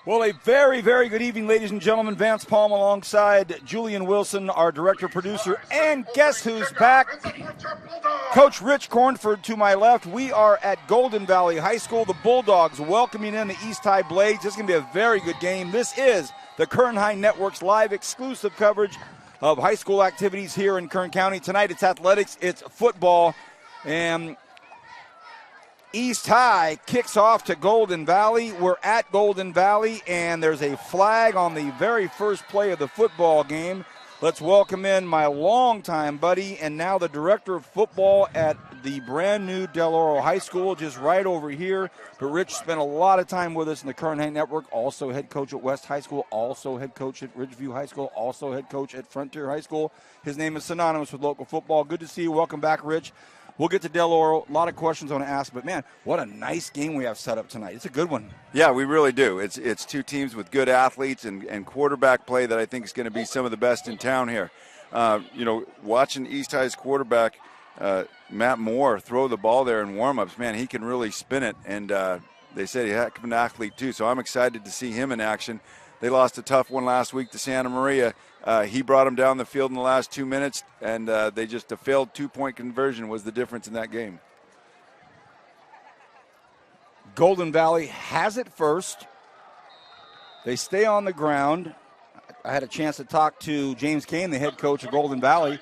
Well, a very, very good evening, ladies and gentlemen. Vance Palm alongside Julian Wilson, our director, producer, and guess who's back? Coach Rich Cornford to my left. We are at Golden Valley High School. The Bulldogs welcoming in the East High Blades. This is going to be a very good game. This is the Kern High Network's live exclusive coverage of high school activities here in Kern County. Tonight it's athletics, it's football, and East High kicks off to Golden Valley. We're at Golden Valley, and there's a flag on the very first play of the football game. Let's welcome in my longtime buddy and now the director of football at the brand new Del Oro High School, just right over here. But Rich spent a lot of time with us in the Kern High Network, also head coach at West High School, also head coach at Ridgeview High School, also head coach at Frontier High School. His name is synonymous with local football. Good to see you. Welcome back, Rich. We'll get to Del Oro. A lot of questions I want to ask, but, man, what a nice game we have set up tonight. It's a good one. Yeah, we really do. It's two teams with good athletes and quarterback play that I think is going to be some of the best in town here. Watching East High's quarterback, Matt Moore, throw the ball there in warm-ups, man, he can really spin it, and they said he's a heck of an athlete too, so I'm excited to see him in action. They lost a tough one last week to Santa Maria. He brought them down the field in the last 2 minutes, and a failed two-point conversion was the difference in that game. Golden Valley has it first. They stay on the ground. I had a chance to talk to James Kane, the head coach of Golden Valley.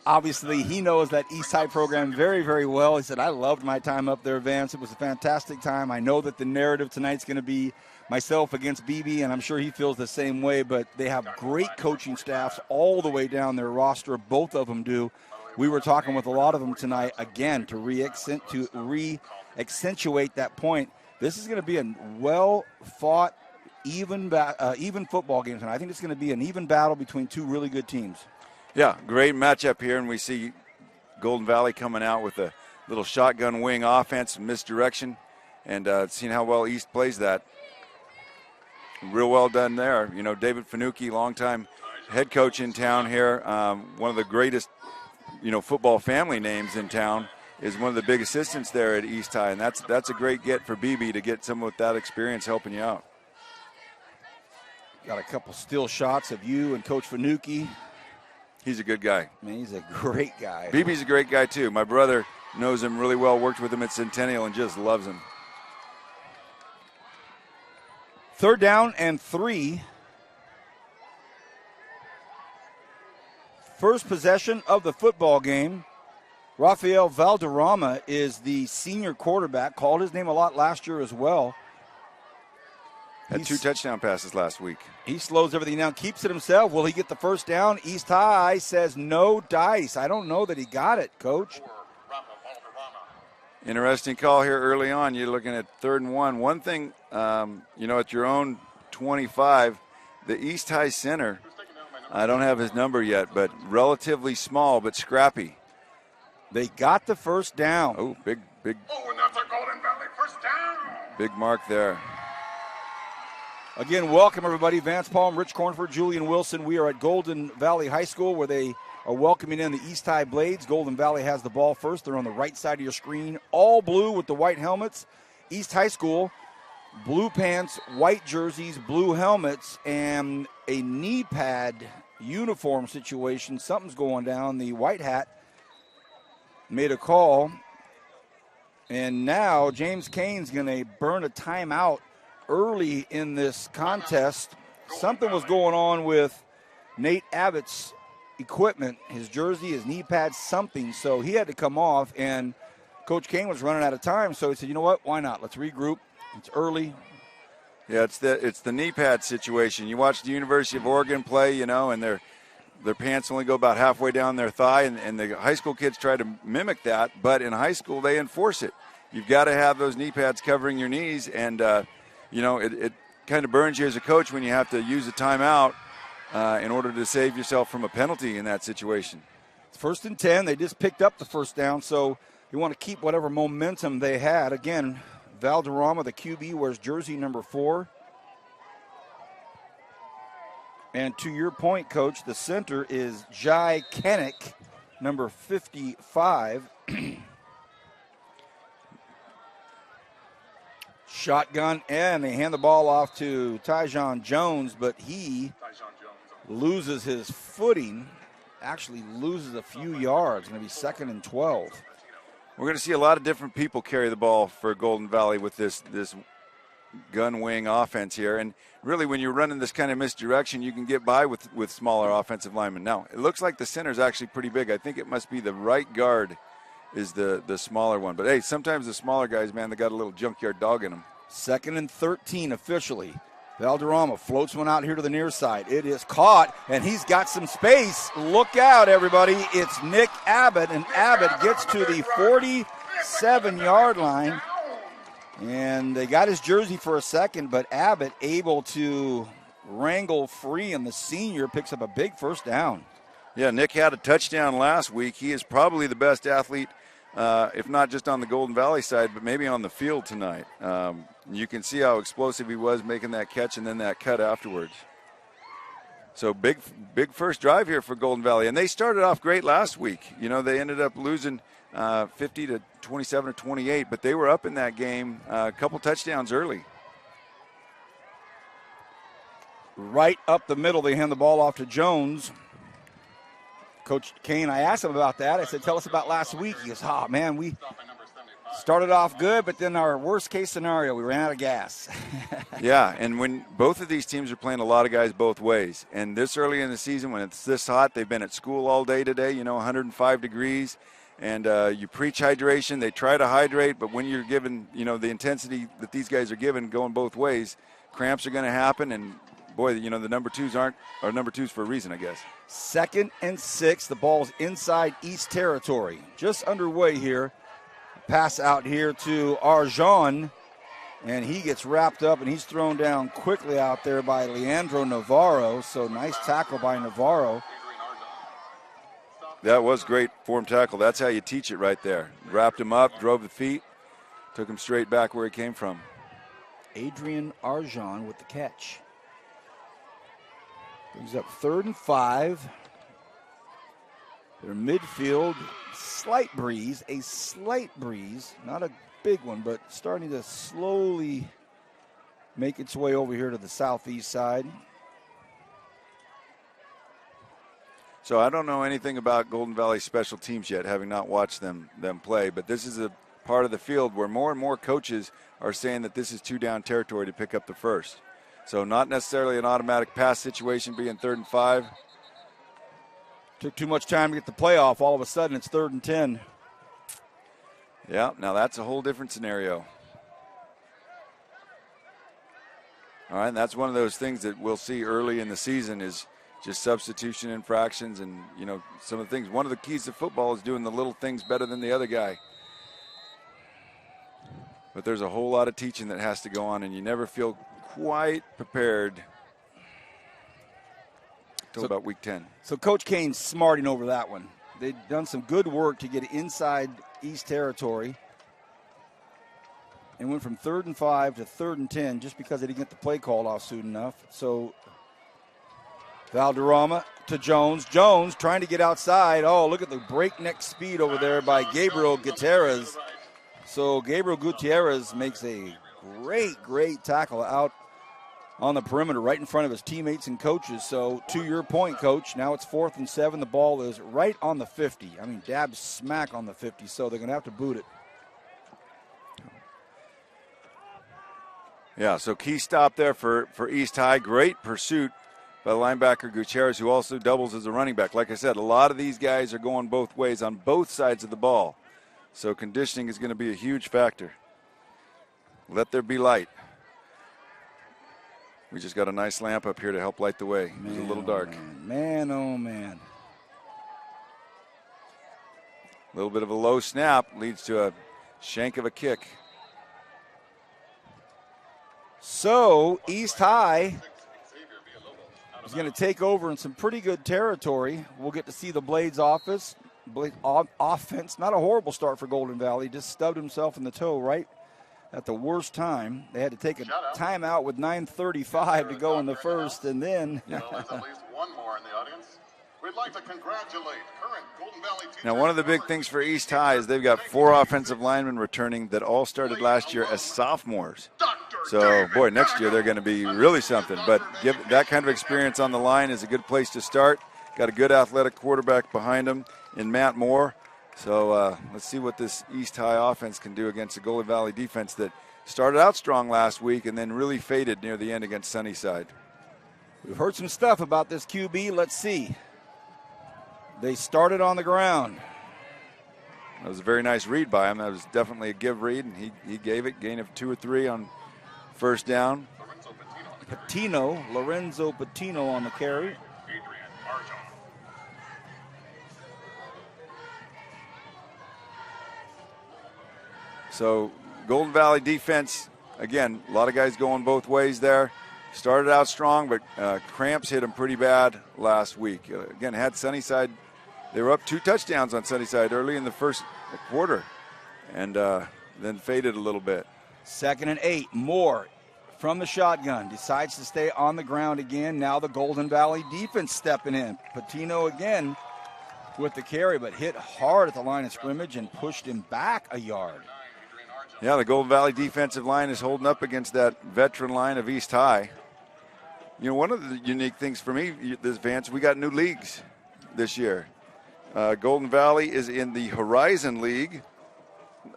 Obviously, he knows that East Side program very, very well. He said, I loved my time up there, Vance. It was a fantastic time. I know that the narrative tonight's going to be myself against BB, and I'm sure he feels the same way, but they have great coaching staffs all the way down their roster. Both of them do. We were talking with a lot of them tonight, again, to re-accentuate that point. This is going to be a well-fought, even football game tonight. I think it's going to be an even battle between two really good teams. Yeah, great matchup here, and we see Golden Valley coming out with a little shotgun wing offense, misdirection, and seeing how well East plays that. Real well done there. You know, David Finucci, longtime head coach in town here, one of the greatest, football family names in town, is one of the big assistants there at East High, and that's a great get for BB to get someone with that experience helping you out. Got a couple still shots of you and Coach Finucci. He's a good guy. Man, he's a great guy. BB's a great guy, too. My brother knows him really well, worked with him at Centennial, and just loves him. 3rd down and 3. First possession of the football game. Rafael Valderrama is the senior quarterback. Called his name a lot last year as well. Had 2 touchdown passes last week. He slows everything down, keeps it himself. Will he get the first down? East High says no dice. I don't know that he got it, Coach. Interesting call here early on. You're looking at 3rd and 1. One thing, at your own 25, the East High center, I don't have his number yet, but relatively small but scrappy. They got the first down. Oh, big. Oh, and that's a Golden Valley first down. Big mark there. Again, welcome everybody. Vance Palm, Rich Cornford, Julian Wilson. We are at Golden Valley High School where they are welcoming in the East High Blades. Golden Valley has the ball first. They're on the right side of your screen. All blue with the white helmets. East High School, blue pants, white jerseys, blue helmets, and a knee pad uniform situation. Something's going down. The white hat made a call. And now James Kane's going to burn a timeout early in this contest. Something was going on with Nate Abbott's equipment, his jersey, his knee pads, something. So he had to come off, and Coach Kane was running out of time. So he said, you know what, why not? Let's regroup. It's early. Yeah, it's the knee pad situation. You watch the University of Oregon play, and their pants only go about halfway down their thigh, and the high school kids try to mimic that. But in high school, they enforce it. You've got to have those knee pads covering your knees, and it kind of burns you as a coach when you have to use a timeout in order to save yourself from a penalty in that situation. It's 1st and 10. They just picked up the first down, so you want to keep whatever momentum they had. Again, Valderrama, the QB, wears jersey number 4. And to your point, Coach, the center is Jai Kennick, number 55. Shotgun, and they hand the ball off to Tyjon Jones, but he loses his footing, actually loses a few yards. Going to be 2nd and 12. We're going to see a lot of different people carry the ball for Golden Valley with this gun wing offense here. And really, when you're running this kind of misdirection, you can get by with smaller offensive linemen. Now, it looks like the center's actually pretty big. I think it must be the right guard is the smaller one. But, hey, sometimes the smaller guys, man, they got a little junkyard dog in them. 2nd and 13 officially. Valderrama floats one out here to the near side. It is caught, and he's got some space. Look out, everybody. It's Nick Abbott, and Abbott gets to the 47-yard line. And they got his jersey for a second, but Abbott able to wrangle free, and the senior picks up a big first down. Yeah, Nick had a touchdown last week. He is probably the best athlete, if not just on the Golden Valley side, but maybe on the field tonight. You can see how explosive he was making that catch and then that cut afterwards. So big first drive here for Golden Valley. And they started off great last week. You know, they ended up losing 50 to 27 or 28, but they were up in that game a couple touchdowns early. Right up the middle, they hand the ball off to Jones. Coach Kane, I asked him about that. I said, tell us about last week. He goes, oh, man, we started off good, but then our worst case scenario, we ran out of gas. Yeah, and when both of these teams are playing a lot of guys both ways, and this early in the season when it's this hot, they've been at school all day today, 105 degrees, and you preach hydration. They try to hydrate, but when you're given, the intensity that these guys are given going both ways, cramps are going to happen, and boy, the number twos are number twos for a reason, I guess. 2nd and 6, the ball's inside East territory. Just underway here. Pass out here to Arjan, and he gets wrapped up, and he's thrown down quickly out there by Leandro Navarro. So nice tackle by Navarro. That was great form tackle. That's how you teach it right there. Wrapped him up, drove the feet, took him straight back where he came from. Adrian Arjan with the catch. Brings up 3rd and 5. They're midfield. A slight breeze, not a big one, but starting to slowly make its way over here to the southeast side. So I don't know anything about Golden Valley special teams yet, having not watched them play, but this is a part of the field where more and more coaches are saying that this is 2-down territory to pick up the first. So not necessarily an automatic pass situation being 3rd and 5. Took too much time to get the play off. All of a sudden, it's 3rd and 10. Yeah, now that's a whole different scenario. All right, and that's one of those things that we'll see early in the season is just substitution infractions and, some of the things. One of the keys to football is doing the little things better than the other guy. But there's a whole lot of teaching that has to go on, and you never feel quite prepared until about week 10. So Coach Kane's smarting over that one. They've done some good work to get inside East territory and went from 3rd and 5 to 3rd and 10 just because they didn't get the play called off soon enough. So Valderrama to Jones. Jones trying to get outside. Oh, look at the breakneck speed over there by Gabriel Gutierrez. So Gabriel Gutierrez makes a great tackle out on the perimeter right in front of his teammates and coaches. So to your point, Coach, now it's 4th and 7. The ball is right on the 50. I mean, dab smack on the 50, so they're going to have to boot it. Yeah, so key stop there for East High. Great pursuit by the linebacker Gutierrez, who also doubles as a running back. Like I said, a lot of these guys are going both ways on both sides of the ball. So conditioning is going to be a huge factor. Let there be light. We just got a nice lamp up here to help light the way. It was a little dark. Man, oh, man. A little bit of a low snap leads to a shank of a kick. So East High is going to take over in some pretty good territory. We'll get to see the Blades offense. Not a horrible start for Golden Valley. Just stubbed himself in the toe right at the worst time. They had to take a timeout with 9:35 to go in the first, and then there's at least one more in the audience. We'd like to congratulate current Golden Valley teacher. Now, one of the big things for East High is they've got 4 offensive linemen returning that all started last year as sophomores. So, boy, next year they're going to be really something. But give that kind of experience on the line is a good place to start. Got a good athletic quarterback behind him in Matt Moore. So let's see what this East High offense can do against the Golden Valley defense that started out strong last week and then really faded near the end against Sunnyside. We've heard some stuff about this QB. Let's see. They started on the ground. That was a very nice read by him. That was definitely a give read, and he gave it. Gain of 2 or 3 on first down. Lorenzo Patino on the carry. So Golden Valley defense, again, a lot of guys going both ways there. Started out strong, but cramps hit them pretty bad last week. Again, had Sunnyside. They were up 2 touchdowns on Sunnyside early in the first quarter, and then faded a little bit. 2nd and 8. Moore from the shotgun decides to stay on the ground again. Now the Golden Valley defense stepping in. Patino again with the carry, but hit hard at the line of scrimmage and pushed him back a yard. Yeah, the Golden Valley defensive line is holding up against that veteran line of East High. You know, one of the unique things for me, this Vance, we got new leagues this year. Golden Valley is in the Horizon League,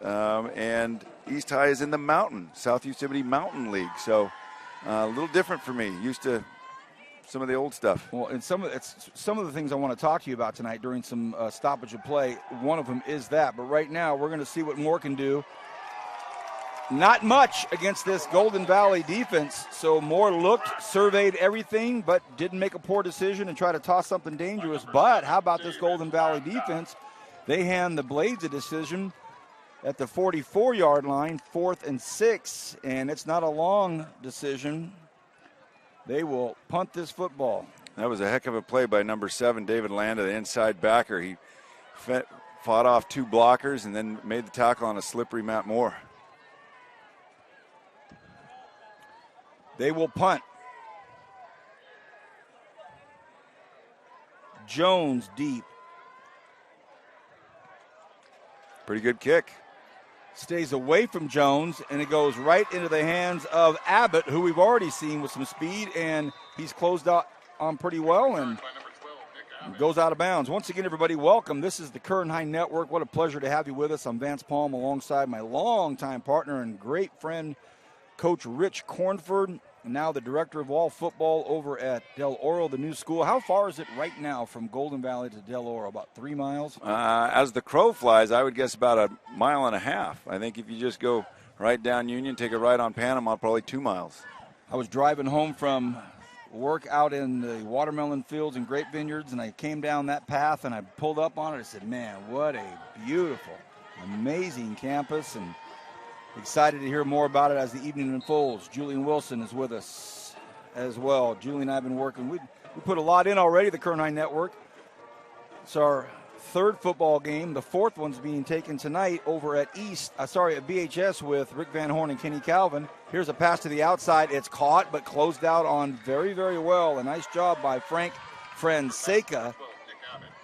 and East High is in the South Yosemite Mountain League. So a little different for me. Used to some of the old stuff. Well, and some of the things I want to talk to you about tonight during some stoppage of play. One of them is that. But right now, we're going to see what Moore can do. Not much against this Golden Valley defense. So Moore looked, surveyed everything, but didn't make a poor decision and try to toss something dangerous. But how about this Golden Valley defense? They hand the Blades a decision at the 44-yard line, 4th and 6, and it's not a long decision. They will punt this football. That was a heck of a play by number 7, David Landa, the inside backer. He fought off 2 blockers and then made the tackle on a slippery Matt Moore. They will punt. Jones deep. Pretty good kick. Stays away from Jones, and it goes right into the hands of Abbott, who we've already seen with some speed, and he's closed out on pretty well and goes out of bounds. Once again, everybody, welcome. This is the Kern High Network. What a pleasure to have you with us. I'm Vance Palm alongside my longtime partner and great friend, Coach Rich Cornford, and now the director of all football over at Del Oro, the new school. How far is it right now from Golden Valley to Del Oro? About 3 miles? As the crow flies, I would guess about 1.5 miles. I think if you just go right down Union, take a right on Panama, probably 2 miles. I was driving home from work out in the watermelon fields and grape vineyards, and I came down that path, and I pulled up on it. I said, man, what a beautiful, amazing campus, and excited to hear more about it as the evening unfolds. Julian Wilson is with us as well. Julian and I have been working. We put a lot in already, the Kern High Network. It's our 3rd football game. The 4th one's being taken tonight over at BHS with Rick Van Horn and Kenny Calvin. Here's a pass to the outside. It's caught but closed out on very, very well. A nice job by Frank Franseca.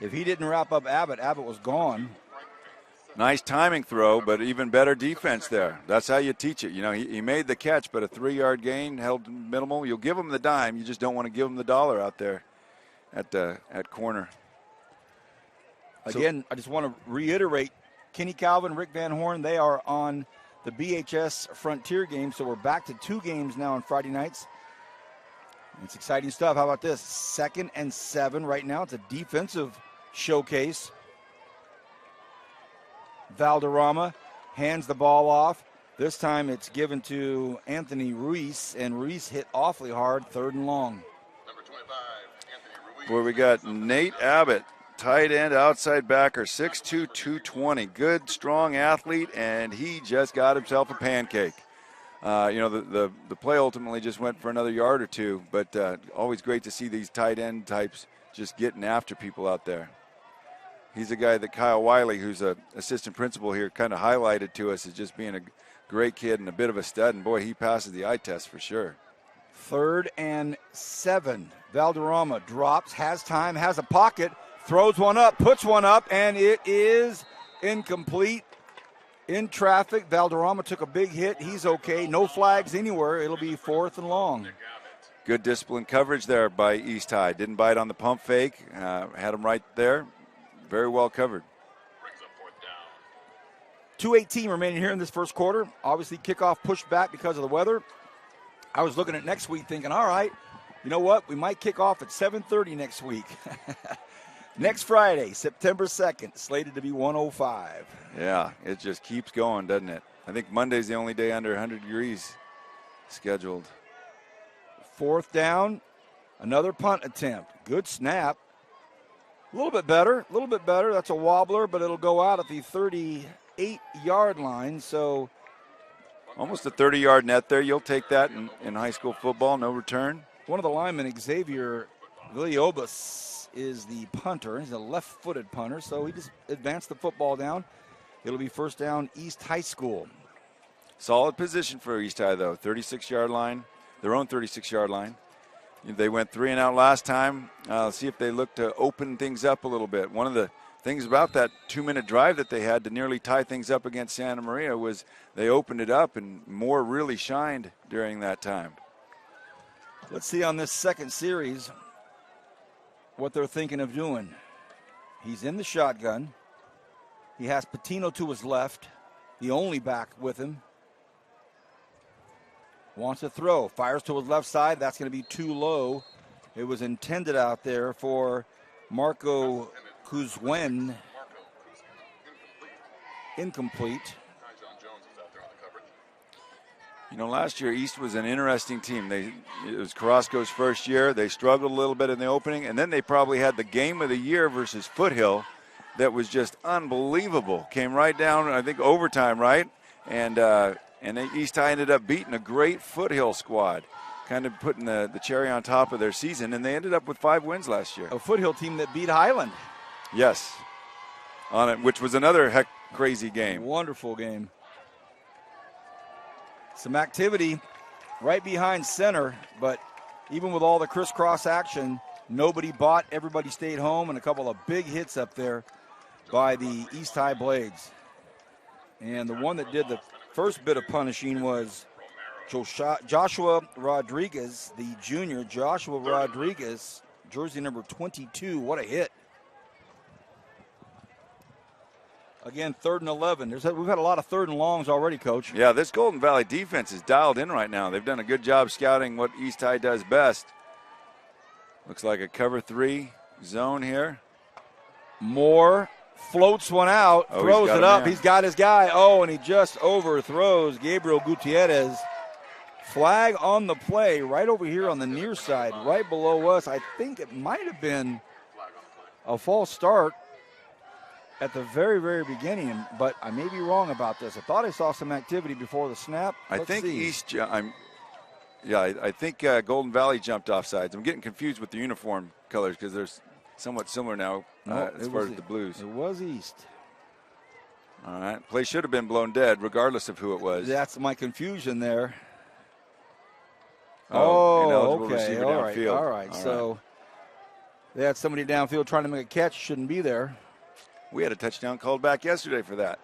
If he didn't wrap up Abbott, Abbott was gone. Nice timing throw, but even better defense there. That's how you teach it. You know, he made the catch, but a 3-yard gain, held minimal. You'll give him the dime. You just don't want to give him the dollar out there at corner. Again, I just want to reiterate, Kenny Calvin, Rick Van Horn, they are on the BHS Frontier game, so we're back to 2 games now on Friday nights. It's exciting stuff. How about this? 2nd and 7 right now. It's a defensive showcase. Valderrama hands the ball off. This time it's given to Anthony Ruiz, and Ruiz hit awfully hard, 3rd and long. Number 25, Anthony Ruiz. Where we got Nate Abbott, tight end, outside backer, 6'2", 220. Good, strong athlete, and he just got himself a pancake. The play ultimately just went for another yard or 2, but always great to see these tight end types just getting after people out there. He's a guy that Kyle Wiley, who's an assistant principal here, kind of highlighted to us as just being a great kid and a bit of a stud. And, boy, he passes the eye test for sure. 3rd and 7. Valderrama drops, has time, has a pocket, throws one up, puts one up, and it is incomplete. in traffic. Valderrama took a big hit. He's okay. No flags anywhere. It'll be 4th and long. Good disciplined coverage there by East High. Didn't bite on the pump fake. Had him right there. Very well covered. 2:18 remaining here in this first quarter. Obviously, kickoff pushed back because of the weather. I was looking at next week thinking, all right, you know what? We might kick off at 7:30 next week. Next Friday, September 2nd, slated to be 105. Yeah, it just keeps going, doesn't it? I think Monday's the only day under 100 degrees scheduled. 4th down, another punt attempt. Good snap. A little bit better. That's a wobbler, but it'll go out at the 38-yard line. So almost a 30-yard net there. You'll take that in high school football. No return. One of the linemen, Xavier Villiobas, is the punter. He's a left-footed punter, so he just advanced the football down. It'll be 1st down, East High School. Solid position for East High, though. 36-yard line, their own 36-yard line. They went 3 and out last time. See if they look to open things up a little bit. One of the things about that 2-minute drive that they had to nearly tie things up against Santa Maria was they opened it up, and Moore really shined during that time. Let's see on this second series what they're thinking of doing. He's in the shotgun. He has Patino to his left, the only back with him. Wants to throw, fires to his left side. That's going to be too low. It was intended out there for Marco Kuzwen. Incomplete. You know, last year East was an interesting team. It was Carrasco's first year. They struggled a little bit in the opening, and then they probably had the game of the year versus Foothill that was just unbelievable. Came right down, I think, overtime, right? And East High ended up beating a great Foothill squad, kind of putting the cherry on top of their season, and they ended up with 5 wins last year. A Foothill team that beat Highland. Yes, on it, which was another crazy game. Wonderful game. Some activity right behind center, but even with all the crisscross action, nobody bought, everybody stayed home, and a couple of big hits up there by the East High Blades. And the one that did the first bit of punishing was Joshua Rodriguez, the junior. Joshua Rodriguez, jersey number 22. What a hit. Again, 3rd and 11. We've had a lot of 3rd and longs already, Coach. Yeah, this Golden Valley defense is dialed in right now. They've done a good job scouting what East High does best. Looks like a cover 3 zone here. Moore floats one out, throws it up. He's got his guy. Oh, and he just overthrows Gabriel Gutierrez. Flag on the play right over here on the near side, right below us. I think it might have been a false start at the very, very beginning, but I may be wrong about this. I thought I saw some activity before the snap. I think Golden Valley jumped off sides. I'm getting confused with the uniform colors because they're somewhat similar now as far as the Blues. It was East. All right. Play should have been blown dead regardless of who it was. That's my confusion there. Okay. All right. So they had somebody downfield trying to make a catch. Shouldn't be there. We had a touchdown called back yesterday for that.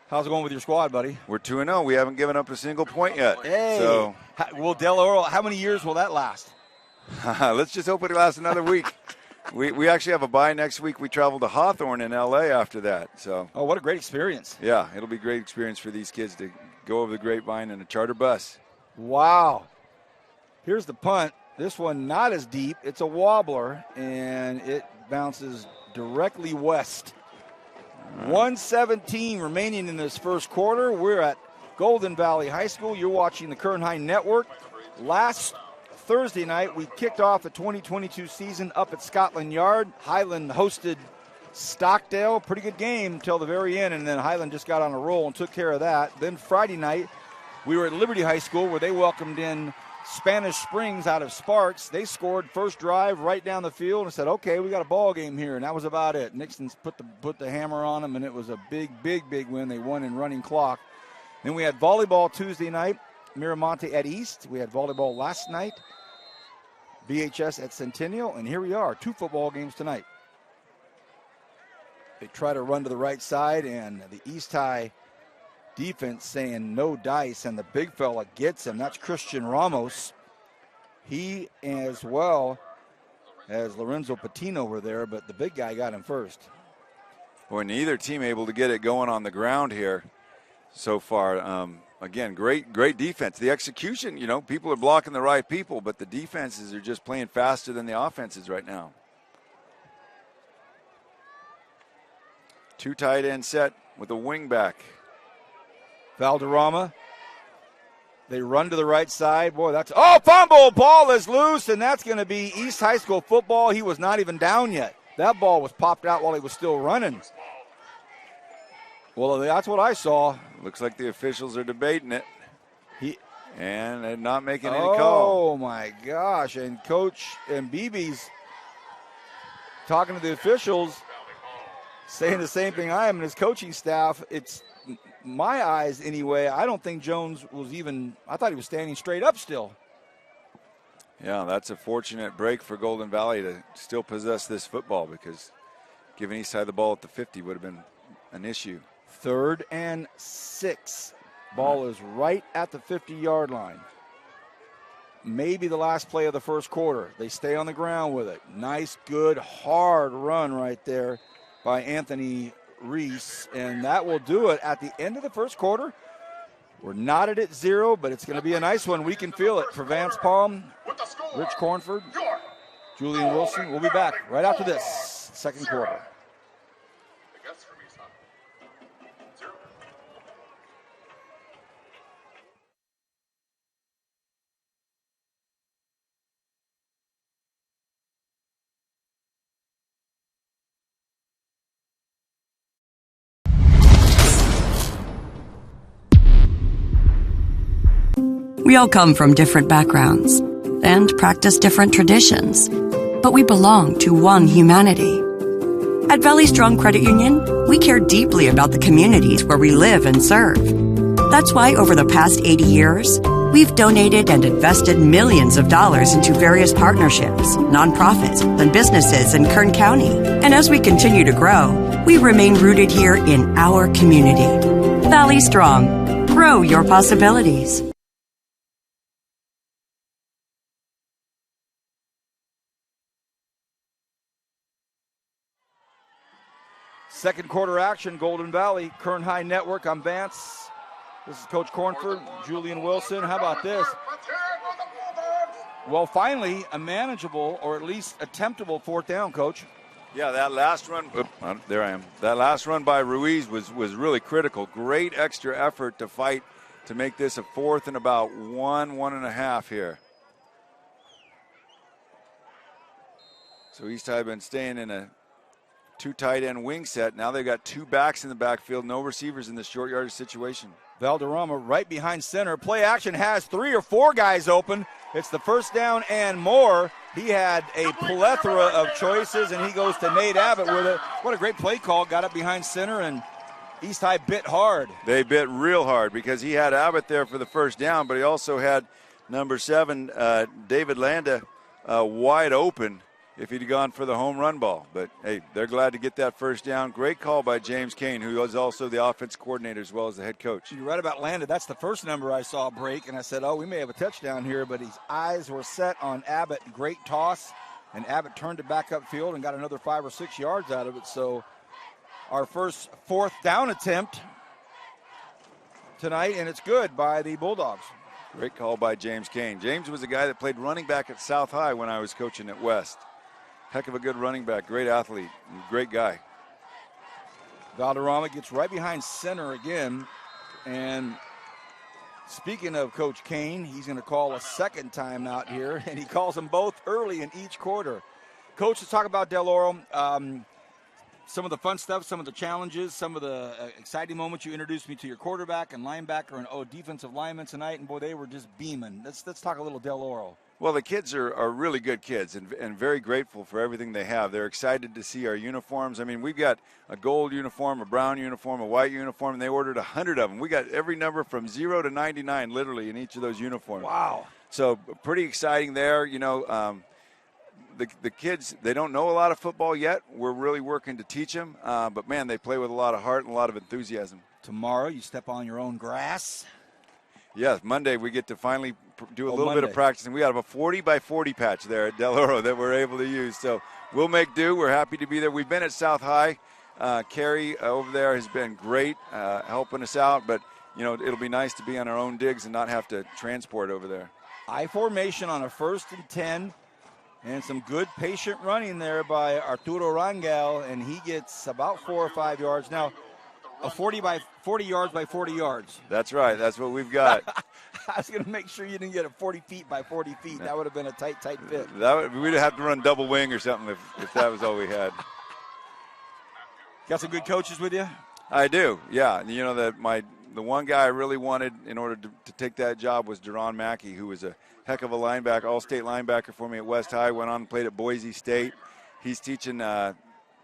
How's it going with your squad, buddy? We're 2-0. We haven't given up a single point yet. Hey. So, well, Del Oro, how many years will that last? Let's just hope it lasts another week. We actually have a bye next week. We travel to Hawthorne in L.A. after that. So. Oh, what a great experience. Yeah, it'll be a great experience for these kids to go over the grapevine in a charter bus. Wow. Here's the punt. This one not as deep. It's a wobbler, and it bounces directly west. 1:17 remaining in this first quarter. We're at Golden Valley High School. You're watching the Kern High Network. Last Thursday night, we kicked off the 2022 season up at Scotland Yard. Highland hosted Stockdale. Pretty good game until the very end, and then Highland just got on a roll and took care of that. Then Friday night, we were at Liberty High School where they welcomed in Spanish Springs out of Sparks. They scored first drive right down the field and said, okay, we got a ball game here, and that was about it. Nixon's put the hammer on them, and it was a big win. They won in running clock. Then we had volleyball Tuesday night, Miramonte at East. We had volleyball last night, BHS at Centennial, and here we are, 2 football games tonight. They try to run to the right side, and the East High defense saying no dice, and the big fella gets him. That's Christian Ramos. He, as well as Lorenzo Patino, were there, but the big guy got him first. Boy, neither team able to get it going on the ground here so far. Again, great defense. The execution, people are blocking the right people, but the defenses are just playing faster than the offenses right now. 2 tight end set with a wing back. Valderrama. They run to the right side. Boy, fumble! Ball is loose, and that's going to be East High School football. He was not even down yet. That ball was popped out while he was still running. Well, that's what I saw. Looks like the officials are debating it. And they're not making any call. call. Oh, my gosh. And Coach Mbibi's talking to the officials, saying the same thing I am, and his coaching staff. It's my eyes anyway. I don't think Jones was even – I thought he was standing straight up still. Yeah, that's a fortunate break for Golden Valley to still possess this football, because giving Eastside the ball at the 50 would have been an issue. 3rd and 6. Ball is right at the 50-yard line. Maybe the last play of the first quarter. They stay on the ground with it. Nice, good, hard run right there by Anthony Reese, and that will do it at the end of the first quarter. We're knotted at 0, but it's going to be a nice one. We can feel it. For Vance Palm, Rich Cornford, Julian Wilson. We'll be back right after this second quarter. We all come from different backgrounds and practice different traditions, but we belong to one humanity. At Valley Strong Credit Union, we care deeply about the communities where we live and serve. That's why over the past 80 years, we've donated and invested millions of dollars into various partnerships, nonprofits, and businesses in Kern County. And as we continue to grow, we remain rooted here in our community. Valley Strong. Grow your possibilities. Second quarter action, Golden Valley, Kern High Network. I'm Vance. This is Coach Cornford, Julian Wilson. How about this? Well, finally, a manageable or at least attemptable 4th down, Coach. Yeah, that last run, there I am. That last run by Ruiz was really critical. Great extra effort to fight to make this a 4th and about 1.5 here. So East High been staying in a 2 tight end wing set. Now they've got 2 backs in the backfield, no receivers in the short yardage situation. Valderrama right behind center. Play action has 3 or 4 guys open. It's the first down and more. He had a plethora of choices, and he goes to Nate Abbott with it. What a great play call. Got up behind center, and East High bit hard. They bit real hard because he had Abbott there for the first down, but he also had number 7, David Landa, wide open if he'd gone for the home run ball. But, hey, they're glad to get that first down. Great call by James Kane, who was also the offense coordinator as well as the head coach. You're right about Landa. That's the first number I saw break, and I said, we may have a touchdown here, but his eyes were set on Abbott. Great toss, and Abbott turned it back upfield and got another 5 or 6 yards out of it. So our first 4th down attempt tonight, and it's good by the Bulldogs. Great call by James Kane. James was a guy that played running back at South High when I was coaching at West. Heck of a good running back, great athlete, great guy. Valderrama gets right behind center again. And speaking of Coach Kane, he's going to call a second timeout here, and he calls them both early in each quarter. Coach, let's talk about Del Oro. Some of the fun stuff, some of the challenges, some of the exciting moments. You introduced me to your quarterback and linebacker and defensive lineman tonight, and boy, they were just beaming. Let's talk a little Del Oro. Well, the kids are really good kids and very grateful for everything they have. They're excited to see our uniforms. I mean, we've got a gold uniform, a brown uniform, a white uniform, and they ordered 100 of them. We got every number from 0 to 99 literally in each of those uniforms. Wow. So pretty exciting there. The kids, they don't know a lot of football yet. We're really working to teach them. But, man, they play with a lot of heart and a lot of enthusiasm. Tomorrow you step on your own grass. Yes, Monday we get to finally do a little Monday. bit of practicing. We have a 40-by-40 patch there at Del Oro that we're able to use. So we'll make do. We're happy to be there. We've been at South High. Carrie over there has been great helping us out. But, you know, it'll be nice to be on our own digs and not have to transport over there. I formation on a 1st and 10. And some good patient running there by Arturo Rangel. And he gets about 4 or 5 yards. Now, a 40 yards by 40 yards. That's right. That's what we've got. I was going to make sure you didn't get a 40 feet by 40 feet. That would have been a tight fit. We'd have to run double wing or something if that was all we had. Got some good coaches with you? I do, yeah. You know, the one guy I really wanted in order to take that job was Deron Mackey, who was a heck of a linebacker, all-state linebacker for me at West High, went on and played at Boise State. He's teaching at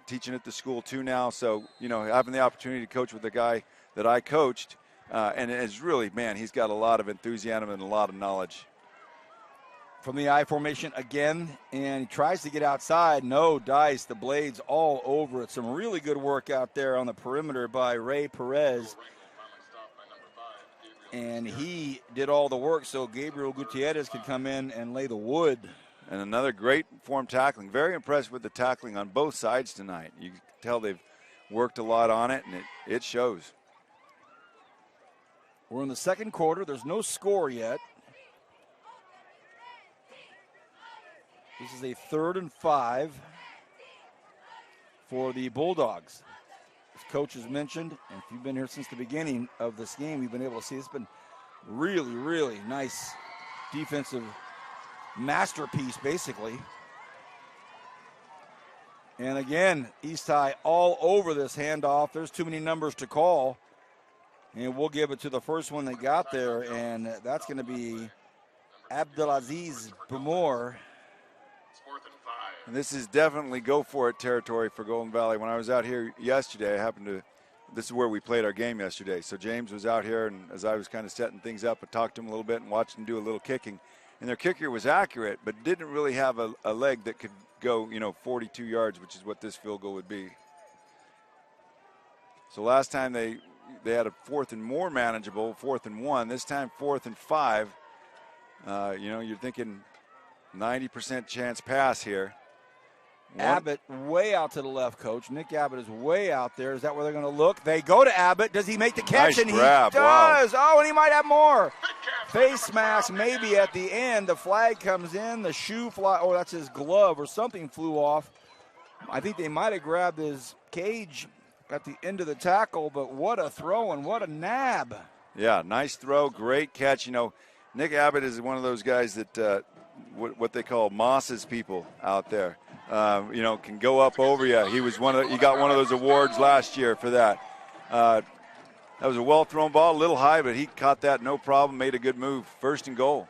the school too now, so, you know, having the opportunity to coach with the guy that I coached, and it's really, man, he's got a lot of enthusiasm and a lot of knowledge. From the I formation again, and he tries to get outside. No dice, the blades all over it. Some really good work out there on the perimeter by Ray Perez. And he did all the work so Gabriel Gutierrez could come in and lay the wood. And another great form tackling. Very impressed with the tackling on both sides tonight. You can tell they've worked a lot on it, and it shows. We're in the second quarter. There's no score yet. This is a 3rd and 5 for the Bulldogs. As Coach has mentioned, and if you've been here since the beginning of this game, you've been able to see it's been really, really nice defensive masterpiece, basically. And again, East High all over this handoff. There's too many numbers to call. And we'll give it to the first one they got there, and that's going to be Abdelaziz Bumor. And this is definitely go-for-it territory for Golden Valley. When I was out here yesterday, this is where we played our game yesterday. So James was out here, and as I was kind of setting things up, I talked to him a little bit and watched him do a little kicking. And their kicker was accurate, but didn't really have a leg that could go, 42 yards, which is what this field goal would be. So last time they had a 4th and more manageable, 4th and 1. This time 4th and 5. You're thinking 90% chance pass here. Abbott way out to the left, Coach. Nick Abbott is way out there. Is that where they're going to look? They go to Abbott. Does he make the catch? Nice and grab. He does. Wow. Oh, and he might have more. Face mask maybe at the end. The flag comes in. The shoe fly. Oh, that's his glove or something flew off. I think they might have grabbed his cage at the end of the tackle, but what a throw and what a nab. Yeah, nice throw. Great catch. Nick Abbott is one of those guys that what they call Moss's people out there. Can go up over you. He got one of those awards last year for that. That was a well-thrown ball, a little high, but he caught that no problem, made a good move. 1st and goal.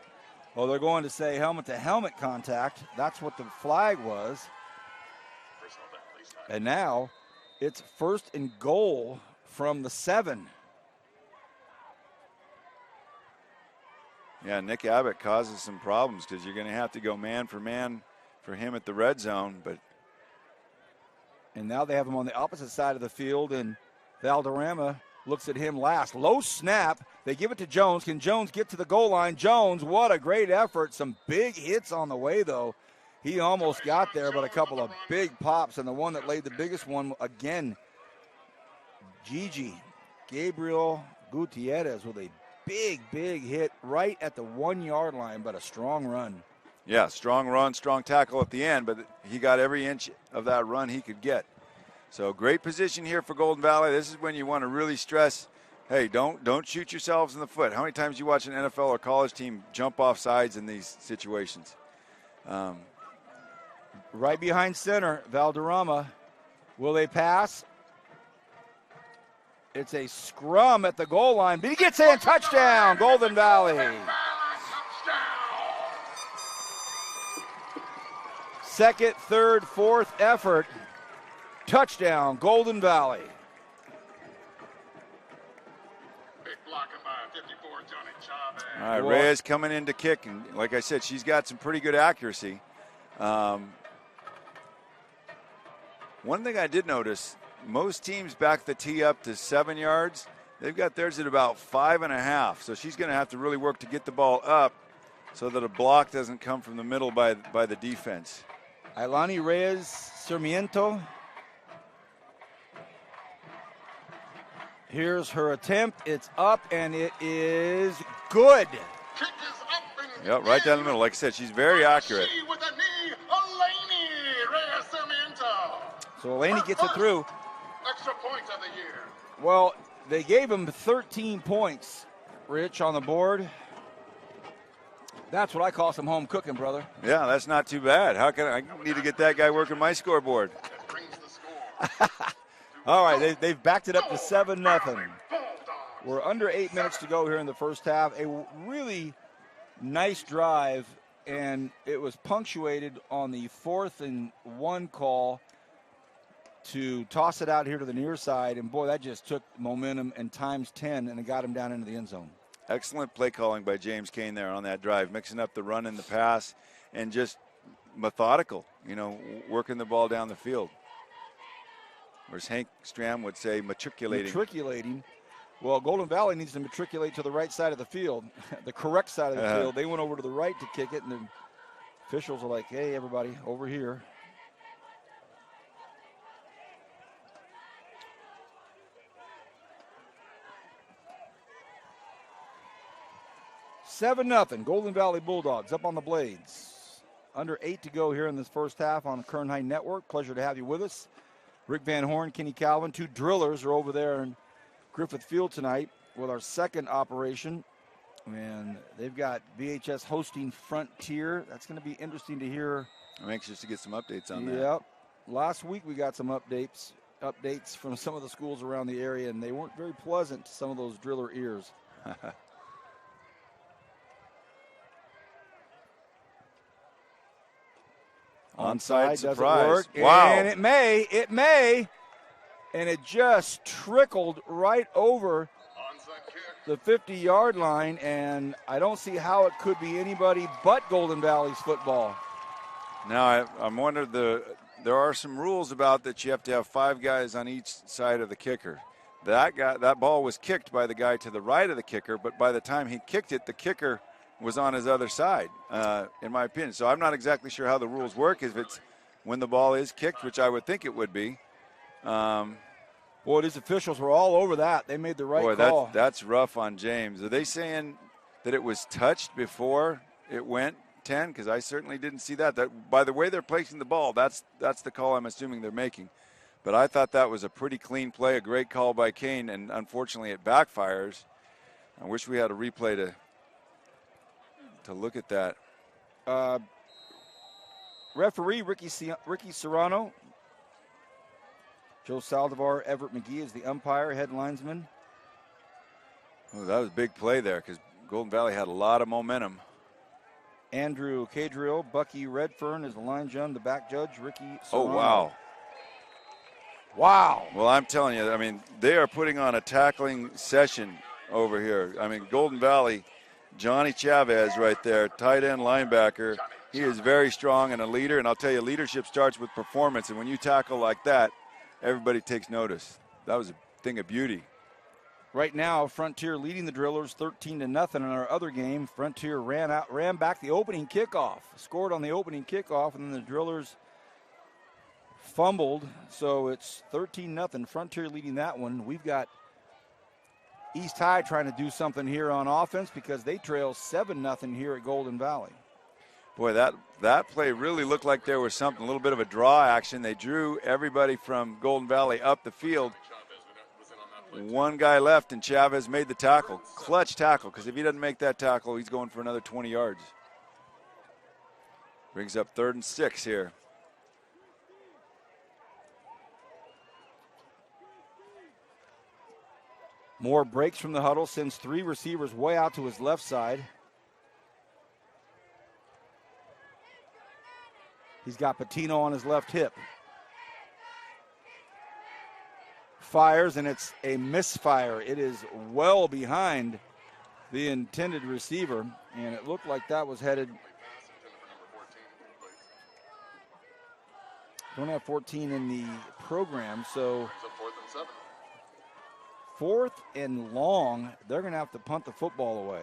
Well, they're going to say helmet-to-helmet contact. That's what the flag was. And now it's 1st and goal from the 7. Yeah, Nick Abbott causes some problems because you're going to have to go man for man for him at the red zone. And now they have him on the opposite side of the field, and Valderrama looks at him last. Low snap. They give it to Jones. Can Jones get to the goal line? Jones, what a great effort. Some big hits on the way, though. He almost got there, but a couple of big pops, and the one that laid the biggest one, again, Gabriel Gutierrez with a big hit right at the 1-yard line, but a strong run. Yeah, strong run, strong tackle at the end, but he got every inch of that run he could get. So great position here for Golden Valley. This is when you want to really stress, hey, don't shoot yourselves in the foot. How many times you watch an NFL or college team jump off sides in these situations? Right behind center, Valderrama. Will they pass? It's a scrum at the goal line, but he gets in. Touchdown, Golden Valley. Second, third, fourth effort. Touchdown, Golden Valley. Big blocking by 54, Johnny Chavez. All right, Reyes coming in to kick, and like I said, she's got some pretty good accuracy. One thing I did notice, most teams back the tee up to 7 yards. They've got theirs at about 5.5, so she's going to have to really work to get the ball up so that a block doesn't come from the middle by the defense. Ailani Reyes Sarmiento. Here's her attempt. It's up, and it is good. Kick is up and Yep, right down the middle. Like I said, she's very accurate. She with a knee, Ailani Reyes Sarmiento. So Ailani gets it through. Extra point of the year. Well, they gave him 13 points, Rich, on the board. That's what I call some home cooking, brother. Yeah, that's not too bad. How can I need to get that guy working my scoreboard? Brings the score. All right, they've backed it up to 7-0. We're under 8 minutes to go here in the first half. A really nice drive, and it was punctuated on the 4th and 1 call to toss it out here to the near side. And, boy, that just took momentum and times 10, and it got him down into the end zone. Excellent play calling by James Kane there on that drive, mixing up the run and the pass and just methodical, working the ball down the field. Whereas Hank Stram would say matriculating. Matriculating. Well, Golden Valley needs to matriculate to the right side of the field, the correct side of the field. They went over to the right to kick it, and the officials are like, hey, everybody, over here. Seven nothing. Golden Valley Bulldogs up on the Blades. Under 8 to go here in this first half on Kern High Network. Pleasure to have you with us. Rick Van Horn, Kenny Calvin, 2 drillers are over there in Griffith Field tonight with our second operation. And they've got VHS hosting Frontier. That's going to be interesting to hear. I'm anxious to get some updates on that. Yep. Last week we got some updates from some of the schools around the area, and they weren't very pleasant to some of those driller ears. Onside doesn't surprise. work. Wow. And it may. And it just trickled right over Onside kick. the 50-yard line, and I don't see how it could be anybody but Golden Valley's football. Now, I'm wondering, there are some rules about that you have to have 5 guys on each side of the kicker. That ball was kicked by the guy to the right of the kicker, but by the time he kicked it, the kicker was on his other side, in my opinion. So I'm not exactly sure how the rules work, if it's when the ball is kicked, which I would think it would be. Boy, these officials were all over that. They made the right call. That's rough on James. Are they saying that it was touched before it went 10? Because I certainly didn't see that. By the way they're placing the ball, that's the call I'm assuming they're making. But I thought that was a pretty clean play, a great call by Kane, and unfortunately it backfires. I wish we had a replay to look at that. Referee Ricky Serrano. Joe Saldivar, Everett McGee is the umpire, head linesman. Oh, that was a big play there because Golden Valley had a lot of momentum. Andrew Cadriel, Bucky Redfern is the line judge, the back judge, Ricky Serrano. Oh, wow. Wow. Well, I'm telling you, they are putting on a tackling session over here. Golden Valley, Johnny Chavez right there, tight end linebacker. He is very strong and a leader, and I'll tell you, leadership starts with performance, and when you tackle like that, everybody takes notice. That was a thing of beauty. Right now, Frontier leading the Drillers 13-0 in our other game. Frontier ran back the opening kickoff, scored on the opening kickoff, and then the Drillers fumbled. So it's 13-0. Frontier leading that one. We've got East High trying to do something here on offense because they trail 7-0 here at Golden Valley. Boy, that play really looked like there was something, a little bit of a draw action. They drew everybody from Golden Valley up the field. One guy left, and Chavez made the tackle. Clutch tackle, because if he doesn't make that tackle, he's going for another 20 yards. Brings up 3rd and 6 here. Moore breaks from the huddle, sends 3 receivers way out to his left side. He's got Patino on his left hip. Fires, and it's a misfire. It is well behind the intended receiver, and it looked like that was headed. Don't have 14 in the program, so 4th and long. They're going to have to punt the football away.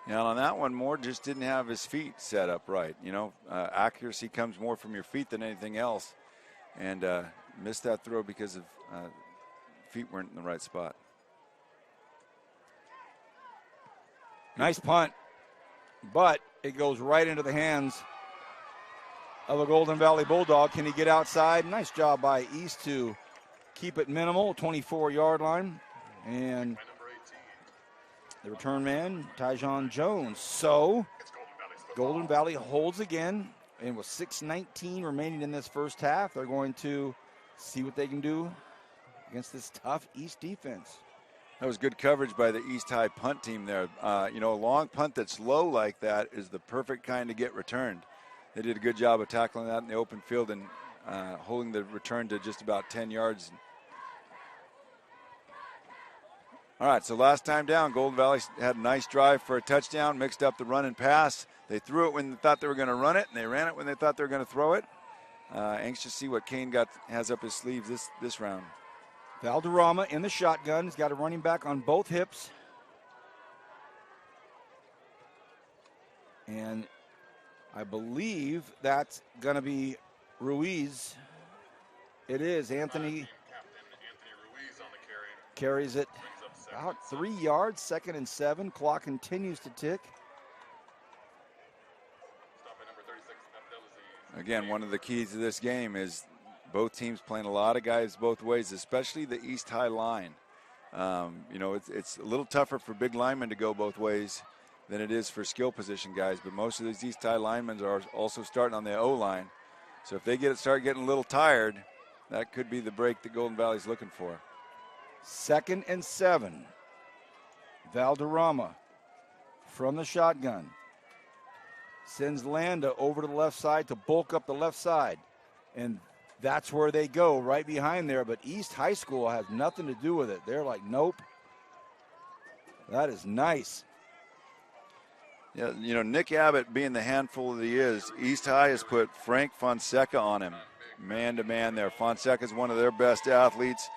Yeah, on that one, Moore just didn't have his feet set up right. Accuracy comes more from your feet than anything else. And missed that throw because of feet weren't in the right spot. Nice punt, but it goes right into the hands of a Golden Valley Bulldog. Can he get outside? Nice job by East to keep it minimal, 24-yard line. And the return man, Tyjon Jones. So Golden Valley holds again, and with 6:19 remaining in this first half, they're going to see what they can do against this tough East defense. That was good coverage by the East High punt team there. A long punt that's low like that is the perfect kind to get returned. They did a good job of tackling that in the open field and holding the return to just about 10 yards. All right, so last time down, Golden Valley had a nice drive for a touchdown, mixed up the run and pass. They threw it when they thought they were going to run it, and they ran it when they thought they were going to throw it. Anxious to see what Kane has up his sleeves this round. Valderrama in the shotgun. He's got a running back on both hips. And I believe that's going to be Ruiz. It is. Anthony carries it about 3 yards, 2nd and 7. Clock continues to tick. Again, one of the keys to this game is both teams playing a lot of guys both ways, especially the East High line. It's a little tougher for big linemen to go both ways than it is for skill position guys, but most of these East High linemen are also starting on the O-line. So if they start getting a little tired, that could be the break that Golden Valley's looking for. 2nd and 7. Valderrama from the shotgun. Sends Landa over to the left side to bulk up the left side. And that's where they go, right behind there. But East High School has nothing to do with it. They're like, nope. That is nice. Yeah, Nick Abbott being the handful that he is, East High has put Frank Fonseca on him. Man-to-man there. Fonseca is one of their best athletes.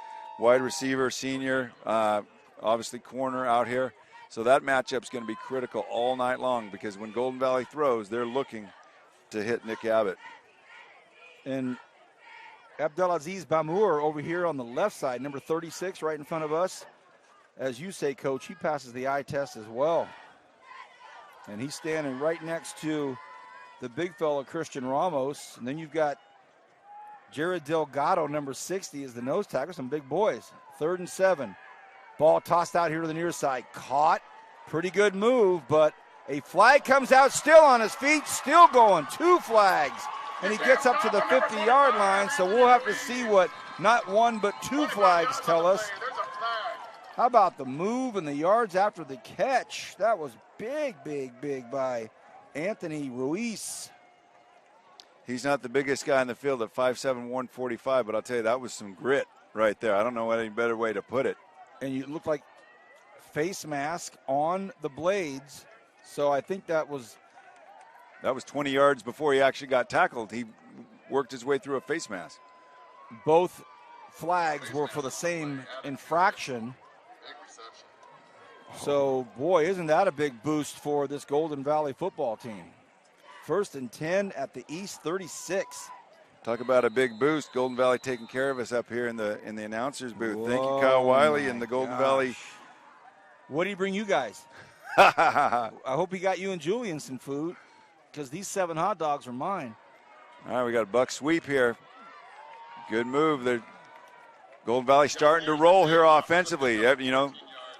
Wide receiver, senior, obviously corner out here. So that matchup's going to be critical all night long because when Golden Valley throws, they're looking to hit Nick Abbott. And Abdelaziz Bamour over here on the left side, number 36 right in front of us. As you say, Coach, he passes the eye test as well. And he's standing right next to the big fella, Christian Ramos. And then you've got Jared Delgado, number 60, is the nose tackle. Some big boys. 3rd and 7. Ball tossed out here to the near side. Caught. Pretty good move, but a flag comes out, still on his feet, still going. 2 flags. And he gets up to the 50-yard line, so we'll have to see what not 1 but 2 flags tell us. How about the move and the yards after the catch? That was big by Anthony Ruiz. He's not the biggest guy in the field at 5'7", 145, but I'll tell you, that was some grit right there. I don't know any better way to put it. And you look like face mask on the blades, so I think that was 20 yards before he actually got tackled. He worked his way through a face mask. Both flags were for the same infraction. So, boy, isn't that a big boost for this Golden Valley football team. 1st and 10 at the East 36. Talk about a big boost. Golden Valley taking care of us up here in the announcers booth. Thank you, Kyle Wiley and the Golden Valley. What did he bring you guys? I hope he got you and Julian some food because these 7 hot dogs are mine. All right, we got a buck sweep here. Good move. They're Golden Valley starting to roll here offensively.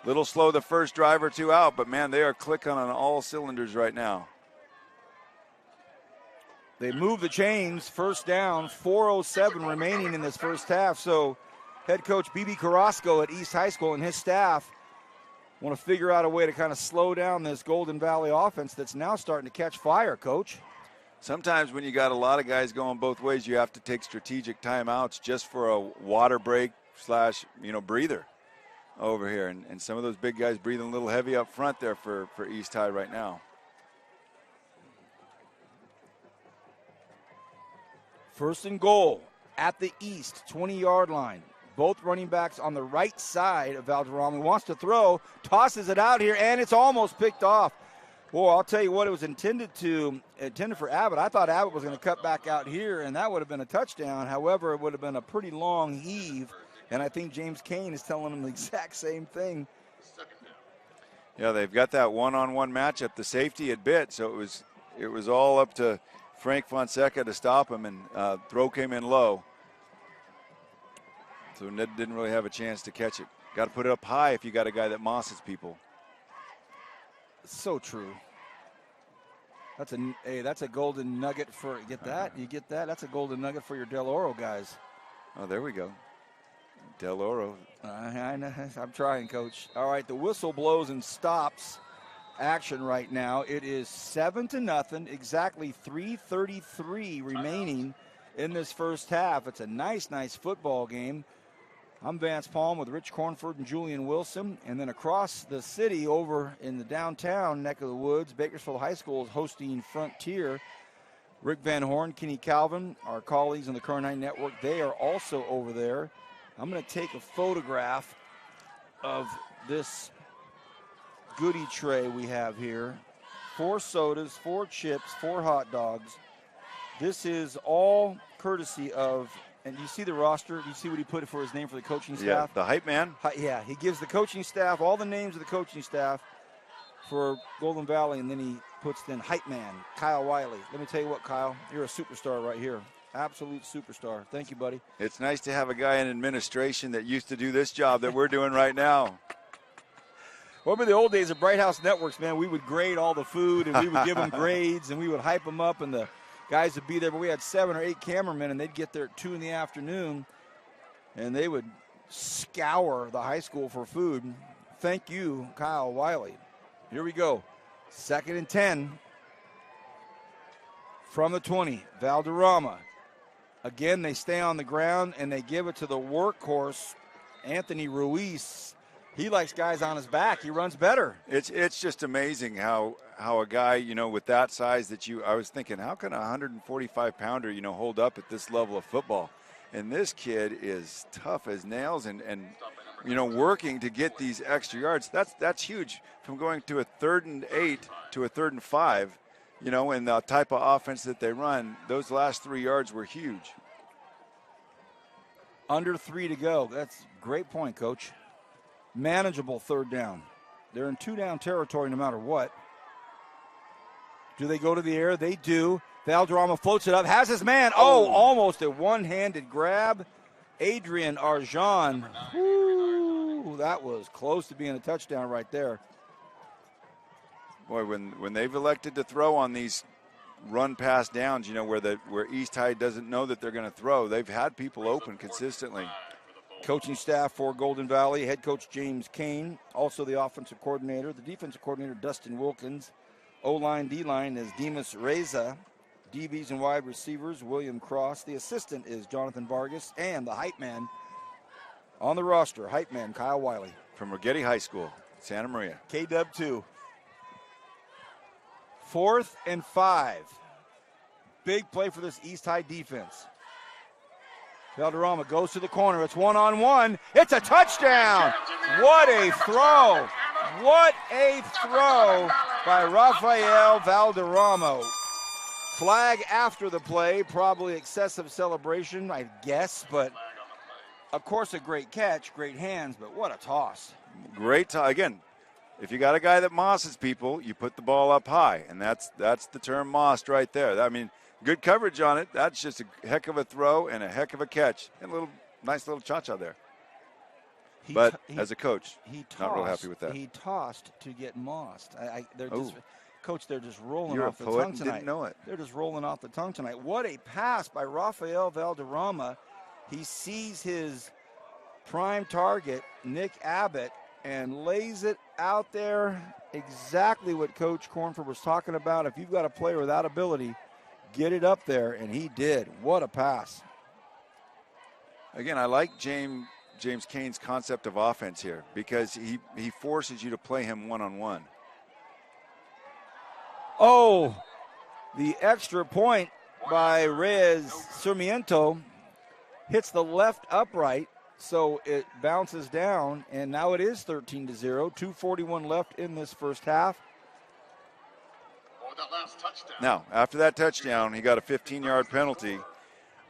Little slow the first drive or 2 out, but, man, they are clicking on all cylinders right now. They move the chains, 1st down, 4:07 remaining in this first half. So head coach B.B. Carrasco at East High School and his staff want to figure out a way to kind of slow down this Golden Valley offense that's now starting to catch fire, Coach. Sometimes when you got a lot of guys going both ways, you have to take strategic timeouts just for a water break / breather over here. And some of those big guys breathing a little heavy up front there for East High right now. 1st and goal at the East 20-yard line. Both running backs on the right side of Valderrama. He wants to throw, tosses it out here, and it's almost picked off. Boy, I'll tell you what, it was intended for Abbott. I thought Abbott was going to cut back out here, and that would have been a touchdown. However, it would have been a pretty long heave, and I think James Kane is telling him the exact same thing. Yeah, they've got that one-on-one matchup. The safety had bit, so it was all up to Frank Fonseca to stop him, and throw came in low. So Ned didn't really have a chance to catch it. Got to put it up high if you got a guy that mosses people. So true. That's a golden nugget for, get that? You get that? That's a golden nugget for your Del Oro guys. Oh, there we go. Del Oro. I know. I'm trying, Coach. All right, the whistle blows and stops action right now. It is 7-0, exactly 3:33 remaining in this first half. It's a nice football game. I'm Vance Palm with Rich Cornford and Julian Wilson. And then across the city over in the downtown neck of the woods, Bakersfield High School is hosting Frontier. Rick Van Horn, Kenny Calvin, our colleagues on the Kern 9 Network, they are also over there. I'm going to take a photograph of this goodie tray we have here. 4 sodas, 4 chips, 4 hot dogs. This is all courtesy of, and you see the roster? Do you see what he put for his name for the coaching staff? Yeah, the hype man. Yeah, he gives the coaching staff all the names of the coaching staff for Golden Valley, and then he puts in hype man, Kyle Wiley. Let me tell you what, Kyle, you're a superstar right here. Absolute superstar. Thank you, buddy. It's nice to have a guy in administration that used to do this job that we're doing right now. Remember the old days of Bright House Networks, man? We would grade all the food, and we would give them grades, and we would hype them up, and the guys would be there. But we had 7 or 8 cameramen, and they'd get there at 2 in the afternoon, and they would scour the high school for food. Thank you, Kyle Wiley. Here we go. 2nd and 10 from the 20. Valderrama. Again, they stay on the ground, and they give it to the workhorse, Anthony Ruiz. He likes guys on his back. He runs better. It's just amazing how a guy, with that size I was thinking, how can a 145-pounder, hold up at this level of football? And this kid is tough as nails and working to get these extra yards. That's huge. From going to a 3rd and 8 to a 3rd and 5, and the type of offense that they run, those last 3 yards were huge. Under 3 to go. That's a great point, Coach. Manageable 3rd down. They're in 2-down territory no matter what. Do they go to the air? They do. Valderrama floats it up, has his man. Oh, almost a one-handed grab. Adrian Arjan. Woo, that was close to being a touchdown right there. Boy, when they've elected to throw on these run-pass downs, where East High doesn't know that they're going to throw, they've had people open consistently. Coaching staff for Golden Valley, head coach James Kane, also the offensive coordinator, the defensive coordinator Dustin Wilkins, O-line, D-line is Demas Reza, DBs and wide receivers William Cross, the assistant is Jonathan Vargas, and the hype man on the roster, hype man Kyle Wiley. From Rigetti High School, Santa Maria. K-Dub 2. 4th and 5. Big play for this East High defense. Valderrama goes to the corner. It's 1-on-1. It's a touchdown. What a throw. What a throw by Rafael Valderrama. Flag after the play. Probably excessive celebration, I guess. But, of course, a great catch. Great hands. But what a toss. Great toss. Again, if you got a guy that mosses people, you put the ball up high. And that's the term mossed right there. I mean, good coverage on it. That's just a heck of a throw and a heck of a catch. And a nice little cha-cha there. But as a coach, not real happy with that. He tossed to get mossed. Coach, they're just rolling off the tongue tonight. You're a poet and didn't know it. They're just rolling off the tongue tonight. What a pass by Rafael Valderrama. He sees his prime target, Nick Abbott, and lays it out there. Exactly what Coach Cornford was talking about. If you've got a player with that ability, get it up there, and he did. What a pass. Again, I like James Kane's concept of offense here because he forces you to play him one-on-one. Oh, the extra point by Reyes Sarmiento hits the left upright, So it bounces down, and now it is 13-0. 2:41 left in this first half. Oh, that last touchdown. Now, after that touchdown, he got a 15-yard penalty.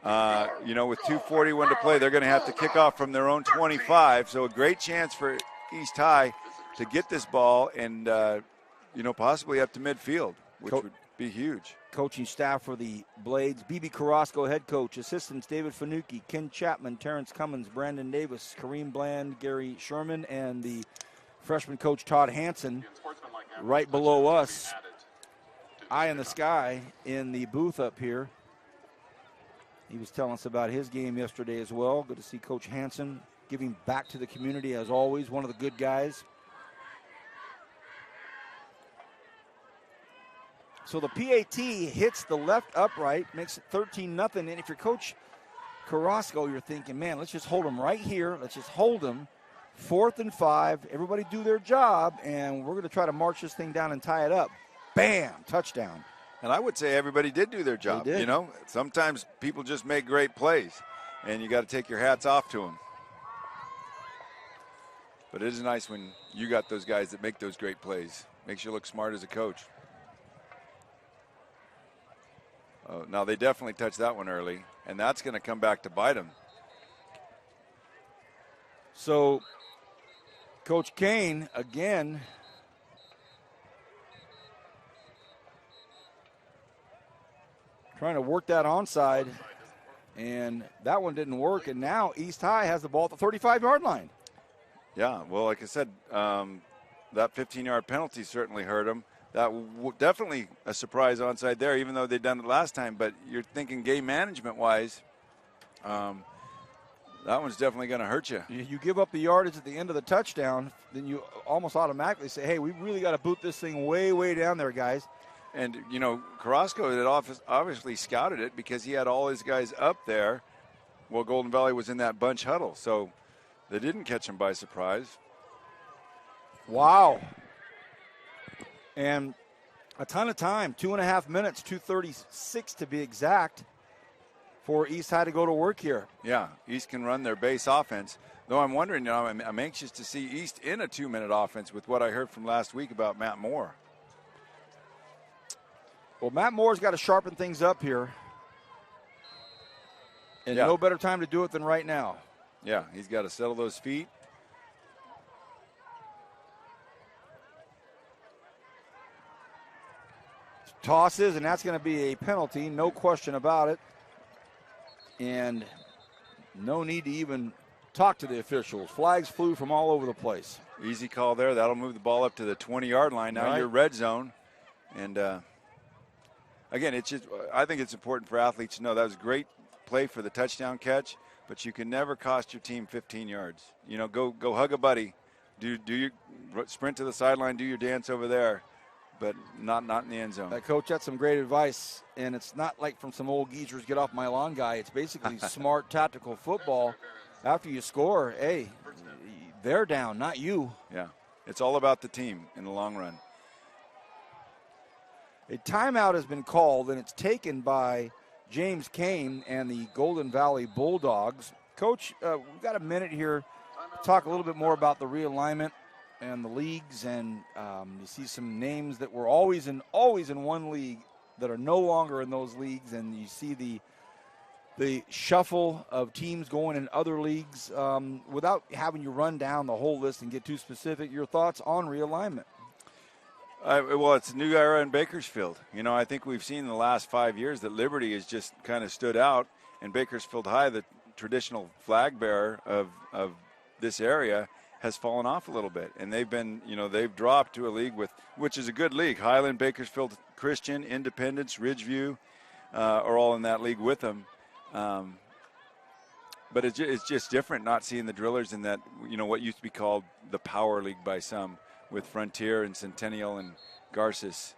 With 2:41 to play, they're going to have to kick off from their own 25. So a great chance for East High to get this ball and, possibly up to midfield, which would be huge. Coaching staff for the Blades: B.B. Carrasco, head coach. Assistants: David Fanucchi, Ken Chapman, Terrence Cummins, Brandon Davis, Kareem Bland, Gary Sherman, and the freshman coach Todd Hansen. Right below us, eye in the sky in the booth up here. He was telling us about his game yesterday as well. Good to see Coach Hansen giving back to the community as always. One of the good guys. So the PAT hits the left upright, makes it 13-0. And if you're Coach Carrasco, you're thinking, man, let's just hold them right here. Let's just hold them. 4th and 5. Everybody do their job, and we're going to try to march this thing down and tie it up. Bam! Touchdown. And I would say everybody did do their job. They did. Sometimes people just make great plays, and you got to take your hats off to them. But it is nice when you got those guys that make those great plays. Makes you look smart as a coach. Now, they definitely touched that one early, and that's going to come back to bite them. So, Coach Kane, again, trying to work that onside, and that one didn't work, and now East High has the ball at the 35-yard line. Yeah, well, like I said, that 15-yard penalty certainly hurt them. That definitely a surprise onside there, even though they'd done it last time. But you're thinking game management-wise, that one's definitely going to hurt you. You give up the yardage at the end of the touchdown, then you almost automatically say, hey, we really got to boot this thing way, way down there, guys. And, Carrasco had obviously scouted it because he had all his guys up there while Golden Valley was in that bunch huddle. So they didn't catch him by surprise. Wow. And a ton of time, 2.5 minutes, 2:36 to be exact, for East High to go to work here. Yeah, East can run their base offense. Though I'm wondering, I'm anxious to see East in a 2-minute offense with what I heard from last week about Matt Moore. Well, Matt Moore's got to sharpen things up here. And no better time to do it than right now. Yeah, he's got to settle those feet. Tosses, and that's going to be a penalty, no question about it. And no need to even talk to the officials. Flags flew from all over the place. Easy call there. That'll move the ball up to the 20-yard line. Now you're red zone. And, again, I think it's important for athletes to know that was a great play for the touchdown catch, but you can never cost your team 15 yards. Go hug a buddy. Do your sprint to the sideline, do your dance over there. But not in the end zone. Coach, that's some great advice, and it's not like from some old geezers get off my lawn guy. It's basically smart tactical football. After you score, hey, they're down, not you. Yeah, it's all about the team in the long run. A timeout has been called, and it's taken by James Kane and the Golden Valley Bulldogs. Coach, we've got a minute here to talk a little bit more about the realignment and the leagues, and you see some names that were always in one league that are no longer in those leagues, and you see the shuffle of teams going in other leagues. Without having you run down the whole list and get too specific, your thoughts on realignment? Well, it's a new era in Bakersfield. I think we've seen in the last 5 years that Liberty has just kind of stood out, and Bakersfield High, the traditional flag bearer of this area, has fallen off a little bit, and they've dropped to a league which is a good league. Highland, Bakersfield Christian, Independence, Ridgeview are all in that league with them. But it's just different not seeing the Drillers in that, what used to be called the Power League by some, with Frontier and Centennial and Garces.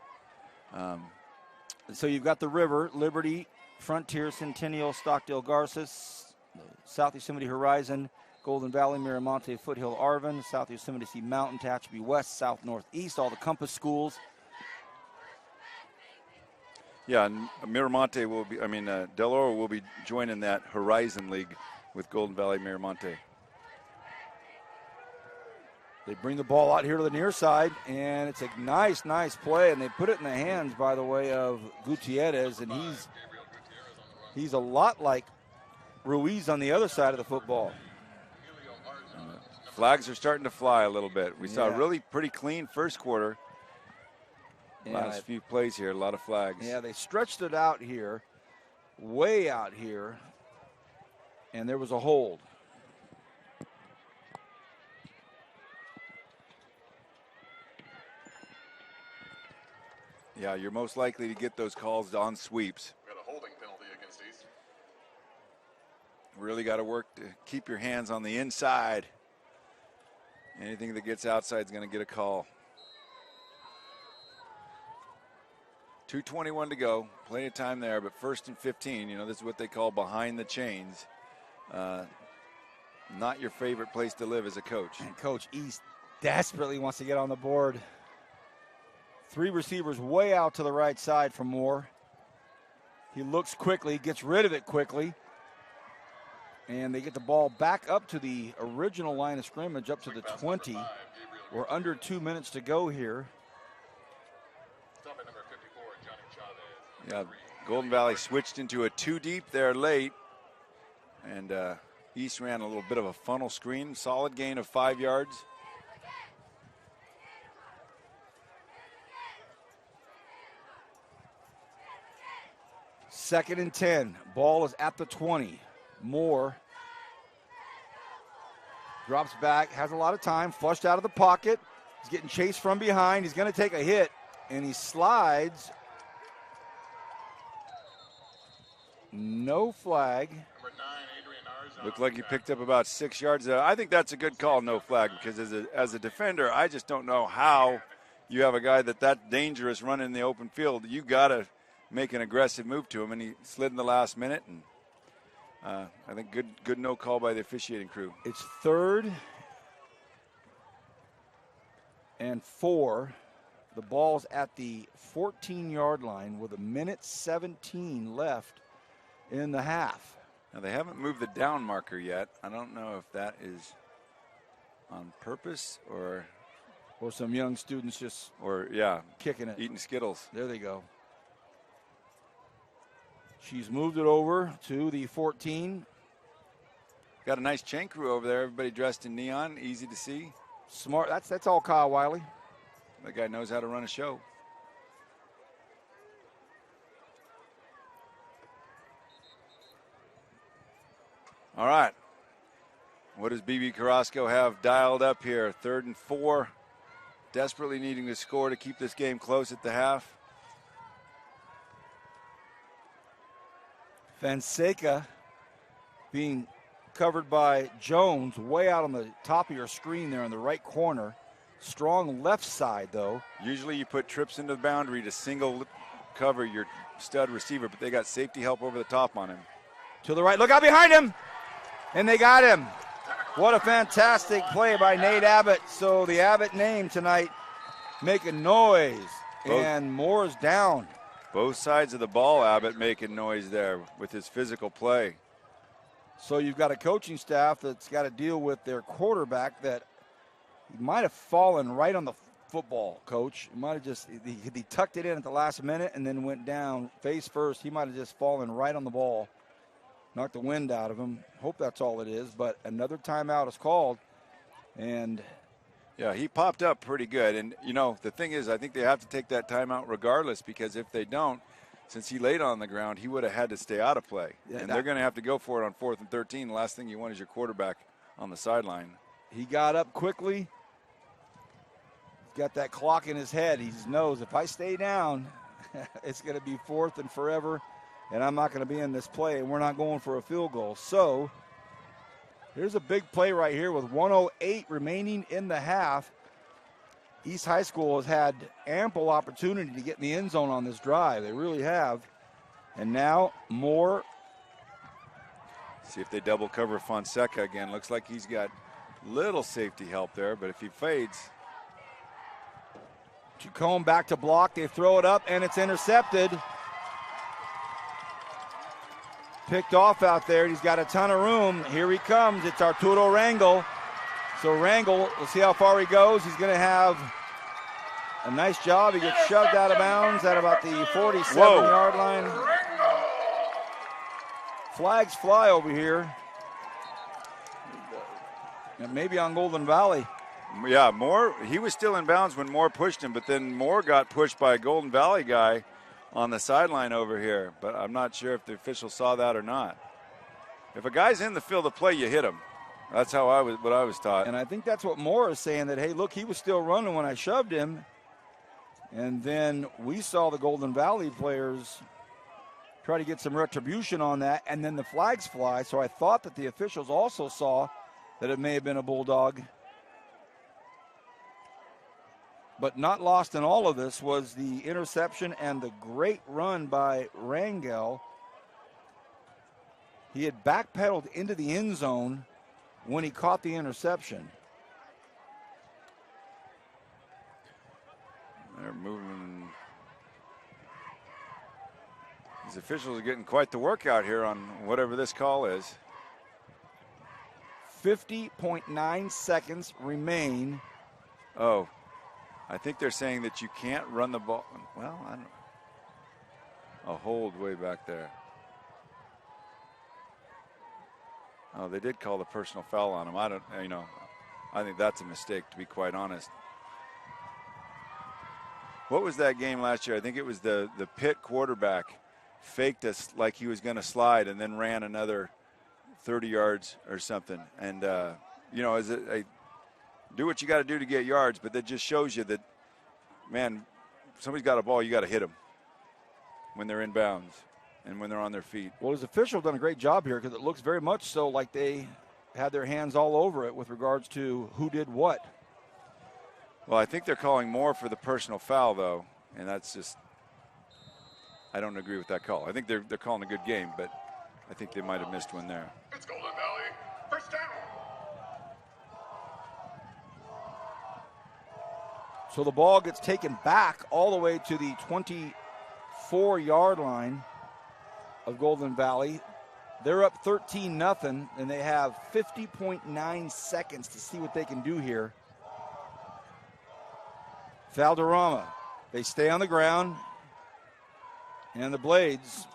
So you've got the River, Liberty, Frontier, Centennial, Stockdale, Garces, South Yosemite Horizon, Golden Valley, Miramonte, Foothill, Arvin, South Yosemite Mountain, Tehachapi West, South, Northeast, all the Compass schools. Yeah, and Miramonte will be, Del Oro will be joining that Horizon League with Golden Valley, Miramonte. They bring the ball out here to the near side, and it's a nice play, and they put it in the hands, by the way, of Gutierrez, and he's a lot like Ruiz on the other side of the football. Flags are starting to fly a little bit. We saw a really pretty clean first quarter. Last few plays here, a lot of flags. Yeah, they stretched it out here, way out here, and there was a hold. Yeah, you're most likely to get those calls on sweeps. We had a holding penalty against East. Really got to work to keep your hands on the inside. Anything that gets outside is going to get a call. 2:21 to go. Plenty of time there, but 1st and 15. You know, this is what they call behind the chains. Not your favorite place to live as a coach. And Coach East desperately wants to get on the board. 3 receivers way out to the right side for Moore. He looks quickly, gets rid of it quickly. And they get the ball back up to the original line of scrimmage, up to the 20. We're under 2 minutes to go here. Yeah, Golden Valley switched into a 2 deep there late. And East ran a little bit of a funnel screen. Solid gain of 5 yards. Second and 10. Ball is at the 20. Moore drops back, has a lot of time, flushed out of the pocket. He's getting chased from behind. He's going to take a hit, and he slides. No flag. Number 9, Adrian Arzon. Looked like he picked up about 6 yards there. I think that's a good call, no flag, because as a defender, I just don't know how you have a guy that dangerous running in the open field. You got to make an aggressive move to him, and he slid in the last minute. And I think good no call by the officiating crew. It's 3rd and 4. The ball's at the 14-yard line with 1:17 left in the half. Now, they haven't moved the down marker yet. I don't know if that is on purpose or some young students just kicking it, eating Skittles. There they go. She's moved it over to the 14. Got a nice chain crew over there. Everybody dressed in neon, easy to see. Smart. That's all Kyle Wiley. That guy knows how to run a show. All right. What does BB Carrasco have dialed up here? 3rd and 4. Desperately needing to score to keep this game close at the half. Fonseca being covered by Jones way out on the top of your screen there in the right corner. Strong left side, though. Usually you put trips into the boundary to single cover your stud receiver, but they got safety help over the top on him. To the right. Look out behind him. And they got him. What a fantastic play by Nate Abbott. So the Abbott name tonight making noise. And Moore's down. Both sides of the ball, Abbott making noise there with his physical play. So you've got a coaching staff that's got to deal with their quarterback that might have fallen right on the football, Coach. He might have just he tucked it in at the last minute and then went down face first. He might have just fallen right on the ball, knocked the wind out of him. Hope that's all it is, but another timeout is called. And yeah, he popped up pretty good. And, you know, the thing is, I think they have to take that timeout regardless, because if they don't, since he laid on the ground, he would have had to stay out of play. Yeah, and they're going to have to go for it on 4th and 13. The last thing you want is your quarterback on the sideline. He got up quickly. He's got that clock in his head. He just knows if I stay down, it's going to be 4th and forever, and I'm not going to be in this play, and we're not going for a field goal. So here's a big play right here with 1:08 remaining in the half. East High School has had ample opportunity to get in the end zone on this drive. They really have. And now Moore. See if they double cover Fonseca again. Looks like he's got little safety help there, but if he fades. Chacon back to block. They throw it up, and it's intercepted. Picked off out there. He's got a ton of room. Here he comes. It's Arturo Rangel. So Rangel, we'll see how far he goes. He's going to have a nice job. He gets shoved out of bounds at about the 47-yard line. Flags fly over here. And maybe on Golden Valley. Yeah, Moore, he was still in bounds when Moore pushed him, but then Moore got pushed by a Golden Valley guy on the sideline over here. But I'm not sure if the official saw that or not. If a guy's in the field of play, you hit him. That's how what I was taught. And I think that's what Moore is saying, that, hey, look, he was still running when I shoved him. And then we saw the Golden Valley players try to get some retribution on that, and then the flags fly. So I thought that the officials also saw that it may have been a Bulldog. But not lost in all of this was the interception and the great run by Rangel. He had backpedaled into the end zone when he caught the interception. They're moving. These officials are getting quite the workout here on whatever this call is. 50.9 seconds remain. Oh, I think they're saying that you can't run the ball. Well, I don't know. A hold way back there. Oh, they did call the personal foul on him. I think that's a mistake, to be quite honest. What was that game last year? I think it was the Pitt quarterback faked us like he was going to slide and then ran another 30 yards or something. And, do what you got to do to get yards, but that just shows you that, man, somebody's got a ball, you got to hit them when they're in bounds and when they're on their feet. Well, his official done a great job here, because it looks very much so like they had their hands all over it with regards to who did what. Well, I think they're calling more for the personal foul, though, and that's just, I don't agree with that call. I think they're calling a good game, but I think they might have missed one there. It's Golden Valley. First down. So the ball gets taken back all the way to the 24-yard line of Golden Valley. They're up 13-0, and they have 50.9 seconds to see what they can do here. Valderrama, they stay on the ground, and the Blades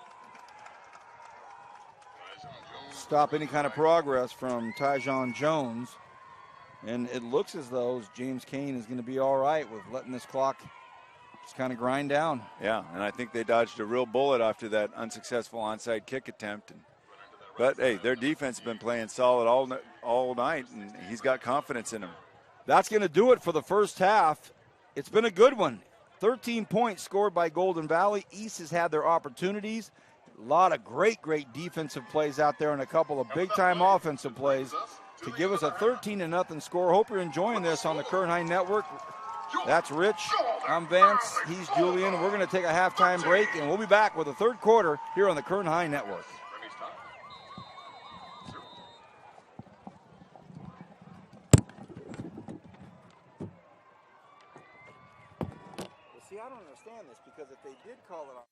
stop any kind of progress from Tyjon Jones. And it looks as though James Kane is going to be all right with letting this clock just kind of grind down. Yeah, and I think they dodged a real bullet after that unsuccessful onside kick attempt. But, hey, their defense has been playing solid all night, and he's got confidence in them. That's going to do it for the first half. It's been a good one. 13 points scored by Golden Valley. East has had their opportunities. A lot of great defensive plays out there and a couple of big-time offensive plays to give us a 13-0 score. Hope you're enjoying this on the Kern High Network. That's Rich. I'm Vance. He's Julian. We're going to take a halftime break, and we'll be back with the third quarter here on the Kern High Network. See, I don't understand this, because if they did call it on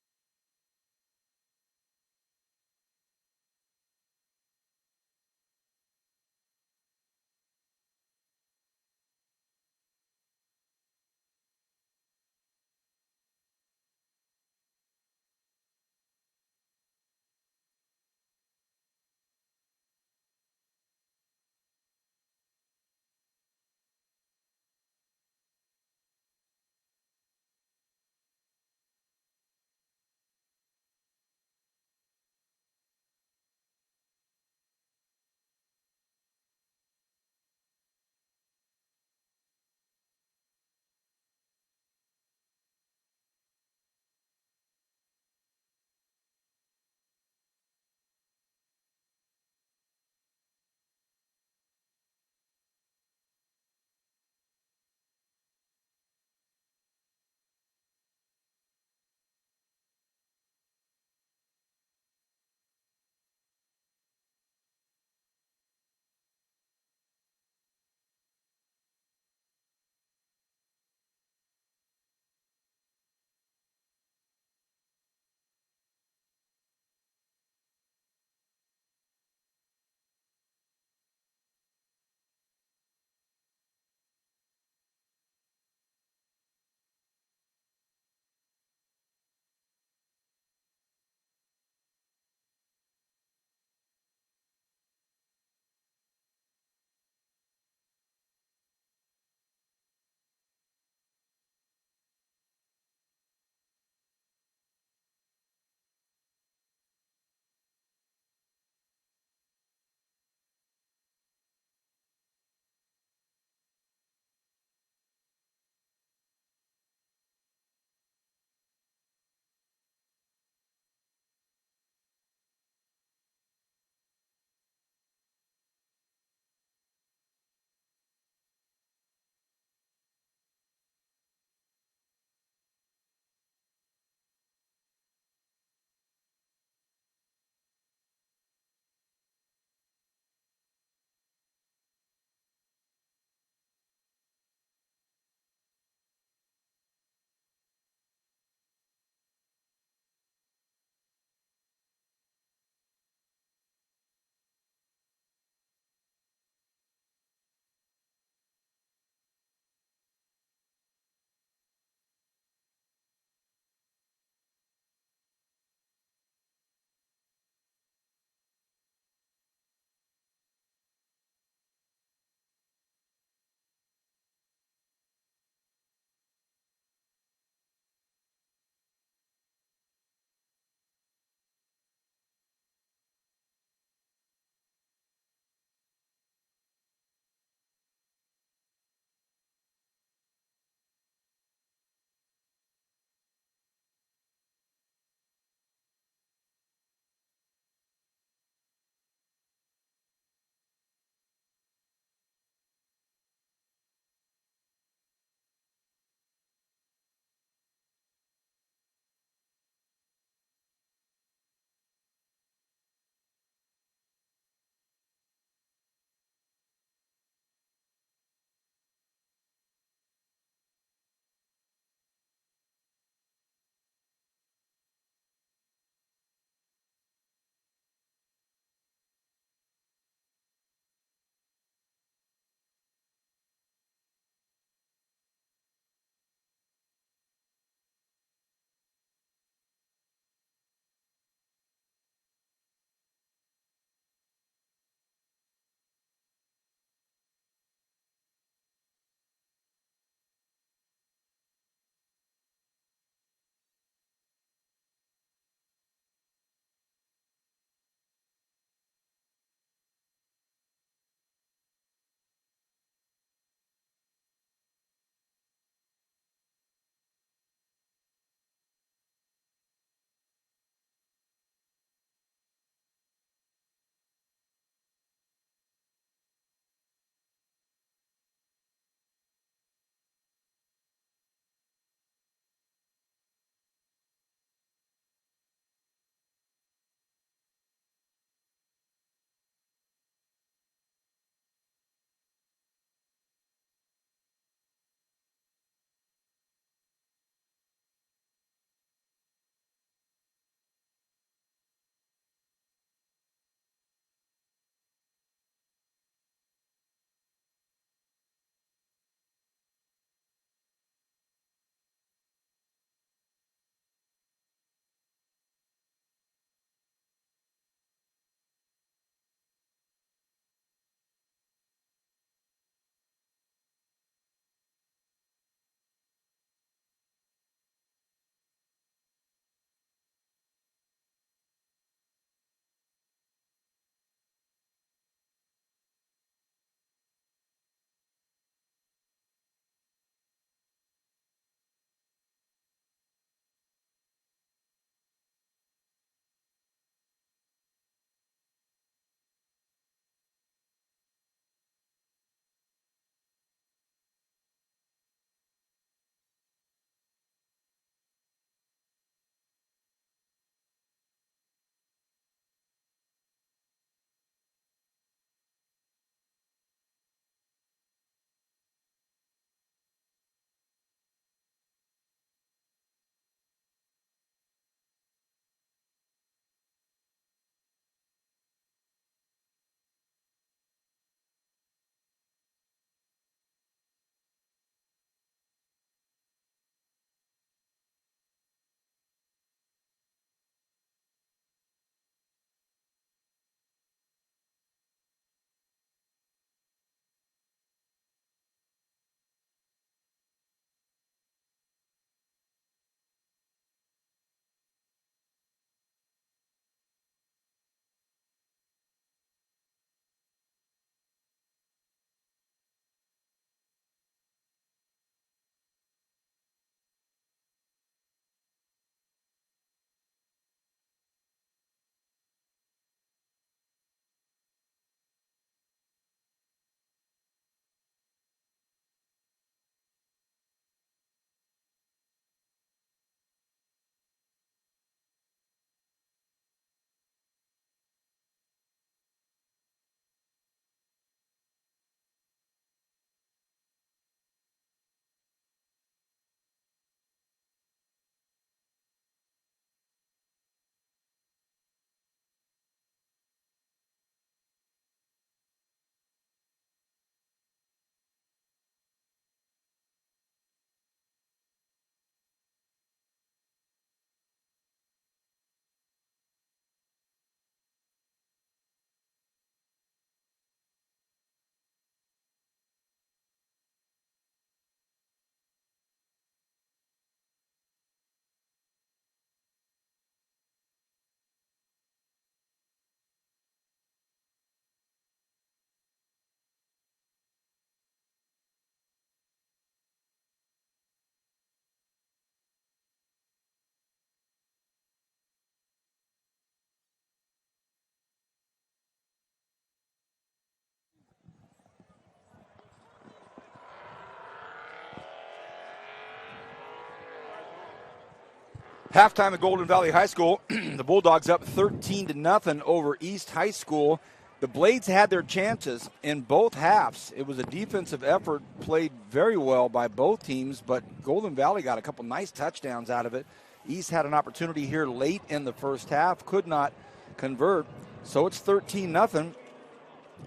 Halftime at Golden Valley High School, the Bulldogs up 13-0 over East High School. The Blades had their chances in both halves. It was a defensive effort, played very well by both teams, but Golden Valley got a couple nice touchdowns out of it. East had an opportunity here late in the first half, could not convert, so it's 13-0.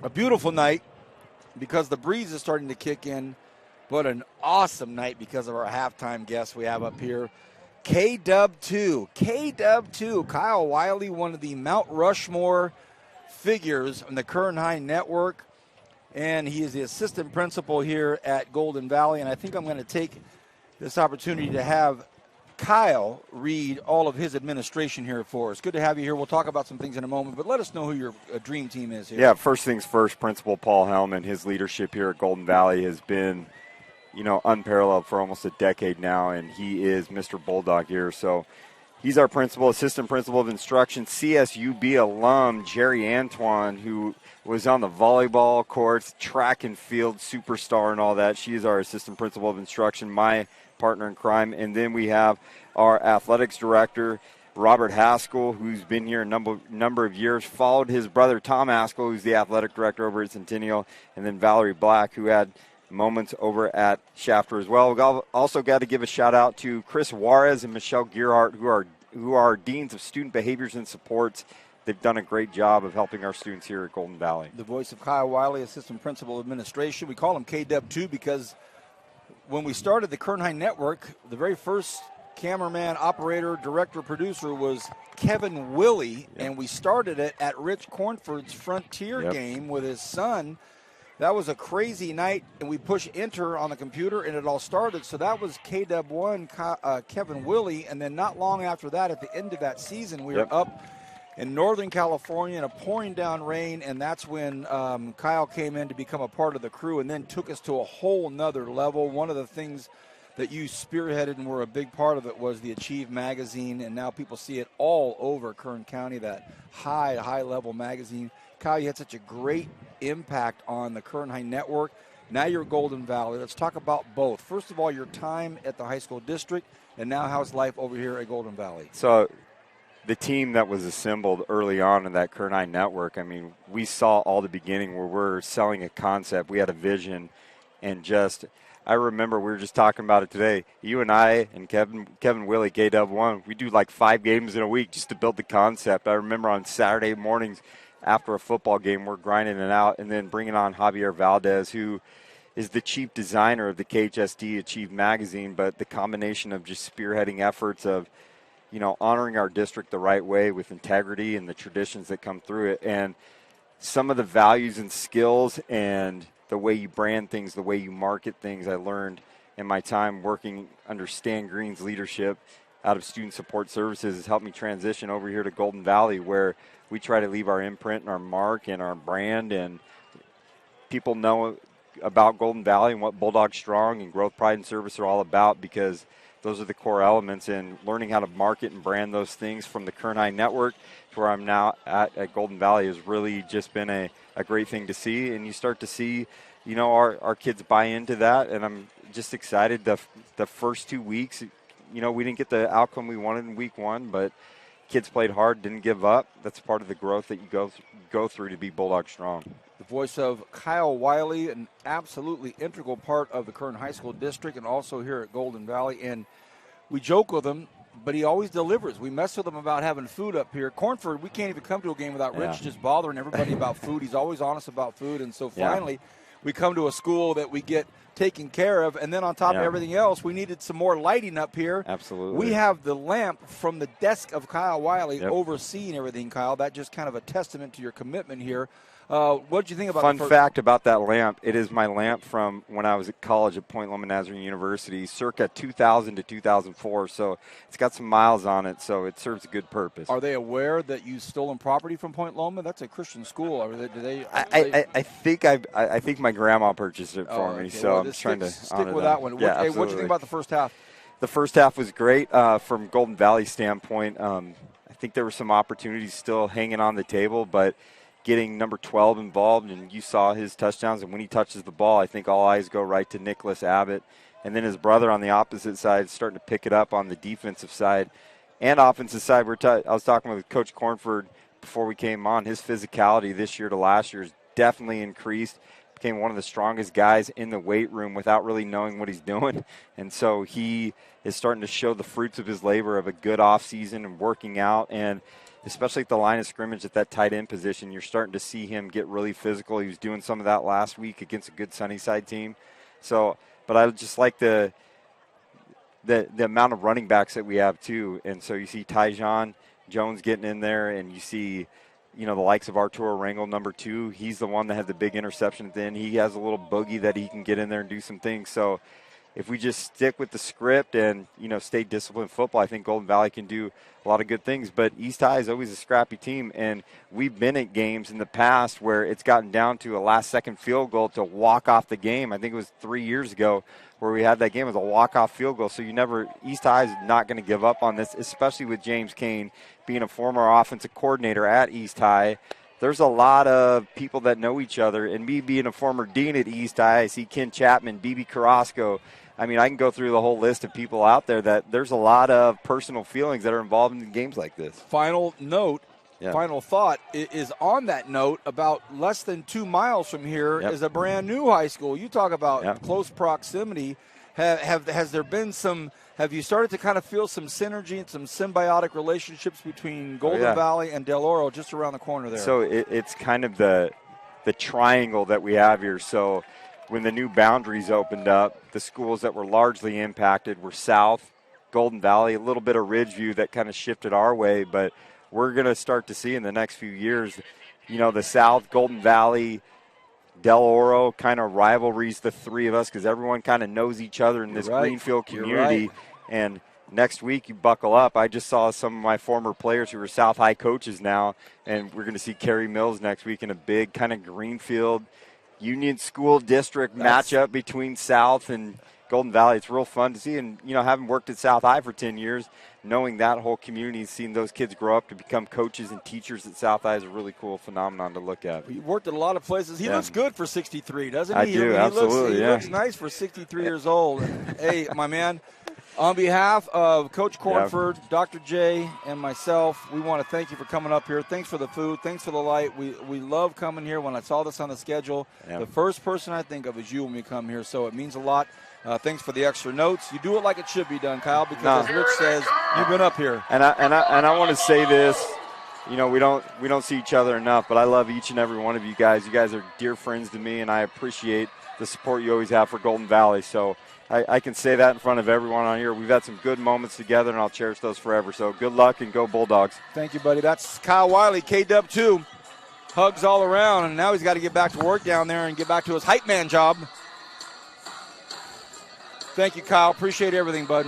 A beautiful night because the breeze is starting to kick in, but an awesome night because of our halftime guest we have up here. K-Dub2, Kyle Wiley, one of the Mount Rushmore figures on the Kern High Network, and he is the assistant principal here at Golden Valley, and I think I'm going to take this opportunity to have Kyle read all of his administration here for us. Good to have you here. We'll talk about some things in a moment, but let us know who your dream team is here. Yeah, first things first, Principal Paul Hellman, his leadership here at Golden Valley has been unparalleled for almost a decade now, and he is Mr. Bulldog here. So he's our principal, assistant principal of instruction, CSUB alum Jerry Antoine, who was on the volleyball courts, track and field superstar and all that. She is our assistant principal of instruction, my partner in crime. And then we have our athletics director, Robert Haskell, who's been here a number of years, followed his brother Tom Haskell, who's the athletic director over at Centennial, and then Valerie Black, who had moments over at Shafter as well. We've also got to give a shout out to Chris Juarez and Michelle Gearhart, who are deans of student behaviors and supports. They've done a great job of helping our students here at Golden Valley. The voice of Kyle Wiley, assistant principal of administration. We call him K-Dub2 because when we started the Kern High Network, the very first cameraman, operator, director, producer was Kevin Willie, and we started it at Rich Cornford's Frontier game with his son. That was a crazy night, and we pushed enter on the computer, and it all started. So that was K-Dub1, Kevin Willie, and then not long after that, at the end of that season, we were up in Northern California in a pouring down rain, and that's when Kyle came in to become a part of the crew and then took us to a whole nother level. One of the things that you spearheaded and were a big part of it was the Achieve magazine, and now people see it all over Kern County, that high-level magazine. Kyle, you had such a great impact on the Kern High Network. Now you're at Golden Valley. Let's talk about both. First of all, your time at the high school district, and now how's life over here at Golden Valley? So the team that was assembled early on in that Kern High Network, I mean, we saw all the beginning where we're selling a concept. We had a vision, and I remember we were just talking about it today. You and I and Kevin Willie, K-Dub1, we do like 5 games in a week just to build the concept. I remember on Saturday mornings after a football game, we're grinding it out and then bringing on Javier Valdez, who is the chief designer of the KHSD Achieve magazine, but the combination of just spearheading efforts of, honoring our district the right way with integrity and the traditions that come through it, and some of the values and skills and the way you brand things, the way you market things, I learned in my time working under Stan Green's leadership out of Student Support Services has helped me transition over here to Golden Valley, where we try to leave our imprint and our mark and our brand, and people know about Golden Valley and what Bulldog Strong and Growth, Pride, and Service are all about, because those are the core elements, and learning how to market and brand those things from the Kern High Network to where I'm now at Golden Valley has really just been a great thing to see. And you start to see, our kids buy into that, and I'm just excited. The first 2 weeks, we didn't get the outcome we wanted in week 1, but kids played hard, didn't give up. That's part of the growth that you go through to be Bulldog Strong. The voice of Kyle Wiley, an absolutely integral part of the Kern High School district and also here at Golden Valley. And we joke with him, but he always delivers. We mess with him about having food up here. Cornford, we can't even come to a game without Rich just bothering everybody about food. He's always honest about food. And so finally, we come to a school that we get taken care of, and then on top of everything else, we needed some more lighting up here. Absolutely. We have the lamp from the desk of Kyle Wiley overseeing everything, Kyle. That just kind of a testament to your commitment here. What did you think about Fun fact about that lamp, it is my lamp from when I was at college at Point Loma Nazarene University, circa 2000 to 2004. So it's got some miles on it, so it serves a good purpose. Are they aware that you stolen property from Point Loma? That's a Christian school. I think my grandma purchased it for me, so I'm trying to stick with that one. Yeah, what did you think about the first half? The first half was great from Golden Valley standpoint. I think there were some opportunities still hanging on the table, but getting number 12 involved, and you saw his touchdowns, and when he touches the ball, I think all eyes go right to Nicholas Abbott. And then his brother on the opposite side starting to pick it up on the defensive side. and offensive side. I was talking with Coach Cornford before we came on. His physicality this year to last year has definitely increased. Became one of the strongest guys in the weight room without really knowing what he's doing. And so he is starting to show the fruits of his labor of a good offseason and working out. And especially at the line of scrimmage at that tight end position, you're starting to see him get really physical. He was doing some of that last week against a good Sunnyside team. So, but I just like the amount of running backs that we have too. And so you see Tyjon Jones getting in there, and you see, you know, the likes of Arturo Rangel, number 2. He's the one that had the big interception at the end. He has a little boogie that he can get in there and do some things. So if we just stick with the script and, you know, stay disciplined football, I think Golden Valley can do a lot of good things. But East High is always a scrappy team, and we've been at games in the past where it's gotten down to a last-second field goal to walk off the game. I think it was 3 years ago where we had that game as a walk-off field goal. So East High is not going to give up on this, especially with James Kane being a former offensive coordinator at East High. There's a lot of people that know each other, and me being a former dean at East High, I see Ken Chapman, B.B. Carrasco. I mean, I can go through the whole list of people out there that there's a lot of personal feelings that are involved in games like this. Final thought is on that note, about less than 2 miles from here is a brand new high school. You talk about close proximity. Has there been have you started to kind of feel some synergy and some symbiotic relationships between Golden Valley and Del Oro just around the corner there? So it's kind of the triangle that we have here. So when the new boundaries opened up, the schools that were largely impacted were South, Golden Valley, a little bit of Ridgeview that kind of shifted our way, but we're going to start to see in the next few years, you know, the South, Golden Valley, Del Oro kind of rivalries, the three of us, because everyone kind of knows each other in this Greenfield community. And next week, you buckle up. I just saw some of my former players who are South High coaches now, and we're going to see Kerry Mills next week in a big kind of Greenfield Union School District matchup between South and Golden Valley. It's real fun to see. And, you know, having worked at South High for 10 years, knowing that whole community, seeing those kids grow up to become coaches and teachers at South High is a really cool phenomenon to look at. He worked at a lot of places. He looks good for 63, doesn't he? I do, absolutely. He looks nice for 63 years old. Hey, my man, on behalf of Coach Cornford, Dr. J, and myself, we want to thank you for coming up here. Thanks for the food. Thanks for the light. We love coming here. When I saw this on the schedule, the first person I think of is you when we come here, so it means a lot. Thanks for the extra notes. You do it like it should be done, Kyle, because as Rich says, you've been up here. And I want to say this. You know, we don't see each other enough, but I love each and every one of you guys. You guys are dear friends to me, and I appreciate the support you always have for Golden Valley. So I can say that in front of everyone on here. We've had some good moments together, and I'll cherish those forever. So good luck and go Bulldogs. Thank you, buddy. That's Kyle Wiley, K-Dub2. Hugs all around, and now he's got to get back to work down there and get back to his hype man job. Thank you, Kyle. Appreciate everything, bud.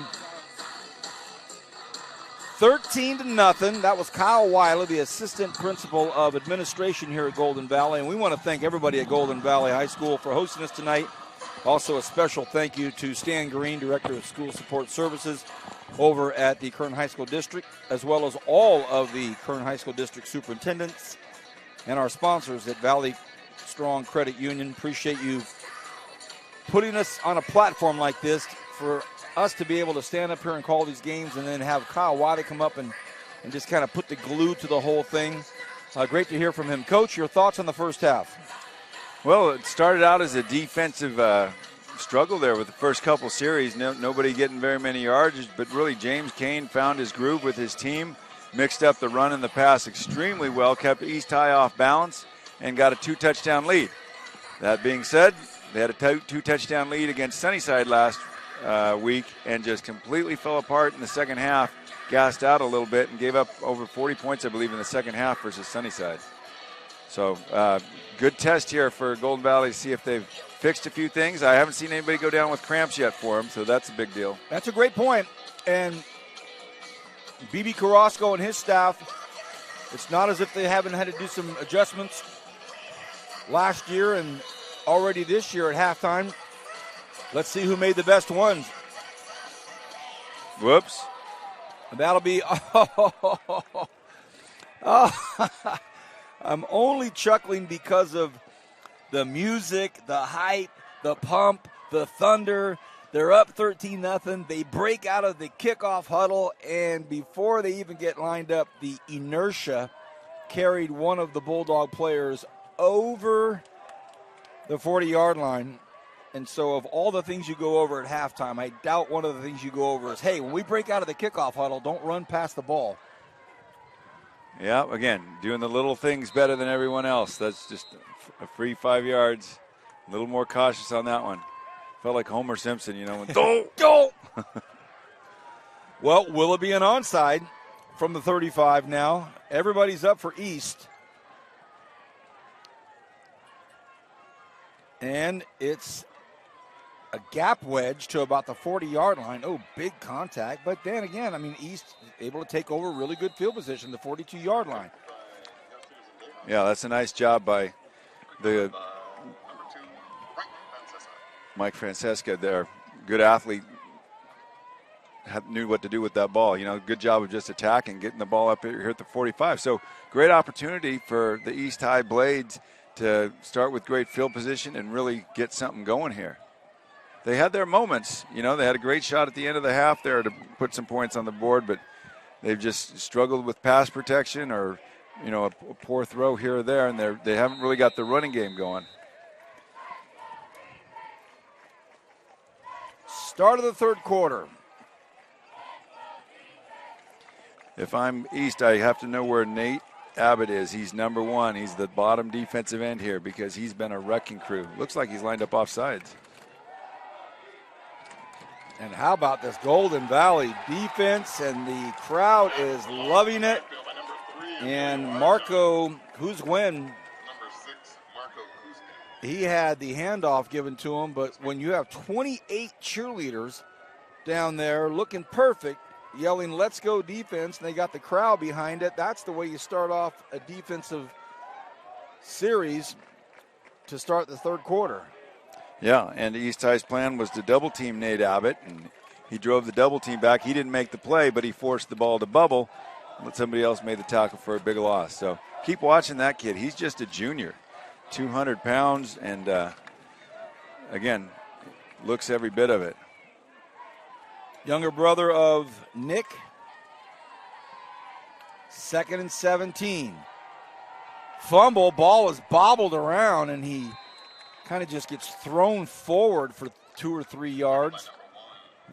13-0. That was Kyle Wiley, the assistant principal of administration here at Golden Valley. And we want to thank everybody at Golden Valley High School for hosting us tonight. Also, a special thank you to Stan Green, Director of School Support Services over at the Kern High School District, as well as all of the Kern High School District superintendents and our sponsors at Valley Strong Credit Union. Appreciate you putting us on a platform like this for us to be able to stand up here and call these games, and then have Kyle Wiley come up and just kind of put the glue to the whole thing. Great to hear from him. Coach, your thoughts on the first half? Well, it started out as a defensive struggle there with the first couple series. Nobody getting very many yards, but really James Kane found his groove with his team, mixed up the run and the pass extremely well, kept East High off balance, and got a 2-touchdown lead. That being said, they had a 2-touchdown lead against Sunnyside last week and just completely fell apart in the second half, gassed out a little bit, and gave up over 40 points, I believe, in the second half versus Sunnyside. So good test here for Golden Valley to see if they've fixed a few things. I haven't seen anybody go down with cramps yet for them, so that's a big deal. That's a great point. And B.B. Carrasco and his staff, it's not as if they haven't had to do some adjustments last year and already this year at halftime. Let's see who made the best ones. Whoops. And that'll be I'm only chuckling because of the music, the hype, the pump, the thunder, They're up 13-0. They break out of the kickoff huddle, and before they even get lined up, the inertia carried one of the Bulldog players over the 40-yard line. And so of all the things you go over at halftime, I doubt one of the things you go over is, hey, when we break out of the kickoff huddle, don't run past the ball. Yeah, again, doing the little things better than everyone else. That's just a free 5 yards. A little more cautious on that one. Felt like Homer Simpson, when Don't. Well, will it be an onside from the 35 now? Everybody's up for East. And it's a gap wedge to about the 40-yard line. Oh, big contact. But then again, East able to take over really good field position, the 42-yard line. Yeah, that's a nice job by the Mike Francesca there. Good athlete. Knew what to do with that ball. Good job of just attacking, getting the ball up here at the 45. So great opportunity for the East High Blades to start with great field position and really get something going here. They had their moments. They had a great shot at the end of the half there to put some points on the board, but they've just struggled with pass protection or, a poor throw here or there, and they haven't really got the running game going. Start of the third quarter. If I'm East, I have to know where Nate Abbott is. He's number one. He's the bottom defensive end here because he's been a wrecking crew. Looks like he's lined up offsides. And how about this Golden Valley defense? And the crowd is loving it. And Marco Kuzgwen, he had the handoff given to him, but when you have 28 cheerleaders down there looking perfect, yelling, let's go defense, and they got the crowd behind it, that's the way you start off a defensive series to start the third quarter. Yeah, and East High's plan was to double-team Nate Abbott, and he drove the double-team back. He didn't make the play, but he forced the ball to bubble, but somebody else made the tackle for a big loss. So keep watching that kid. He's just a junior, 200 pounds, and, again, looks every bit of it. Younger brother of Nick. 2nd and 17. Fumble, ball is bobbled around, and he kind of just gets thrown forward for 2 or 3 yards.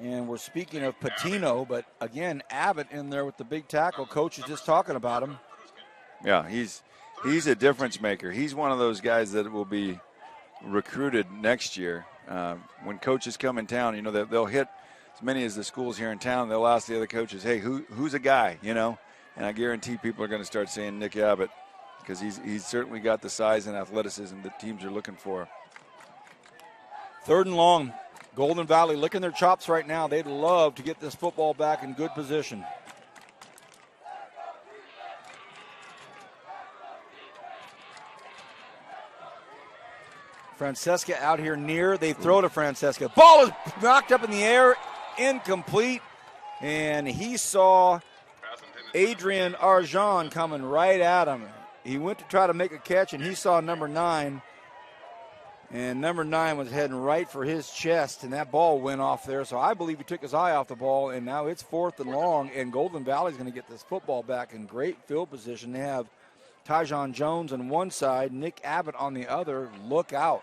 And we're speaking of Patino, but again, Abbott in there with the big tackle. Coach is just talking about him. Yeah, he's a difference maker. He's one of those guys that will be recruited next year. When coaches come in town, they'll hit as many as the schools here in town. They'll ask the other coaches, hey, who's a guy, And I guarantee people are going to start saying Nick Abbott because he's certainly got the size and athleticism that teams are looking for. 3rd and long. Golden Valley licking their chops right now. They'd love to get this football back in good position. Francesca out here near. They throw to Francesca. Ball is knocked up in the air, incomplete. And he saw Adrian Arjan coming right at him. He went to try to make a catch, and he saw number 9. And number 9 was heading right for his chest, and that ball went off there. So I believe he took his eye off the ball, and now it's 4th and long, and Golden Valley's going to get this football back in great field position. They have Tyjon Jones on one side, Nick Abbott on the other. Look out.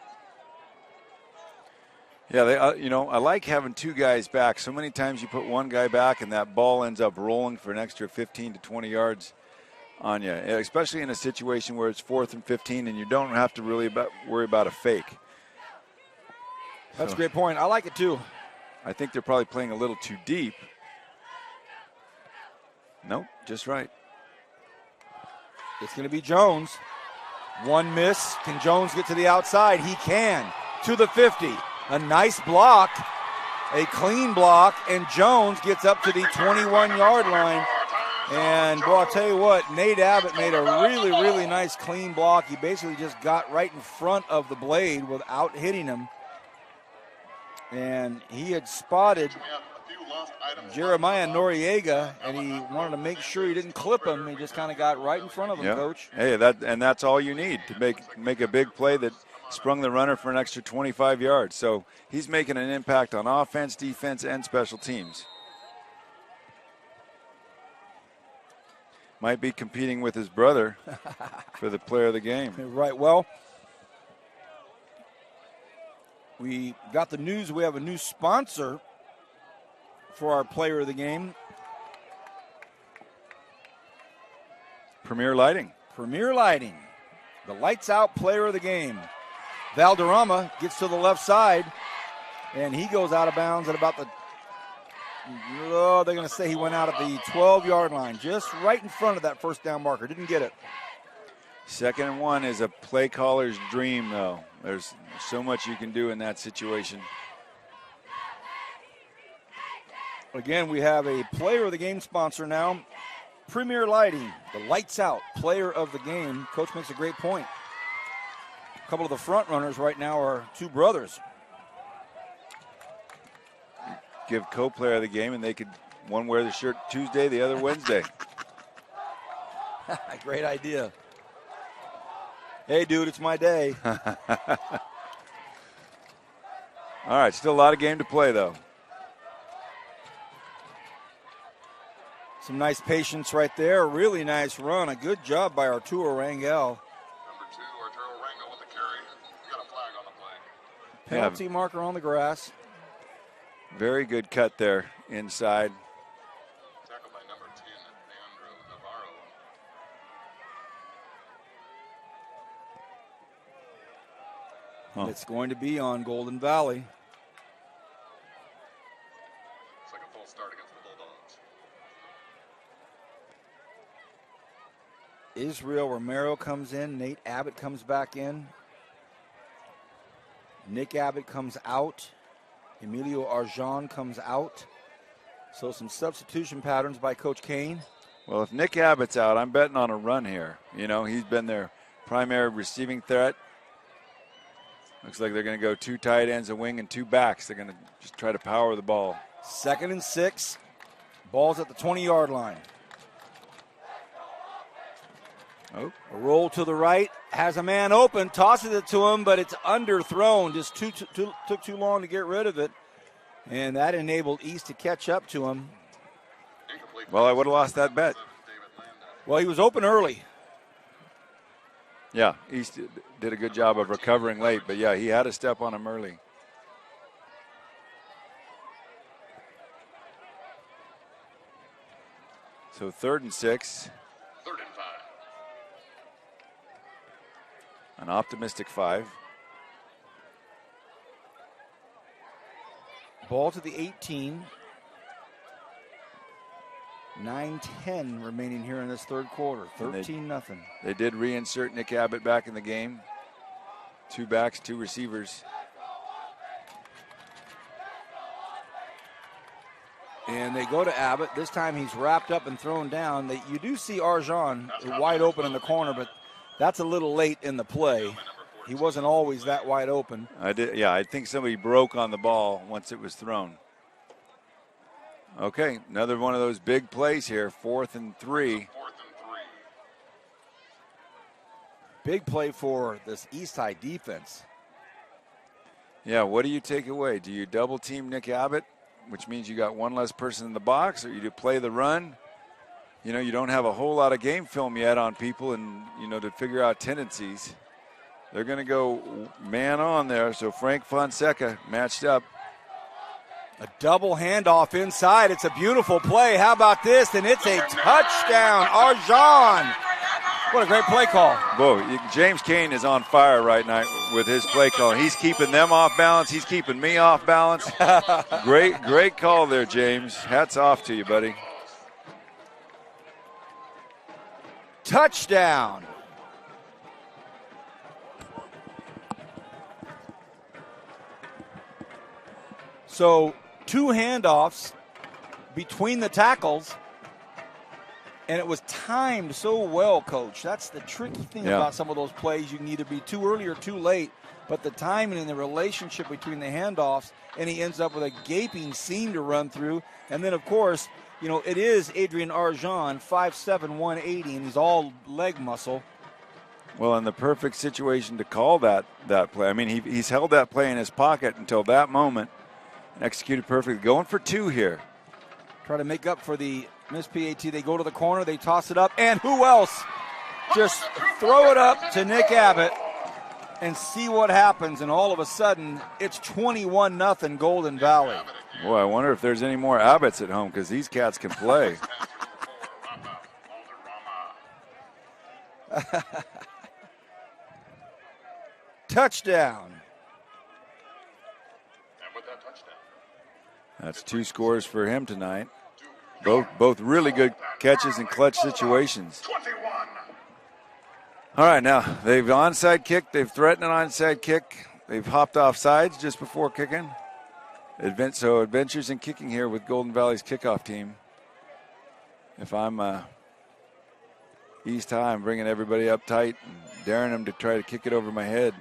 Yeah, I like having 2 guys back. So many times you put one guy back, and that ball ends up rolling for an extra 15 to 20 yards on you, especially in a situation where it's 4th and 15 and you don't have to really worry about a fake. That's a great point. I like it too. I think they're probably playing a little too deep. Nope, just right. It's going to be Jones. One miss. Can Jones get to the outside? He can. To the 50. A nice block. A clean block. And Jones gets up to the 21-yard line. And, boy, I'll tell you what, Nate Abbott made a really, really nice clean block. He basically just got right in front of the blade without hitting him. And he had spotted Jeremiah Noriega, and he wanted to make sure he didn't clip him. He just kind of got right in front of him, Coach. Hey, that's all you need to make a big play that sprung the runner for an extra 25 yards. So he's making an impact on offense, defense, and special teams. Might be competing with his brother for the player of the game. Right. Well, we got the news. We have a new sponsor for our player of the game. Premier Lighting. Premier Lighting, the lights out player of the game. Valderrama gets to the left side, and he goes out of bounds at about the, they're going to say he went out at the 12-yard line, just right in front of that first down marker. Didn't get it. 2nd and 1 is a play caller's dream, though. There's so much you can do in that situation. Again, we have a player of the game sponsor now. Premier Lighting, the lights out player of the game. Coach makes a great point. A couple of the front runners right now are two brothers. Give co-player of the game, and they could one wear the shirt Tuesday, the other Wednesday. Great idea. Hey, dude, it's my day. All right, still a lot of game to play, though. Some nice patience right there. A really nice run. A good job by Arturo Rangel. Number 2, Arturo Rangel with the carry. We got a flag on the play. Penalty marker on the grass. Very good cut there inside. Tackled by number 10, Leandro Navarro. It's going to be on Golden Valley. It's like a full start against the Bulldogs. Israel Romero comes in. Nate Abbott comes back in. Nick Abbott comes out. Emilio Arjan comes out. So some substitution patterns by Coach Kane. Well, if Nick Abbott's out, I'm betting on a run here. You know, he's been their primary receiving threat. Looks like they're going to go 2 tight ends, a wing, and 2 backs. They're going to just try to power the ball. 2nd and 6. Ball's at the 20-yard line. Oh. A roll to the right, has a man open, tosses it to him, but it's underthrown. Just took too long to get rid of it, and that enabled East to catch up to him. Well, I would have lost that bet. Well, he was open early. Yeah, East did a good job of recovering late, but yeah, he had a step on him early. So 3rd and 6. 3rd and 5. An optimistic 5. Ball to the 18. 9-10 remaining here in this third quarter. 13-0. They did reinsert Nick Abbott back in the game. 2 backs, 2 receivers. And they go to Abbott. This time he's wrapped up and thrown down. You do see Arjan wide open in the corner, but that's a little late in the play. He wasn't always that wide open. I think somebody broke on the ball once it was thrown. Okay, another one of those big plays here, 4th and 3. 4th and 3. Big play for this East High defense. Yeah, what do you take away? Do you double team Nick Abbott, which means you got one less person in the box, or you do play the run? You know, you don't have a whole lot of game film yet on people and, you know, to figure out tendencies. They're going to go man on there, so Frank Fonseca matched up. A double handoff inside. It's a beautiful play. How about this? And it's a touchdown. Arjan. What a great play call. Whoa, James Kane is on fire right now with his play call. He's keeping them off balance. He's keeping me off balance. Great call there, James. Hats off to you, buddy. Touchdown. So 2 handoffs between the tackles, and it was timed so well, Coach. That's the tricky thing about some of those plays. You can either be too early or too late, but the timing and the relationship between the handoffs, and he ends up with a gaping seam to run through. And then, of course, you know, it is Adrian Arjan, 5'7", 180, and he's all leg muscle. Well, in the perfect situation to call that play. I mean, he's held that play in his pocket until that moment and executed perfectly. Going for 2 here. Try to make up for the missed PAT. They go to the corner. They toss it up. And who else? Just throw it up to Nick Abbott and see what happens. And all of a sudden, it's 21-0 Golden Valley. Boy, I wonder if there's any more Abbotts at home because these cats can play. Touchdown. And with that touchdown, That's 2 scores for him tonight. Both really good catches in clutch situations. 21. All right, now they've onside kicked. They've threatened an onside kick. They've hopped off sides just before kicking. So adventures in kicking here with Golden Valley's kickoff team. If I'm East High, I'm bringing everybody up tight and daring them to try to kick it over my head.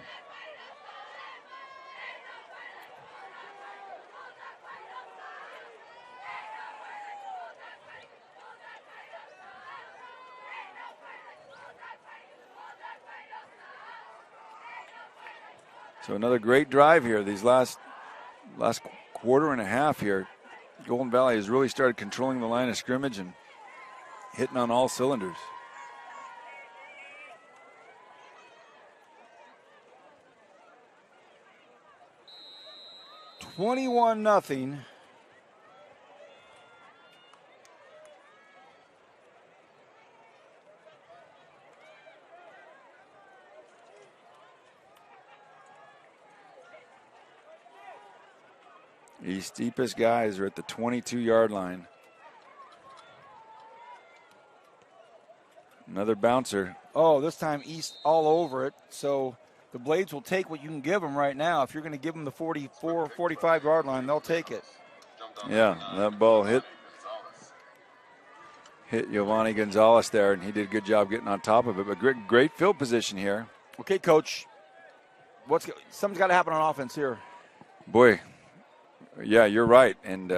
So another great drive here. These last quarter and a half here, Golden Valley has really started controlling the line of scrimmage and hitting on all cylinders. $21-0. These deepest guys are at the 22-yard line. Another bouncer. Oh, this time East all over it. So the Blades will take what you can give them right now. If you're going to give them the 44, 45-yard line, they'll take it. Yeah, that ball hit Giovanni Gonzalez there, and he did a good job getting on top of it. But great field position here. Okay, Coach. Something's got to happen on offense here. Boy, yeah, you're right. And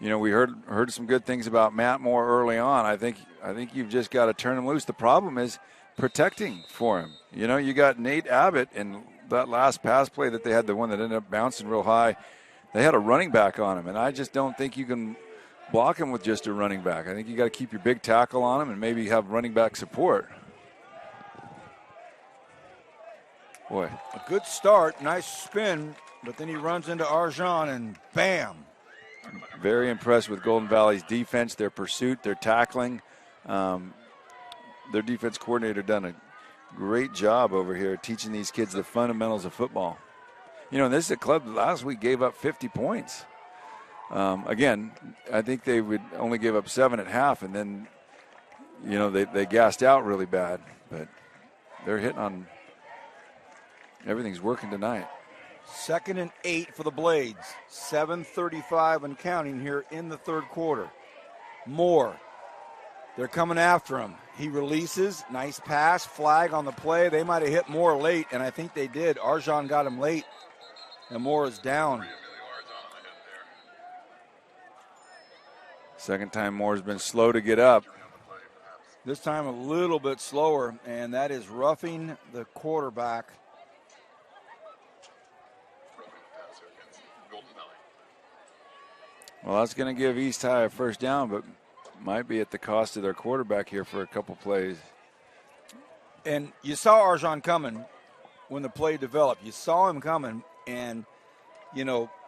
we heard some good things about Matt Moore early on. I think you've just got to turn him loose. The problem is protecting for him. You got Nate Abbott in that last pass play that they had, the one that ended up bouncing real high. They had a running back on him, and I just don't think you can block him with just a running back. I think you got to keep your big tackle on him and maybe have running back support. Boy, A good start, nice spin, but then he runs into Arjan and bam. very impressed with Golden Valley's defense, their pursuit, their tackling. Their defense coordinator done a great job over here teaching these kids the fundamentals of football. This is a club that last week gave up 50 points. Again, I think they would only give up 7 at half, and then, they gassed out really bad. But they're hitting on everything's working tonight. 2nd and 8 for the Blades. 7:35 and counting here in the third quarter. Moore. They're coming after him. He releases. Nice pass. Flag on the play. They might have hit Moore late, and I think they did. Arjan got him late, and Moore is down. Second time Moore's been slow to get up. This time a little bit slower, and that is roughing the quarterback. Well, that's going to give East High a first down, but might be at the cost of their quarterback here for a couple plays. And you saw Arjan coming when the play developed. You saw him coming, and,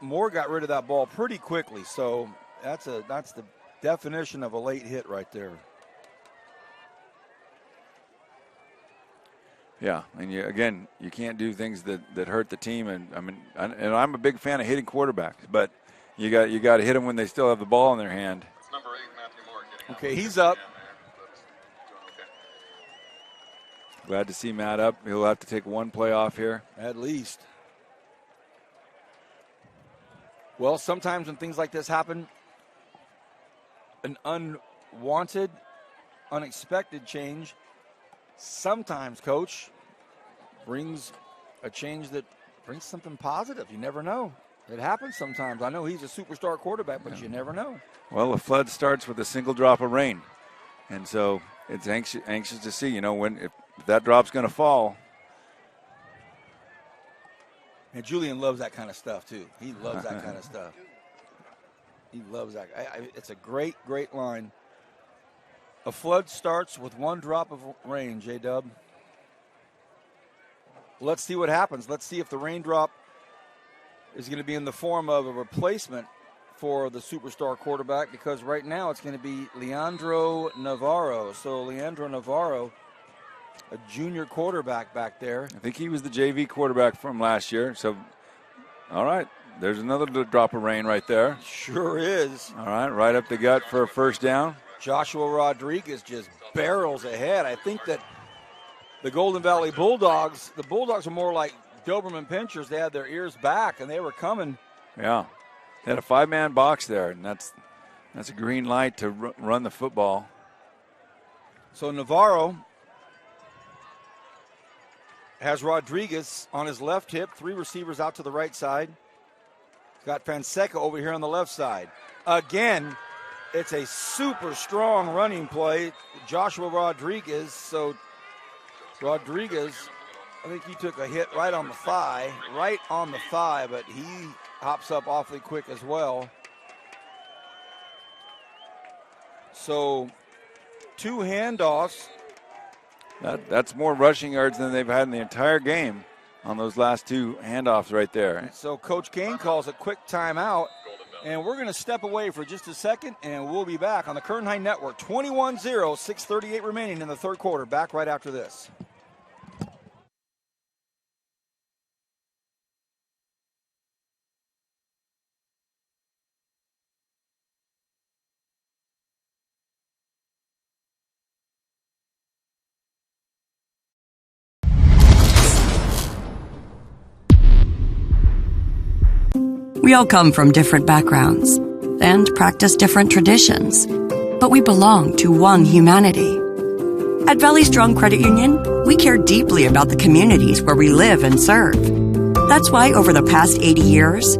Moore got rid of that ball pretty quickly. So that's the definition of a late hit right there. Yeah, and you can't do things that hurt the team. And I'm a big fan of hitting quarterbacks, but you got to hit them when they still have the ball in their hand. It's number 8, Matthew Moore, getting Okay, he's up. Glad to see Matt up. He'll have to take one play off here. At least. Well, sometimes when things like this happen, an unwanted, unexpected change, sometimes, Coach, brings a change that brings something positive. You never know. It happens sometimes. I know he's a superstar quarterback, but you never know. Well, the flood starts with a single drop of rain. And so it's anxious to see, If that drop's going to fall. And Julian loves that kind of stuff, too. He loves that kind of stuff. He loves that. It's a great, great line. A flood starts with one drop of rain, J-Dub. Let's see what happens. Let's see if the raindrop is going to be in the form of a replacement for the superstar quarterback, because right now it's going to be Leandro Navarro. So Leandro Navarro, a junior quarterback back there. I think he was the JV quarterback from last year. So, all right, there's another drop of rain right there. Sure is. All right up the gut for a first down. Joshua Rodriguez just barrels ahead. I think that the Golden Valley Bulldogs, the Bulldogs are more like Doberman Pinschers. They had their ears back, and they were coming. Yeah. They had a 5-man box there, and that's a green light to run the football. So Navarro has Rodriguez on his left hip, 3 receivers out to the right side. He's got Fonseca over here on the left side. Again, it's a super strong running play. Joshua Rodriguez. So Rodriguez, I think he took a hit right on the thigh, but he hops up awfully quick as well. So 2 handoffs. That's more rushing yards than they've had in the entire game on those last 2 handoffs right there. So Coach Kane calls a quick timeout, and we're going to step away for just a second, and we'll be back on the Kern High Network. 21-0, 6:38 remaining in the third quarter. Back right after this. We all come from different backgrounds and practice different traditions, but we belong to one humanity. At Valley Strong Credit Union, we care deeply about the communities where we live and serve. That's why over the past 80 years,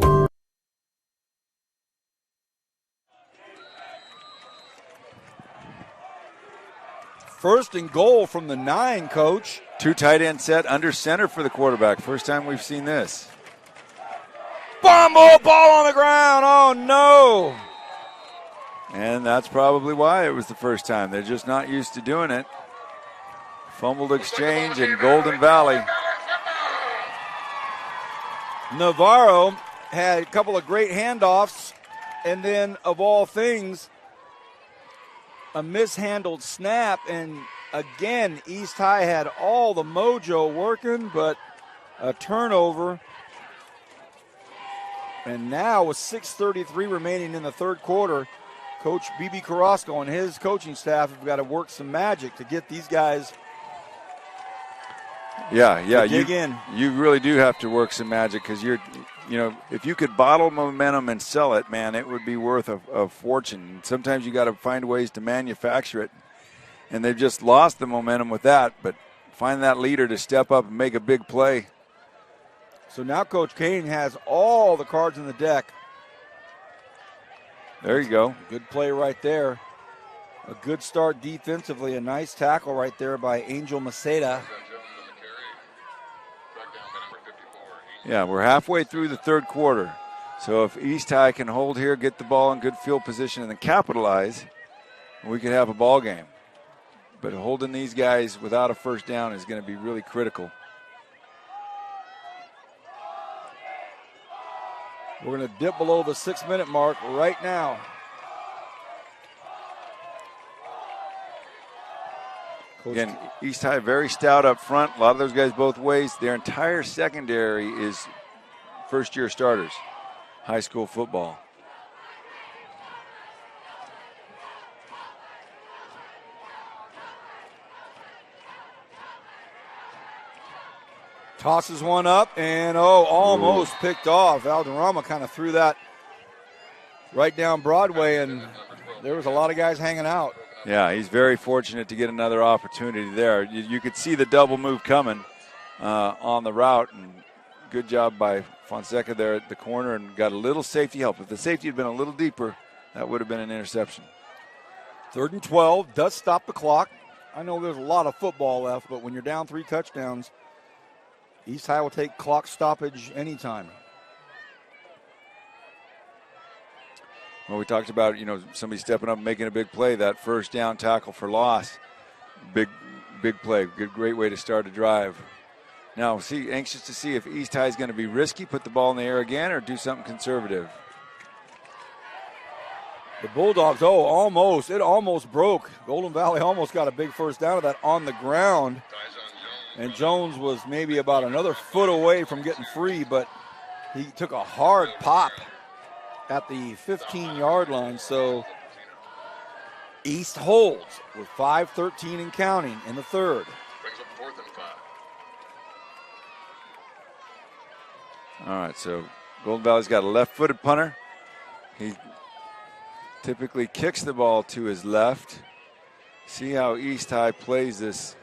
First and goal from the 9, Coach. 2 tight end set under center for the quarterback. First time we've seen this. Ball on the ground. Oh, no. And that's probably why it was the first time. They're just not used to doing it. Fumbled exchange in Golden Valley. Navarro had a couple of great handoffs, and then, of all things, a mishandled snap. And, again, East High had all the mojo working, but a turnover. And now with 6:33 remaining in the third quarter, Coach B.B. Carrasco and his coaching staff have got to work some magic to get these guys to dig in. You really do have to work some magic, because if you could bottle momentum and sell it, man, it would be worth a fortune. Sometimes you got to find ways to manufacture it, and they've just lost the momentum with that. But find that leader to step up and make a big play. So now Coach Kane has all the cards in the deck. There you go. Good play right there. A good start defensively. A nice tackle right there by Angel Maceda. Yeah, we're halfway through the third quarter. So if East High can hold here, get the ball in good field position, and then capitalize, we could have a ball game. But holding these guys without a first down is going to be really critical. We're going to dip below the 6-minute mark right now. Again, East High very stout up front. A lot of those guys both ways. Their entire secondary is first-year starters, high school football. Tosses one up, and almost picked off. Valderrama kind of threw that right down Broadway, and there was a lot of guys hanging out. Yeah, he's very fortunate to get another opportunity there. You could see the double move coming on the route, and good job by Fonseca there at the corner, and got a little safety help. If the safety had been a little deeper, that would have been an interception. 3rd and 12, does stop the clock. I know there's a lot of football left, but when you're down 3 touchdowns, East High will take clock stoppage anytime. Well, we talked about, somebody stepping up and making a big play, that first down tackle for loss. Big play. Great way to start a drive. Now, anxious to see if East High is going to be risky, put the ball in the air again, or do something conservative. The Bulldogs, almost. It almost broke. Golden Valley almost got a big first down of that on the ground. And Jones was maybe about another foot away from getting free, but he took a hard pop at the 15-yard line. So East holds with 5:13 and counting in the third. Brings up 4th and 5. All right, so Golden Valley's got a left-footed punter. He typically kicks the ball to his left. See how East High plays this.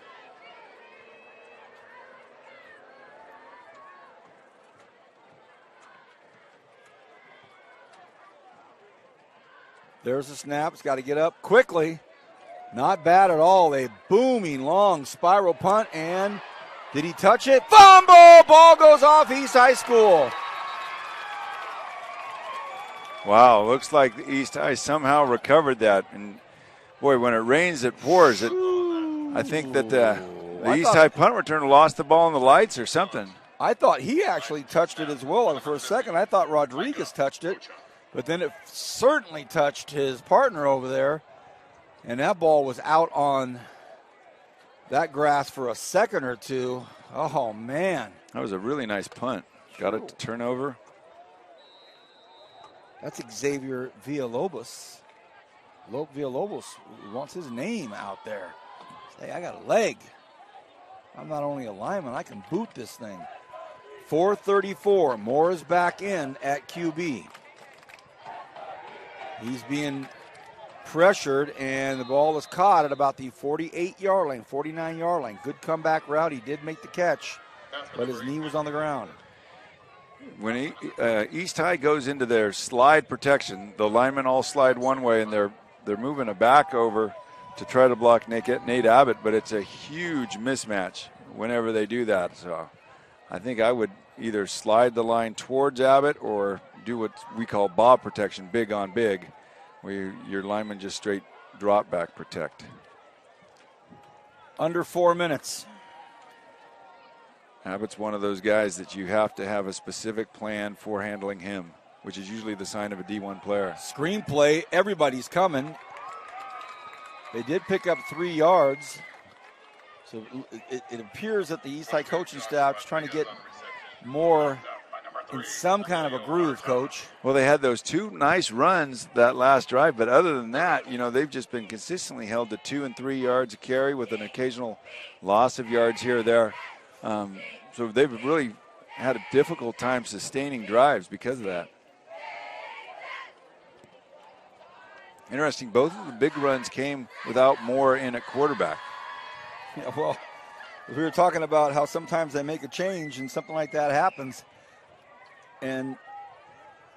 There's the snap. It's got to get up quickly. Not bad at all. A booming long spiral punt. And did he touch it? Fumble! Ball goes off East High School. Wow, looks like the East High somehow recovered that. And, boy, when it rains, it pours. I think that the East High punt returner lost the ball in the lights or something. I thought he actually touched it as well. For a second, I thought Rodriguez touched it. But then it certainly touched his partner over there. And that ball was out on that grass for a second or two. Oh, man. That was a really nice punt. Got it to turn over. That's Xavier Villalobos. Villalobos wants his name out there. Say, I got a leg. I'm not only a lineman, I can boot this thing. 4:34. Moore is back in at QB. He's being pressured, and the ball is caught at about the 48-yard line, 49-yard line. Good comeback route. He did make the catch, but his knee was on the ground. When East High goes into their slide protection, the linemen all slide one way, and they're moving a back over to try to block Nate Abbott, but it's a huge mismatch whenever they do that. So I think I would either slide the line towards Abbott or do what we call bob protection, big on big, where your linemen just straight drop back protect. Under 4 minutes. Abbott's one of those guys that you have to have a specific plan for handling him, which is usually the sign of a D1 player. Screenplay, everybody's coming. They did pick up 3 yards. So it appears that the East High coaching staff is trying to get more in some kind of a groove, Coach. Well, they had those 2 nice runs that last drive, but other than that, they've just been consistently held to 2 and 3 yards a carry with an occasional loss of yards here or there. So they've really had a difficult time sustaining drives because of that. Interesting, both of the big runs came without Moore in at quarterback. Yeah, well, we were talking about how sometimes they make a change and something like that happens. And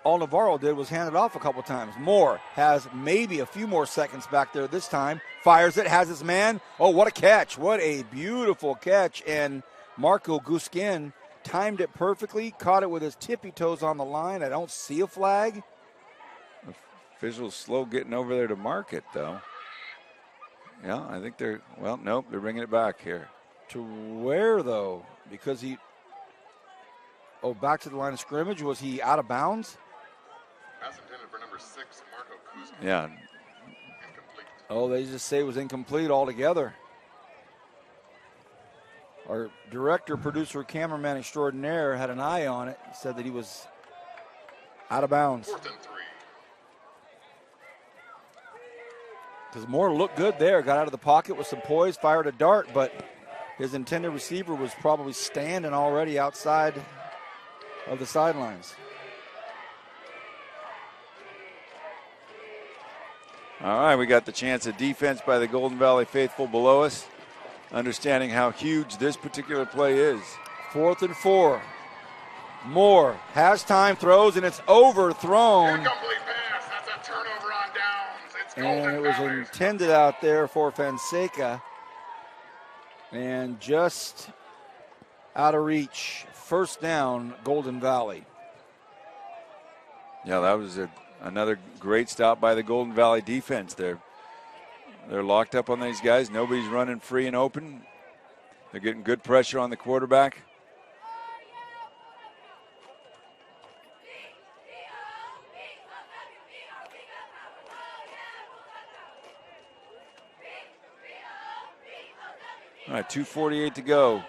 all Navarro did was hand it off a couple times. Moore has maybe a few more seconds back there this time. Fires it, has his man. Oh, what a catch. What a beautiful catch. And Marco Guskin timed it perfectly, caught it with his tippy toes on the line. I don't see a flag. Officials slow getting over there to mark it, though. Yeah, I think nope, they're bringing it back here. To where, though? Because back to the line of scrimmage. Was he out of bounds? Pass intended for number 6, Marco Kuzma. Yeah. Incomplete. Oh, they just say it was incomplete altogether. Our director, producer, cameraman extraordinaire had an eye on it. He said that he was out of bounds. 4th and 3. Because Moore looked good there. Got out of the pocket with some poise, fired a dart, but his intended receiver was probably standing already outside of the sidelines. All right, we got the chance of defense by the Golden Valley faithful below us, understanding how huge this particular play is. 4th and 4. Moore has time, throws, and it's overthrown. Incomplete pass. That's a turnover on downs. It's And Golden it was Valley. intended out there for Fonseca. And just out of reach. First down, Golden Valley. Yeah, that was another great stop by the Golden Valley defense there. They're locked up on these guys. Nobody's running free and open. They're getting good pressure on the quarterback. All right, 2:48 to go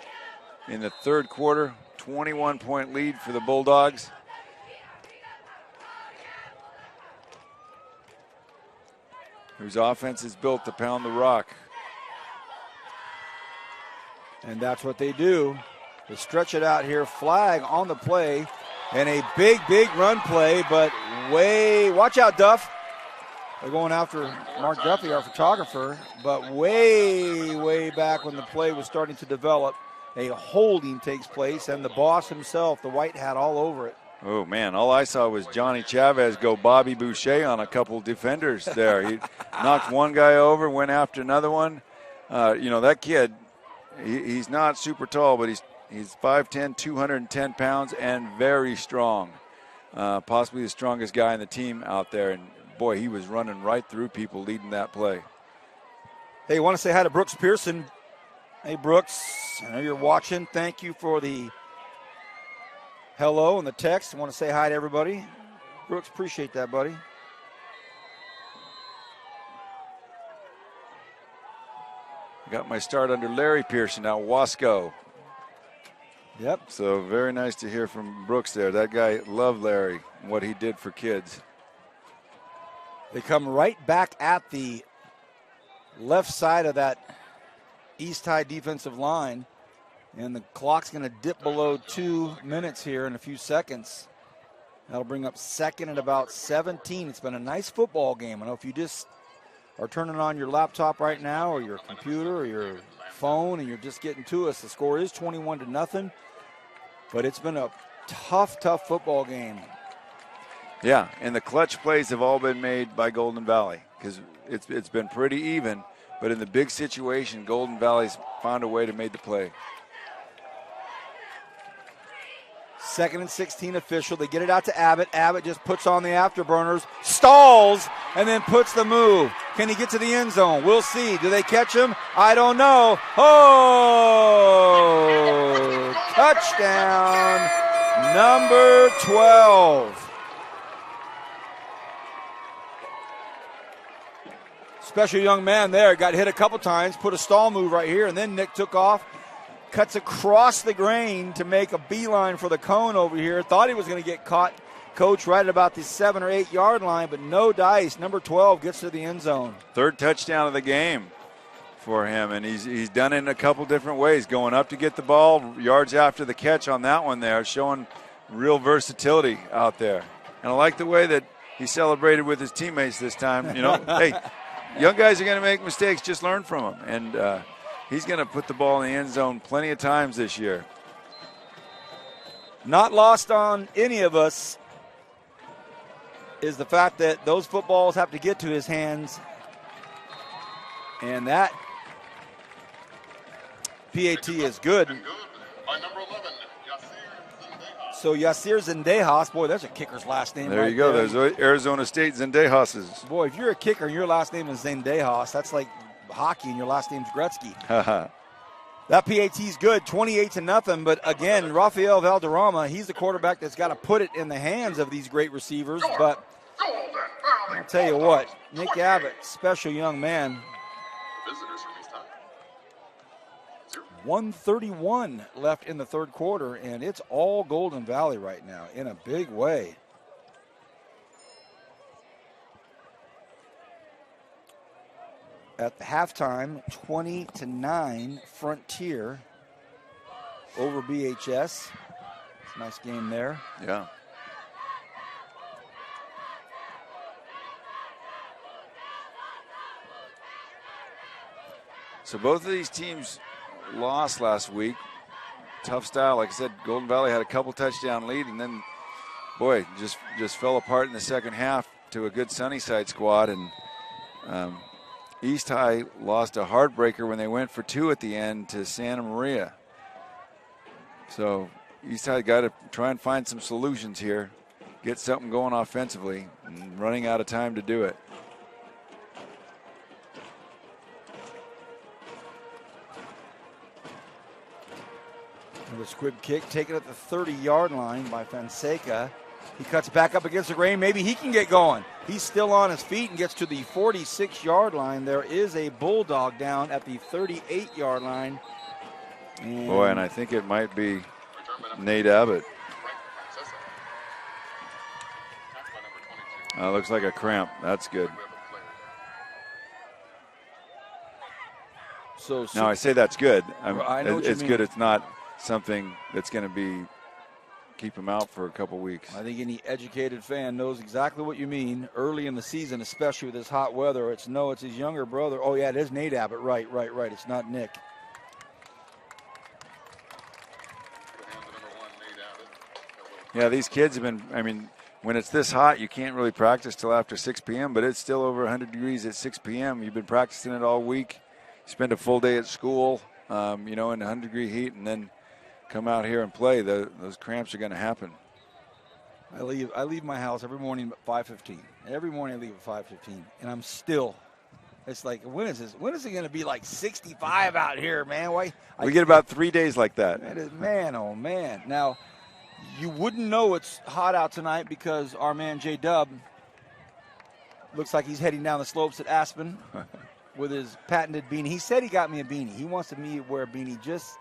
in the third quarter. 21-point lead for the Bulldogs. Whose offense is built to pound the rock. And that's what they do. They stretch it out here. Flag on the play. And a big, big run play, but watch out, Duff. They're going after Mark Duffy, our photographer, but way back when the play was starting to develop, a holding takes place, and the boss himself, the white hat, all over it. Oh, man, all I saw was Johnny Chavez go Bobby Boucher on a couple defenders there. He knocked one guy over, went after another one. That kid, he's not super tall, but he's 5'10", 210 pounds, and very strong. Possibly the strongest guy in the team out there. And, boy, he was running right through people leading that play. Hey, I want to say hi to Brooks Pearson. Hey, Brooks, I know you're watching. Thank you for the hello and the text. I want to say hi to everybody. Brooks, appreciate that, buddy. Got my start under Larry Pearson, now Wasco. Yep. So very nice to hear from Brooks there. That guy loved Larry and what he did for kids. They come right back at the left side of that East High defensive line, and the clock's going to dip below 2 minutes here in a few seconds. That'll bring up second at about 17. It's been a nice football game. I know if you just are turning on your laptop right now or your computer or your phone and you're just getting to us, the score is 21-0, but it's been a tough football game. Yeah, and the clutch plays have all been made by Golden Valley because it's been pretty even, but in the big situation, Golden Valley's found a way to make the play. 2nd and 16 official. They get it out to Abbott. Abbott just puts on the afterburners, stalls, and then puts the move. Can he get to the end zone? We'll see. Do they catch him? I don't know. Oh, touchdown, number 12. Special young man there. Got hit a couple times, put a stall move right here, and then Nick took off. Cuts across the grain to make a beeline for the cone over here. Thought he was going to get caught, Coach, right at about the 7 or 8 yard line, but no dice. Number 12 gets to the end zone. Third touchdown of the game for him, and he's done it in a couple different ways. Going up to get the ball, yards after the catch on that one there, showing real versatility out there. And I like the way that he celebrated with his teammates this time. Hey, young guys are going to make mistakes. Just learn from them. And he's going to put the ball in the end zone plenty of times this year. Not lost on any of us is the fact that those footballs have to get to his hands. And that PAT is good. By number 11, So Yasir Zendejas, boy, there's a kicker's last name. There you go. There's Arizona State Zendejas. Boy, if you're a kicker and your last name is Zendejas, that's like hockey and your last name's Gretzky. That PAT's good, 28-0. But again, Rafael Valderrama, he's the quarterback that's got to put it in the hands of these great receivers. But I'll tell you what, Nick Abbott, special young man. visitors from East High. 1:31 left in the third quarter, and it's all Golden Valley right now in a big way. At the halftime, 20-9 Frontier over BHS. It's a nice game there. Yeah. So both of these teams lost last week. Tough style. Like I said, Golden Valley had a couple touchdown lead, and then, boy, just fell apart in the second half to a good Sunnyside squad. And East High lost a heartbreaker when they went for 2 at the end to Santa Maria. So East High got to try and find some solutions here, get something going offensively, and running out of time to do it. The squib kick taken at the 30-yard line by Fonseca. He cuts back up against the grain. Maybe he can get going. He's still on his feet and gets to the 46-yard line. There is a bulldog down at the 38-yard line. And I think it might be Nate Abbott. Looks like a cramp. That's good. So now I say that's good. I know it's good. It's not something that's going to keep him out for a couple weeks. I think any educated fan knows exactly what you mean. Early in the season, especially with this hot weather, it's his younger brother. Oh yeah, it is Nate Abbott. Right. It's not Nick. Yeah, these kids have been, when it's this hot, you can't really practice till after 6 p.m., but it's still over 100 degrees at 6 p.m. You've been practicing it all week. Spend a full day at school, in 100-degree heat, and then come out here and play. Those cramps are going to happen. I leave my house every morning at 5:15. Every morning I leave at 5:15, and I'm still. It's like, when is it going to be like 65 out here, man? Why? We get about 3 days like that. Man, oh man. Now, you wouldn't know it's hot out tonight because our man J-Dub looks like he's heading down the slopes at Aspen with his patented beanie. He said he got me a beanie. He wants me to wear a beanie just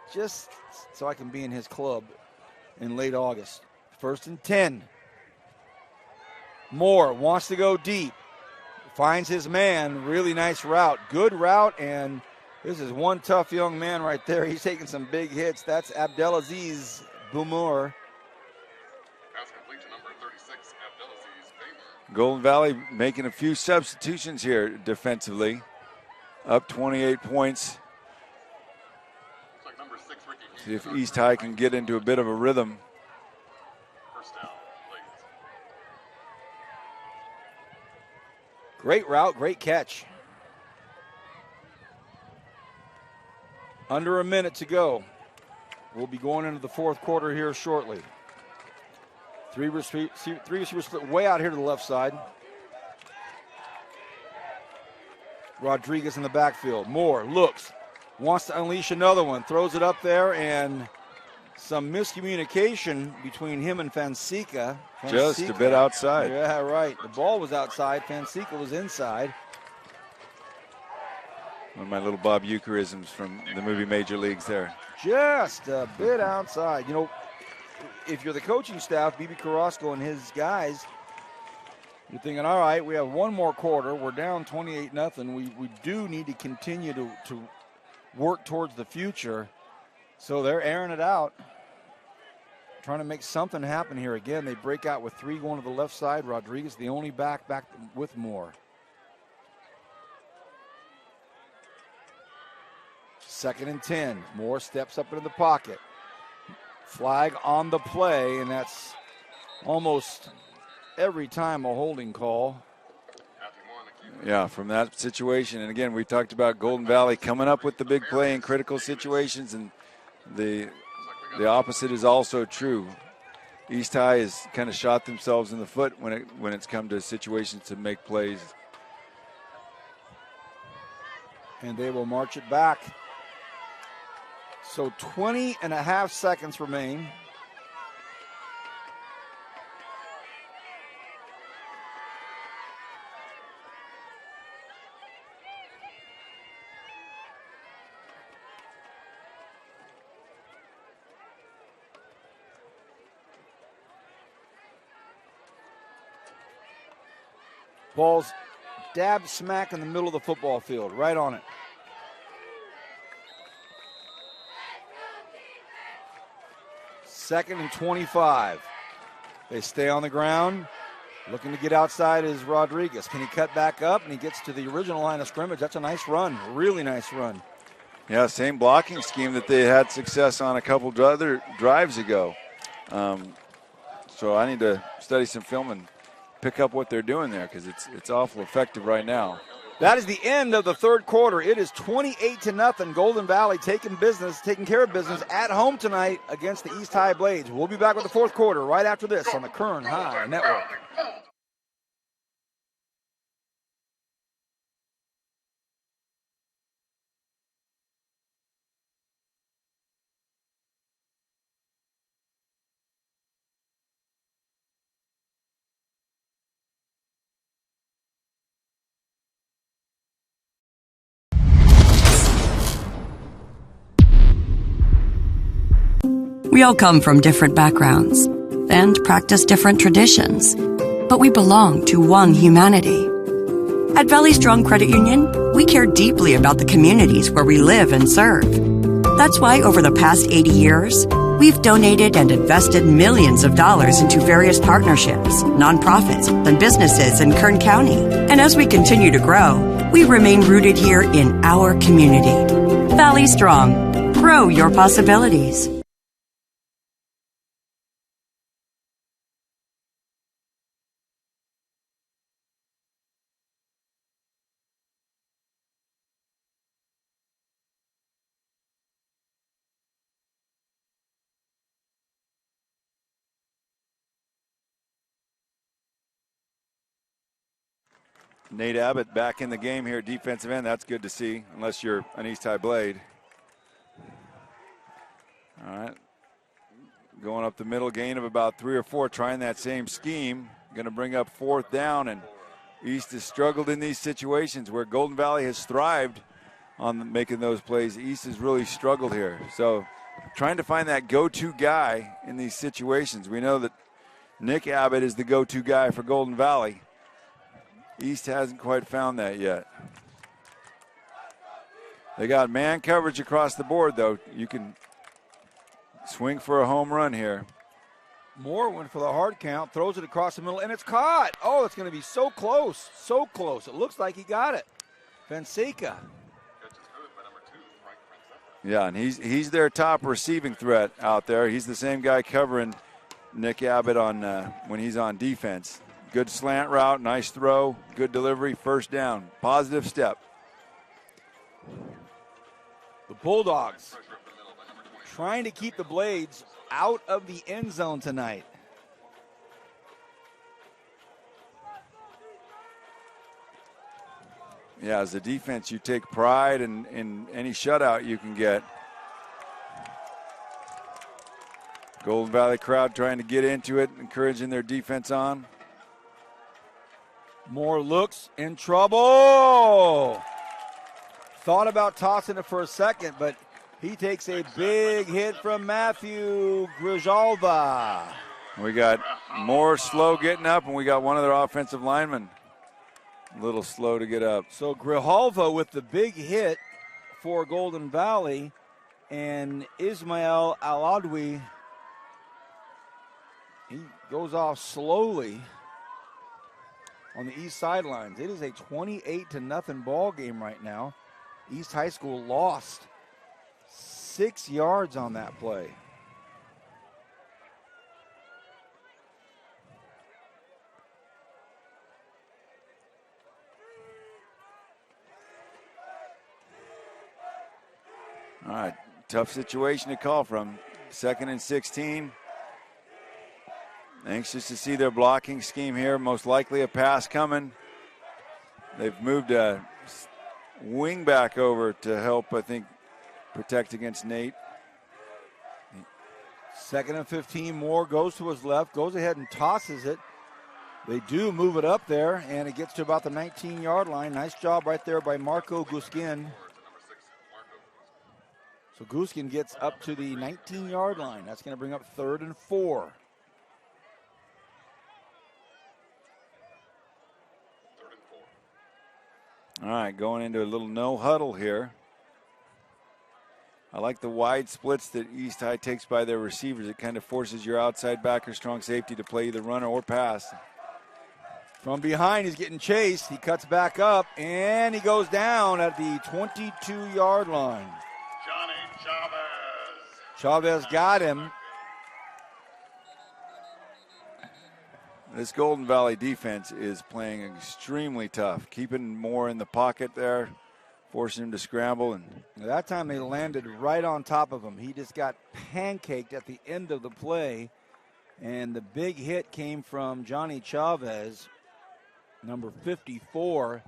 so I can be in his club in late August. 1st and 10. Moore wants to go deep. Finds his man. Really nice route. Good route, and this is one tough young man right there. He's taking some big hits. That's Abdelaziz Boomer. Golden Valley making a few substitutions here defensively. Up 28 points. See if East High can get into a bit of a rhythm. Great route, great catch. Under a minute to go. We'll be going into the fourth quarter here shortly. Three receivers split way out here to the left side. Rodriguez in the backfield. Moore looks, wants to unleash another one, throws it up there, and some miscommunication between him and Fonseca. Just a bit outside. Yeah, right. The ball was outside. Fonseca was inside. One of my little Bob Eucharisms from the movie Major Leagues there. Just a bit outside. If you're the coaching staff, B.B. Carrasco and his guys, you're thinking, all right, we have one more quarter. We're down 28-0. We do need to continue to work towards the future. So they're airing it out, trying to make something happen here. Again, they break out with 3 going to the left side. Rodriguez, the only back with Moore. 2nd and 10. Moore steps up into the pocket. Flag on the play, and that's almost every time a holding call. Yeah, from that situation. And again, we talked about Golden Valley coming up with the big play in critical situations, and the opposite is also true. East High has kind of shot themselves in the foot when it's come to situations to make plays. And they will march it back. So 20 and a half seconds remain. Ball's dab smack in the middle of the football field, right on it. Second and 25. They stay on the ground. Looking to get outside is Rodriguez. Can he cut back up? And he gets to the original line of scrimmage. That's a nice run, really nice run. Yeah, same blocking scheme that they had success on a couple other drives ago. So I need to study some film and pick up what they're doing there because it's awful effective right now. That is the end of the third quarter. It is 28-0. Golden Valley taking care of business at home tonight against the East High Blades. We'll be back with the fourth quarter right after this on the Kern High Network. We all come from different backgrounds and practice different traditions, but we belong to one humanity. At Valley Strong Credit Union, we care deeply about the communities where we live and serve. That's why over the past 80 years, we've donated and invested millions of dollars into various partnerships, nonprofits, and businesses in Kern County. And as we continue to grow, we remain rooted here in our community. Valley Strong. Grow your possibilities. Nate Abbott back in the game here, defensive end. That's good to see, unless you're an East High Blade. All right. Going up the middle, gain of about 3 or 4, trying that same scheme. Going to bring up fourth down, and East has struggled in these situations where Golden Valley has thrived on making those plays. East has really struggled here. So trying to find that go-to guy in these situations. We know that Nick Abbott is the go-to guy for Golden Valley. East hasn't quite found that yet. They got man coverage across the board, though. You can swing for a home run here. Moore went for the hard count, throws it across the middle, and it's caught. Oh, it's going to be so close, so close. It looks like he got it. Fonseca. Yeah, and he's their top receiving threat out there. He's the same guy covering Nick Abbott on when he's on defense. Good slant route, nice throw, good delivery, first down. Positive step. The Bulldogs trying to keep the Blades out of the end zone tonight. Yeah, as a defense, you take pride in any shutout you can get. Golden Valley crowd trying to get into it, encouraging their defense on. Moore looks in trouble. Thought about tossing it for a second, but he takes a big hit from Matthew Grijalva. We got Moore slow getting up, and we got one of their offensive linemen a little slow to get up. So Grijalva with the big hit for Golden Valley, and Ismail Aladwi, he goes off slowly on the east sidelines. It is a 28-0 ball game right now. East High School lost 6 yards on that play. All right, tough situation to call from. 2nd and 16. Anxious to see their blocking scheme here. Most likely a pass coming. They've moved a wing back over to help, I think, protect against Nate. 2nd and 15. Moore goes to his left, goes ahead and tosses it. They do move it up there, and it gets to about the 19-yard line. Nice job right there by Marco Guskin. So Guskin gets up to the 19-yard line. That's going to bring up 3rd and 4. All right, going into a little no huddle here. I like the wide splits that East High takes by their receivers. It kind of forces your outside backer, strong safety to play either run or pass. From behind, he's getting chased. He cuts back up, and he goes down at the 22-yard line. Johnny Chavez. Chavez got him. This Golden Valley defense is playing extremely tough, keeping Moore in the pocket there, forcing him to scramble. And that time they landed right on top of him. He just got pancaked at the end of the play, and the big hit came from Johnny Chavez, number 54.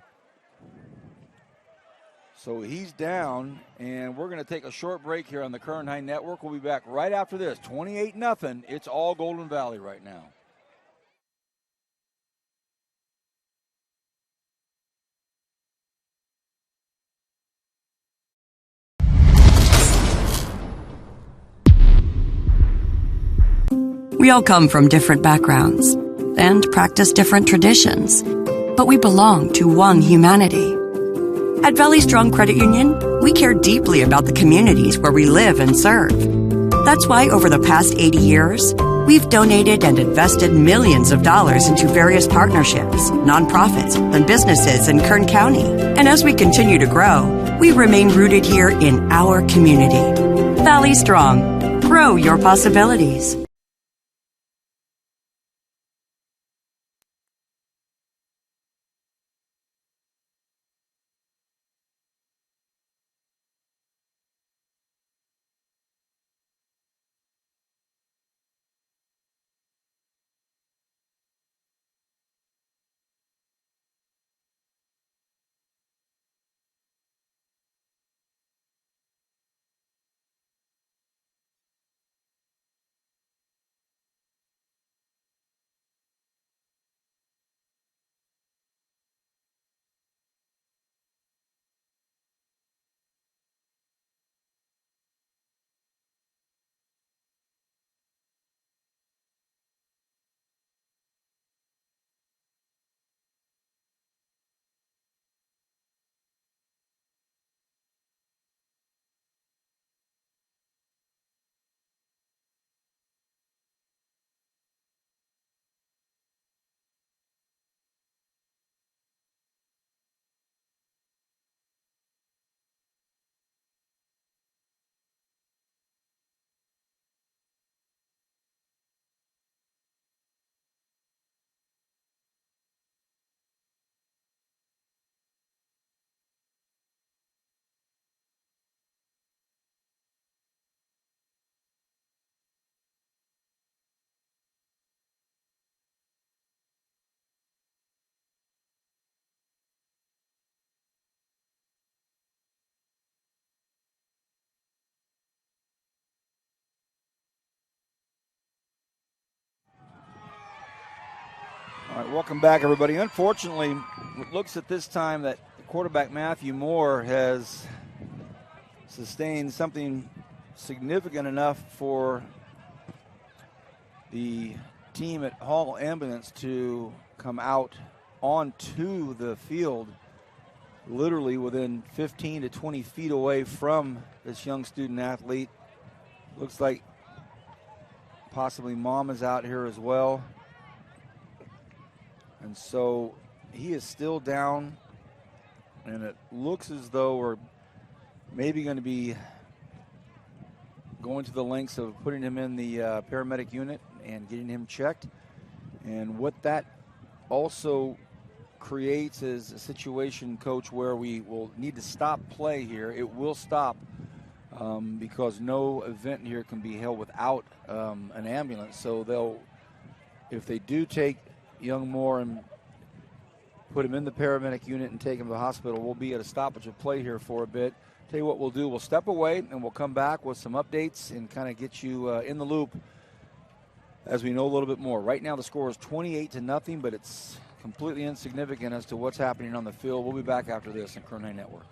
So he's down, and we're going to take a short break here on the Kern High Network. We'll be back right after this. 28-0. It's all Golden Valley right now. We all come from different backgrounds and practice different traditions, but we belong to one humanity. At Valley Strong Credit Union, we care deeply about the communities where we live and serve. That's why over the past 80 years, we've donated and invested millions of dollars into various partnerships, nonprofits, and businesses in Kern County. And as we continue to grow, we remain rooted here in our community. Valley Strong. Grow your possibilities. All right, welcome back, everybody. Unfortunately, it looks at this time that quarterback Matthew Moore has sustained something significant enough for the team at Hall Ambulance to come out onto the field, literally within 15 to 20 feet away from this young student athlete. Looks like possibly mom is out here as well. And so he is still down, and it looks as though we're maybe going to be going to the lengths of putting him in the paramedic unit and getting him checked. And what that also creates is a situation, Coach, where we will need to stop play here. It will stop because no event here can be held without an ambulance. So if they do take young Moore and put him in the paramedic unit and take him to the hospital, we'll be at a stoppage of play here for a bit. Tell you what we'll do, we'll step away and we'll come back with some updates and kind of get you in the loop as we know a little bit more. Right now the score is 28-0, but it's completely insignificant as to what's happening on the field. We'll be back after this on Kern High Network.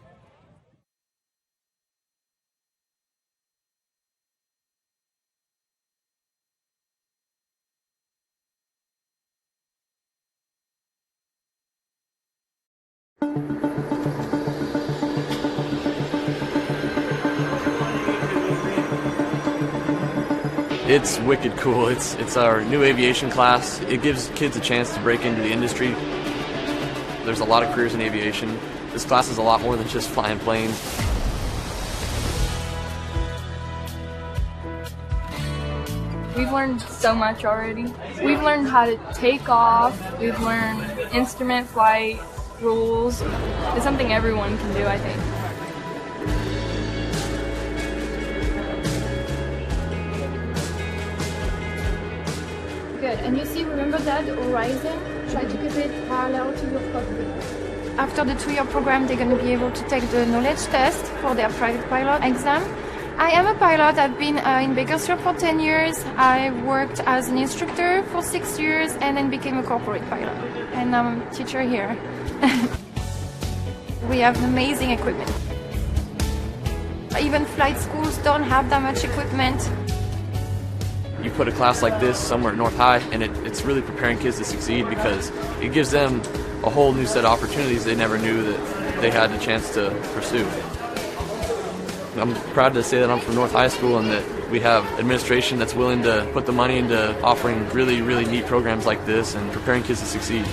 It's wicked cool. It's our new aviation class. It gives kids a chance to break into the industry. There's a lot of careers in aviation. This class is a lot more than just flying planes. We We've learned so much already. We've learned how to take off. We've learned instrument flight rules. It's something everyone can do, I think. Good. And you see, remember that horizon? Try to keep it parallel to your cockpit. After the 2-year program, they're going to be able to take the knowledge test for their private pilot exam. I am a pilot. I've been in Bakersfield for 10 years. I worked as an instructor for 6 years and then became a corporate pilot. And I'm a teacher here. We have amazing equipment. Even flight schools don't have that much equipment. You put a class like this somewhere at North High, and it's really preparing kids to succeed because it gives them a whole new set of opportunities they never knew that they had the chance to pursue. I'm proud to say that I'm from North High School and that we have administration that's willing to put the money into offering really, really neat programs like this and preparing kids to succeed.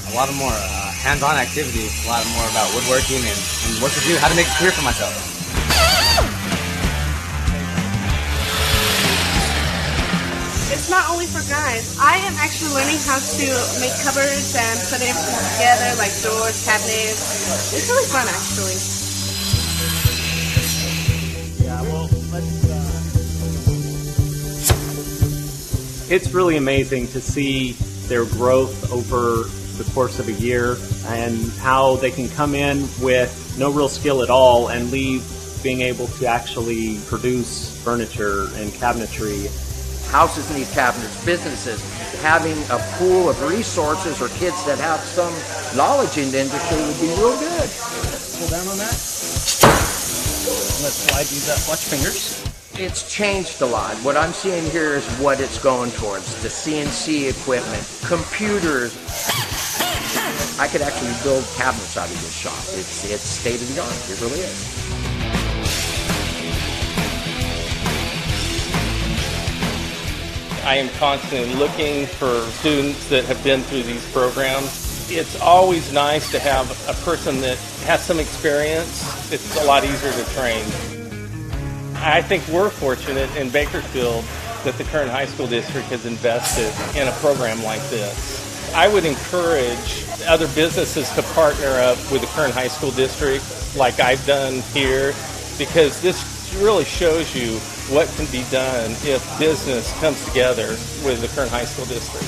A lot of more hands-on activities, a lot more about woodworking and what to do, how to make a career for myself. It's not only for guys. I am actually learning how to make cupboards and put everything together, like doors, cabinets. It's really fun, actually. Yeah, well, It's really amazing to see their growth over the course of a year and how they can come in with no real skill at all and leave being able to actually produce furniture and cabinetry. Houses need cabinets, businesses having a pool of resources or kids that have some knowledge in the industry would be real good. Pull down on that. Let's slide these up. Watch fingers. It's changed a lot. What I'm seeing here is what it's going towards. The CNC equipment, computers. I could actually build cabinets out of this shop. It's state of the art. It really is. I am constantly looking for students that have been through these programs. It's always nice to have a person that has some experience. It's a lot easier to train. I think we're fortunate in Bakersfield that the Kern High School District has invested in a program like this. I would encourage other businesses to partner up with the Kern High School District like I've done here, because this really shows you what can be done if business comes together with the Kern High School District.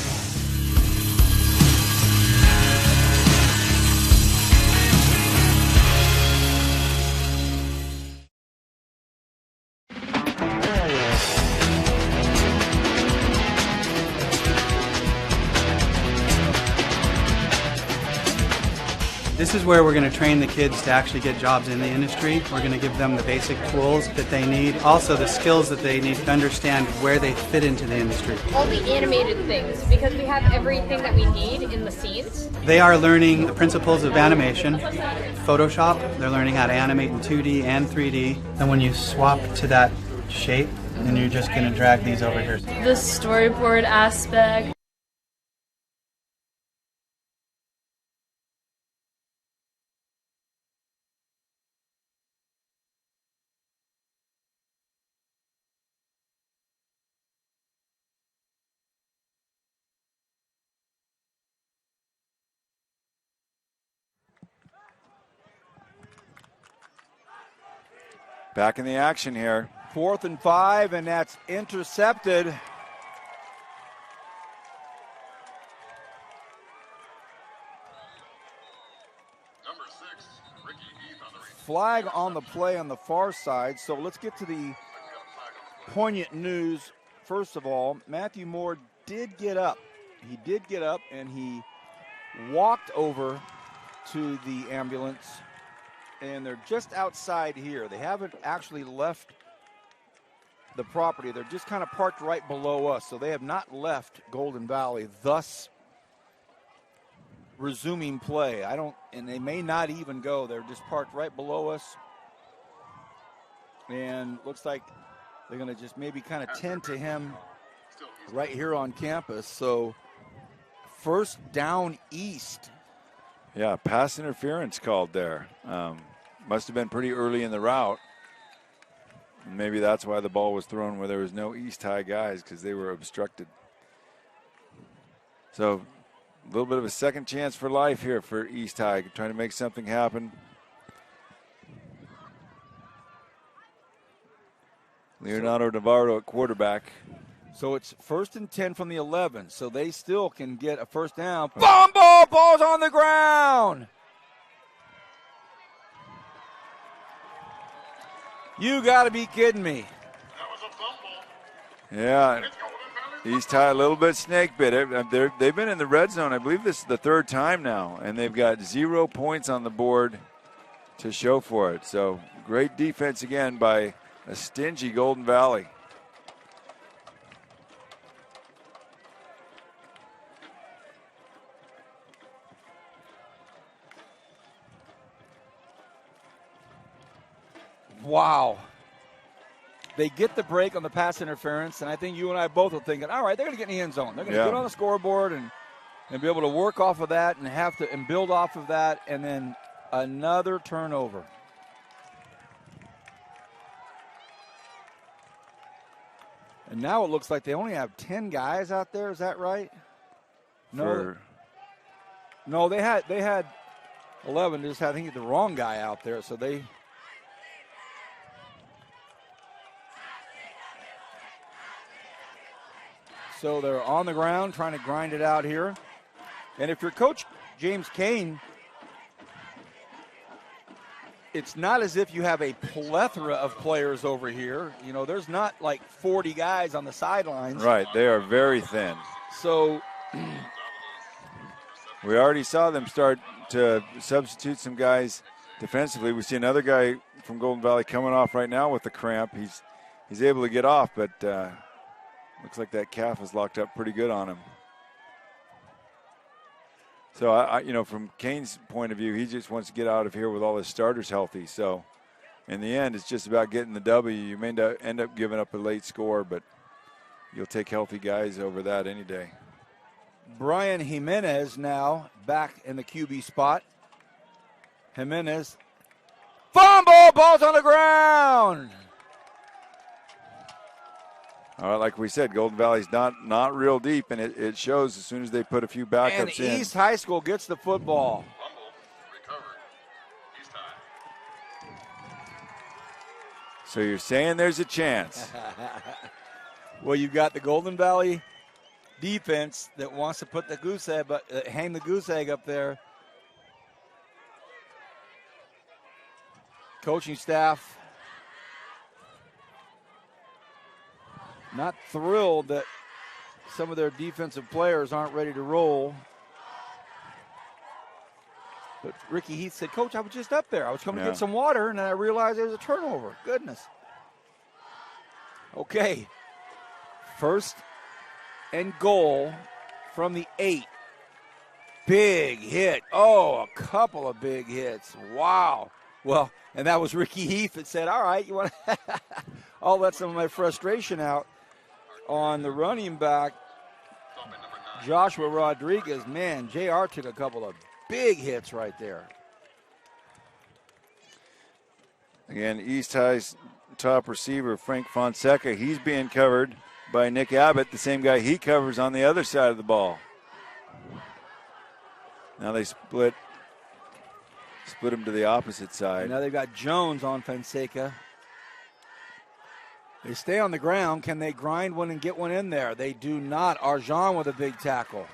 This is where we're going to train the kids to actually get jobs in the industry. We're going to give them the basic tools that they need, also the skills that they need to understand where they fit into the industry. All the animated things, because we have everything that we need in the scenes. They are learning the principles of animation, Photoshop. They're learning how to animate in 2D and 3D. And when you swap to that shape, then you're just going to drag these over here. The storyboard aspect. Back in the action here. 4th and 5, and that's intercepted. Flag on the play on the far side. So let's get to the poignant news. First of all, Matthew Moore did get up. He did get up, and he walked over to the ambulance. And they're just outside here. They haven't actually left the property. They're just kind of parked right below us. So they have not left Golden Valley, thus resuming play. And they may not even go. They're just parked right below us. And looks like they're going to just maybe kind of tend to him right here on campus. So first down east. Yeah, pass interference called there. Must have been pretty early in the route. Maybe that's why the ball was thrown where there was no East High guys, because they were obstructed. So a little bit of a second chance for life here for East High, trying to make something happen. Leonardo Navarro at quarterback. So it's 1st and 10 from the 11, so they still can get a first down. Fumble! Ball's on the ground! You got to be kidding me. Yeah, East High a little bit snake bit. They've been in the red zone. I believe this is the third time now, and they've got 0 points on the board to show for it. So great defense again by a stingy Golden Valley. Wow. They get the break on the pass interference, and I think you and I both are thinking, all right, they're going to get in the end zone. They're going to get on the scoreboard and be able to work off of that and build off of that, and then another turnover. And now it looks like they only have 10 guys out there. Is that right? No, they had 11. Just I think the wrong guy out there, so they. So they're on the ground trying to grind it out here. And if you're Coach James Kane, it's not as if you have a plethora of players over here. You know, there's not like 40 guys on the sidelines. Right, they are very thin. So we already saw them start to substitute some guys defensively. We see another guy from Golden Valley coming off right now with the cramp. He's able to get off, but looks like that calf is locked up pretty good on him. So, from Kane's point of view, he just wants to get out of here with all his starters healthy. So, in the end, it's just about getting the W. You may end up giving up a late score, but you'll take healthy guys over that any day. Brian Jimenez now back in the QB spot. Jimenez. Fumble! Ball's on the ground! All right, like we said, Golden Valley's not real deep, and it shows as soon as they put a few backups in. And East High School gets the football. So you're saying there's a chance. Well, you've got the Golden Valley defense that wants to put the goose egg, hang the goose egg up there. Coaching staff not thrilled that some of their defensive players aren't ready to roll. But Ricky Heath said, Coach, I was just up there. I was coming to get some water, and then I realized there was a turnover. Goodness. Okay. 1st and goal from the 8. Big hit. Oh, a couple of big hits. Wow. Well, and that was Ricky Heath that said, all right, you want to I'll let some of my frustration out on the running back, Joshua Rodriguez. Man, JR took a couple of big hits right there. Again, East High's top receiver, Frank Fonseca, he's being covered by Nick Abbott, the same guy he covers on the other side of the ball. Now they split him to the opposite side. Now they've got Jones on Fonseca. They stay on the ground. Can they grind one and get one in there? They do not. Arjan with a big tackle.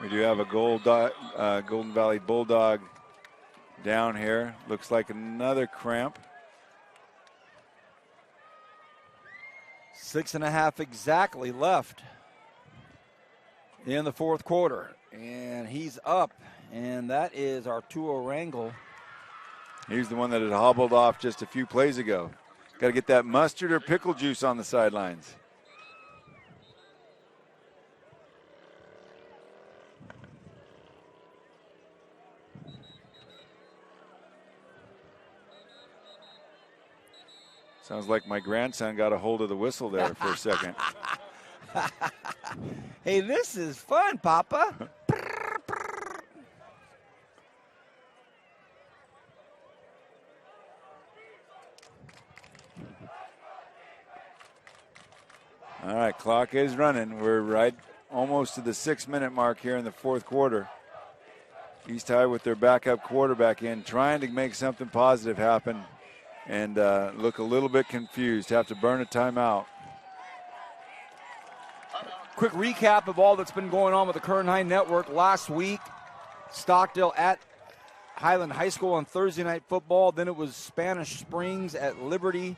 We do have a Golden Valley Bulldog down here. Looks like another cramp. 6.5 exactly left in the fourth quarter. And he's up. And that is Arturo Rangel. He's the one that had hobbled off just a few plays ago. Got to get that mustard or pickle juice on the sidelines. Sounds like my grandson got a hold of the whistle there for a second. Hey, this is fun, Papa. All right, clock is running. We're right almost to the 6-minute mark here in the fourth quarter. East High with their backup quarterback in, trying to make something positive happen, and look a little bit confused. Have to burn a timeout. Quick recap of all that's been going on with the Kern High Network. Last week, Stockdale at Highland High School on Thursday Night Football. Then it was Spanish Springs at Liberty.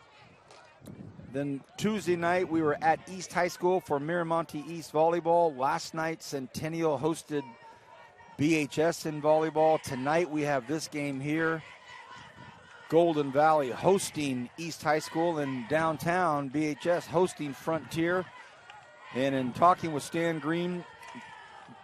Then Tuesday night, we were at East High School for Miramonte East Volleyball. Last night, Centennial hosted BHS in volleyball. Tonight, we have this game here. Golden Valley hosting East High School, and downtown, BHS hosting Frontier. And in talking with Stan Green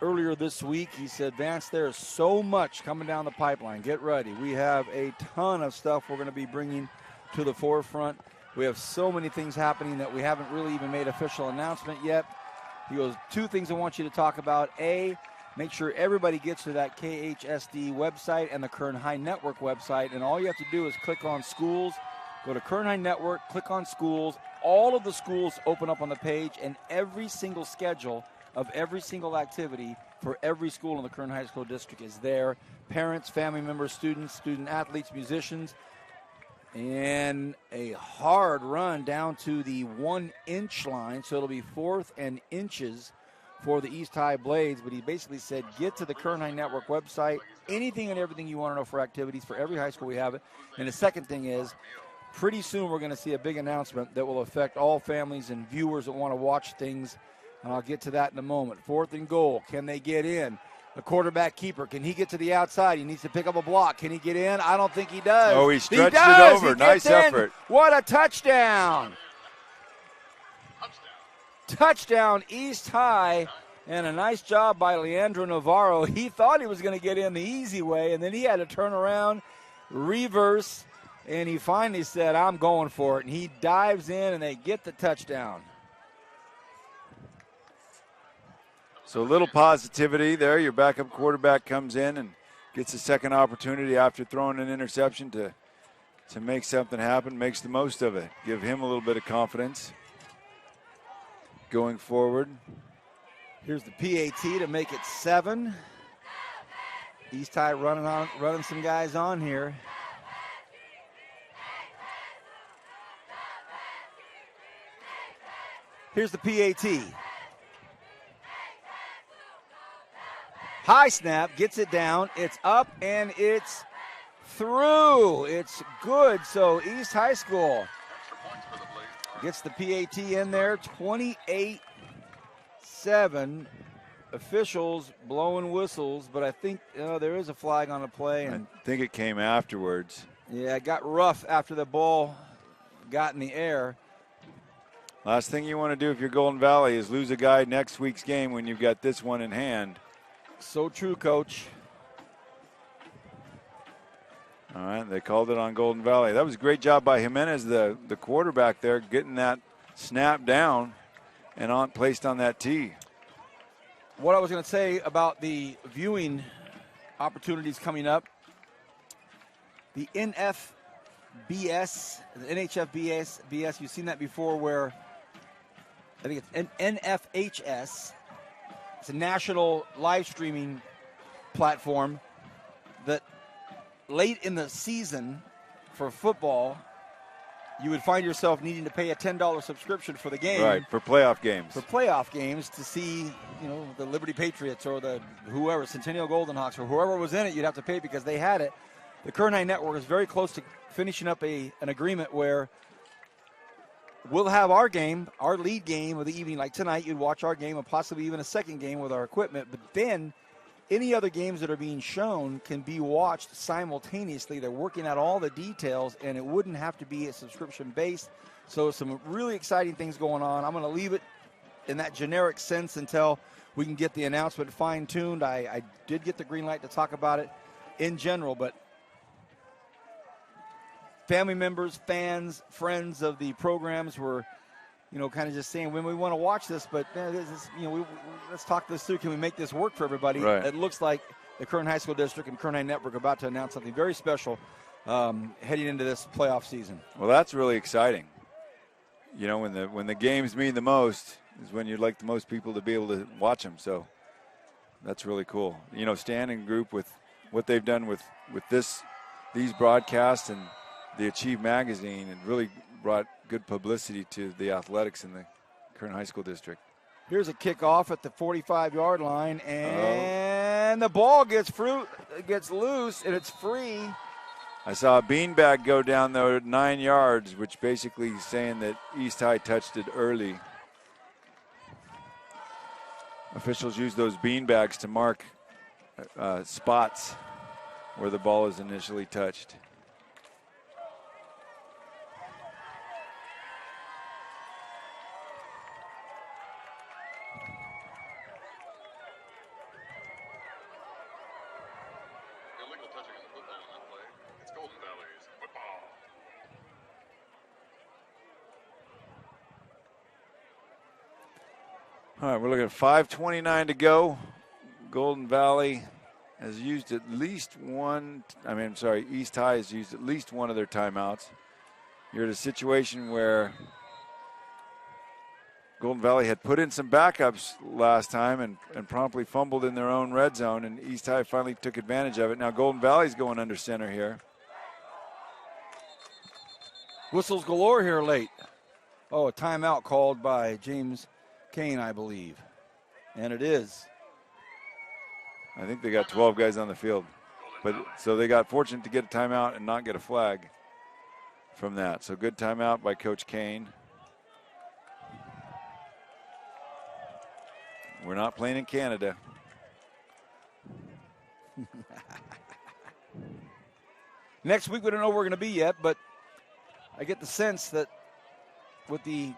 earlier this week, he said, Vance, there is so much coming down the pipeline. Get ready. We have a ton of stuff we're going to be bringing to the forefront. We have so many things happening that we haven't really even made official announcement yet. He goes, 2 things I want you to talk about. A, make sure everybody gets to that KHSD website and the Kern High Network website, and all you have to do is click on schools, go to Kern High Network, click on schools. All of the schools open up on the page, and every single schedule of every single activity for every school in the Kern High School District is there. Parents, family members, students, student athletes, musicians. And a hard run down to the 1-inch line, so it'll be 4th and inches for the East High Blades. But he basically said, get to the Kern High Network website, anything and everything you want to know for activities. For every high school we have it. And the second thing is, pretty soon we're going to see a big announcement that will affect all families and viewers that want to watch things. And I'll get to that in a moment. 4th and goal, can they get in? The quarterback keeper, can he get to the outside? He needs to pick up a block. Can he get in? I don't think he does. Oh, he stretched it over. Nice effort. What a touchdown. Touchdown, East High. And a nice job by Leandro Navarro. He thought he was going to get in the easy way, and then he had to turn around, reverse, and he finally said, I'm going for it. And he dives in, and they get the touchdown. So a little positivity there. Your backup quarterback comes in and gets a second opportunity after throwing an interception to make something happen, makes the most of it. Give him a little bit of confidence going forward. Here's the PAT to make it 7. East High running some guys on here. Here's the PAT. High snap, gets it down, it's up, and it's through. It's good, so East High School gets the PAT in there, 28-7. Officials blowing whistles, but I think there is a flag on the play. And I think it came afterwards. Yeah, it got rough after the ball got in the air. Last thing you want to do if you're Golden Valley is lose a guy next week's game when you've got this one in hand. So true, Coach. All right, they called it on Golden Valley. That was a great job by Jimenez, the quarterback there, getting that snap down and placed on that tee. What I was going to say about the viewing opportunities coming up, the NFBS, the NHFBS, you've seen that before where I think it's NFHS. It's a national live streaming platform that late in the season for football, you would find yourself needing to pay a $10 subscription for the game. Right, for playoff games. For playoff games to see, the Liberty Patriots or the whoever, Centennial Golden Hawks or whoever was in it, you'd have to pay because they had it. The Kern High Network is very close to finishing up an agreement where we'll have our game, our lead game of the evening. Like tonight, you'd watch our game and possibly even a second game with our equipment. But then any other games that are being shown can be watched simultaneously. They're working out all the details, and it wouldn't have to be a subscription-based. So some really exciting things going on. I'm going to leave it in that generic sense until we can get the announcement fine-tuned. I did get the green light to talk about it in general, but family members, fans, friends of the programs were, kind of just saying, when we want to watch this, but let's talk this through. Can we make this work for everybody? Right. It looks like the Kern High School District and Kern High Network are about to announce something very special heading into this playoff season. Well, that's really exciting. When the games mean the most is when you'd like the most people to be able to watch them. So that's really cool. Stan and group with what they've done with these broadcasts and the Achieve magazine, and really brought good publicity to the athletics in the Kern High School District. Here's a kickoff at the 45-yard line, and the ball gets loose, and it's free. I saw a beanbag go down there at 9 yards, which basically is saying that East High touched it early. Officials use those beanbags to mark spots where the ball is initially touched. Illegal touching on the football on that play. It's Golden Valley's football. All right, we're looking at 5:29 to go. Golden Valley has used at least one. East High has used at least one of their timeouts. You're at a situation where Golden Valley had put in some backups last time and promptly fumbled in their own red zone, and East High finally took advantage of it. Now Golden Valley's going under center here. Whistles galore here late. Oh, a timeout called by James Kane, I believe. And it is. I think they got 12 guys on the field. So they got fortunate to get a timeout and not get a flag from that. So good timeout by Coach Kane. We're not playing in Canada. Next week, we don't know where we're going to be yet, but I get the sense that with the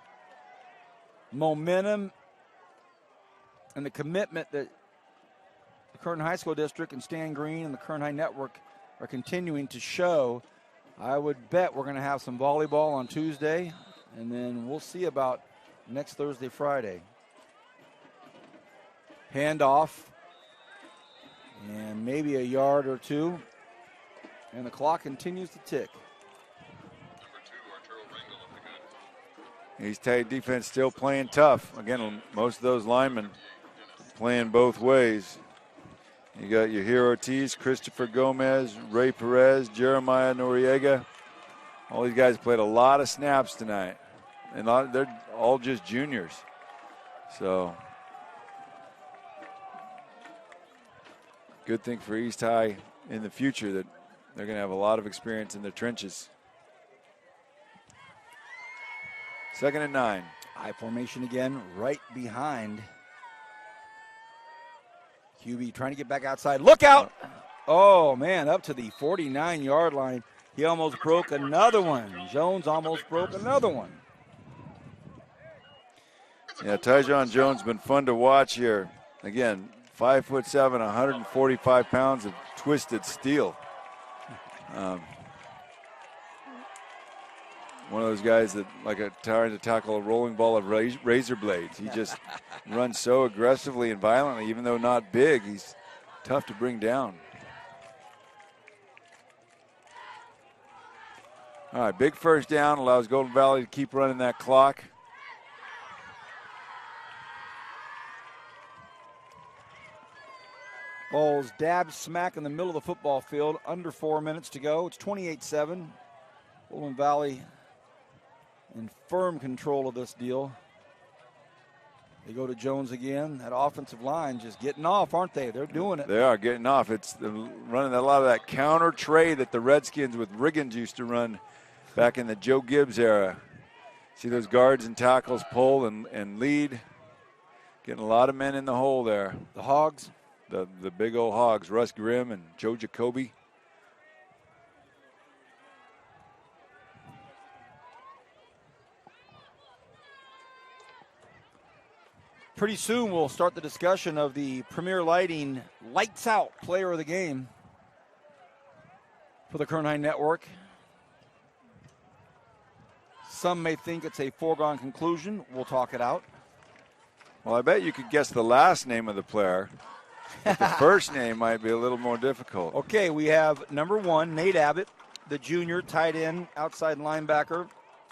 momentum and the commitment that the Kern High School District and Stan Green and the Kern High Network are continuing to show, I would bet we're going to have some volleyball on Tuesday, and then we'll see about next Thursday, Friday. Handoff, and maybe a yard or two, and the clock continues to tick. East High defense still playing tough. Again, most of those linemen playing both ways. You got Yahir Ortiz, Christopher Gomez, Ray Perez, Jeremiah Noriega. All these guys played a lot of snaps tonight, and they're all just juniors. So good thing for East High in the future that they're going to have a lot of experience in their trenches. 2nd and 9. High formation again, right behind. QB trying to get back outside. Look out! Oh, man, up to the 49-yard line. He almost broke another one. Jones almost broke another one. Yeah, Tyjon Jones been fun to watch here. Again, 5'7", 145 pounds of twisted steel. One of those guys that trying to tackle a rolling ball of razor blades. He just runs so aggressively and violently, even though not big. He's tough to bring down. All right, big first down allows Golden Valley to keep running that clock. Ball's dabbed smack in the middle of the football field. Under 4 minutes to go. It's 28-7. Golden Valley in firm control of this deal. They go to Jones again. That offensive line just getting off, aren't they? They're doing it. They are getting off. It's running a lot of that counter trade that the Redskins with Riggins used to run back in the Joe Gibbs era. See those guards and tackles pull and lead. Getting a lot of men in the hole there. The Hogs. The big old Hogs, Russ Grimm and Joe Jacoby. Pretty soon we'll start the discussion of the Premier Lighting Lights Out Player of the Game for the Kern High Network. some may think it's a foregone conclusion. We'll talk it out. Well, I bet you could guess the last name of the player. But the first name might be a little more difficult. Okay, we have number 1, Nate Abbott, the junior tight end, outside linebacker.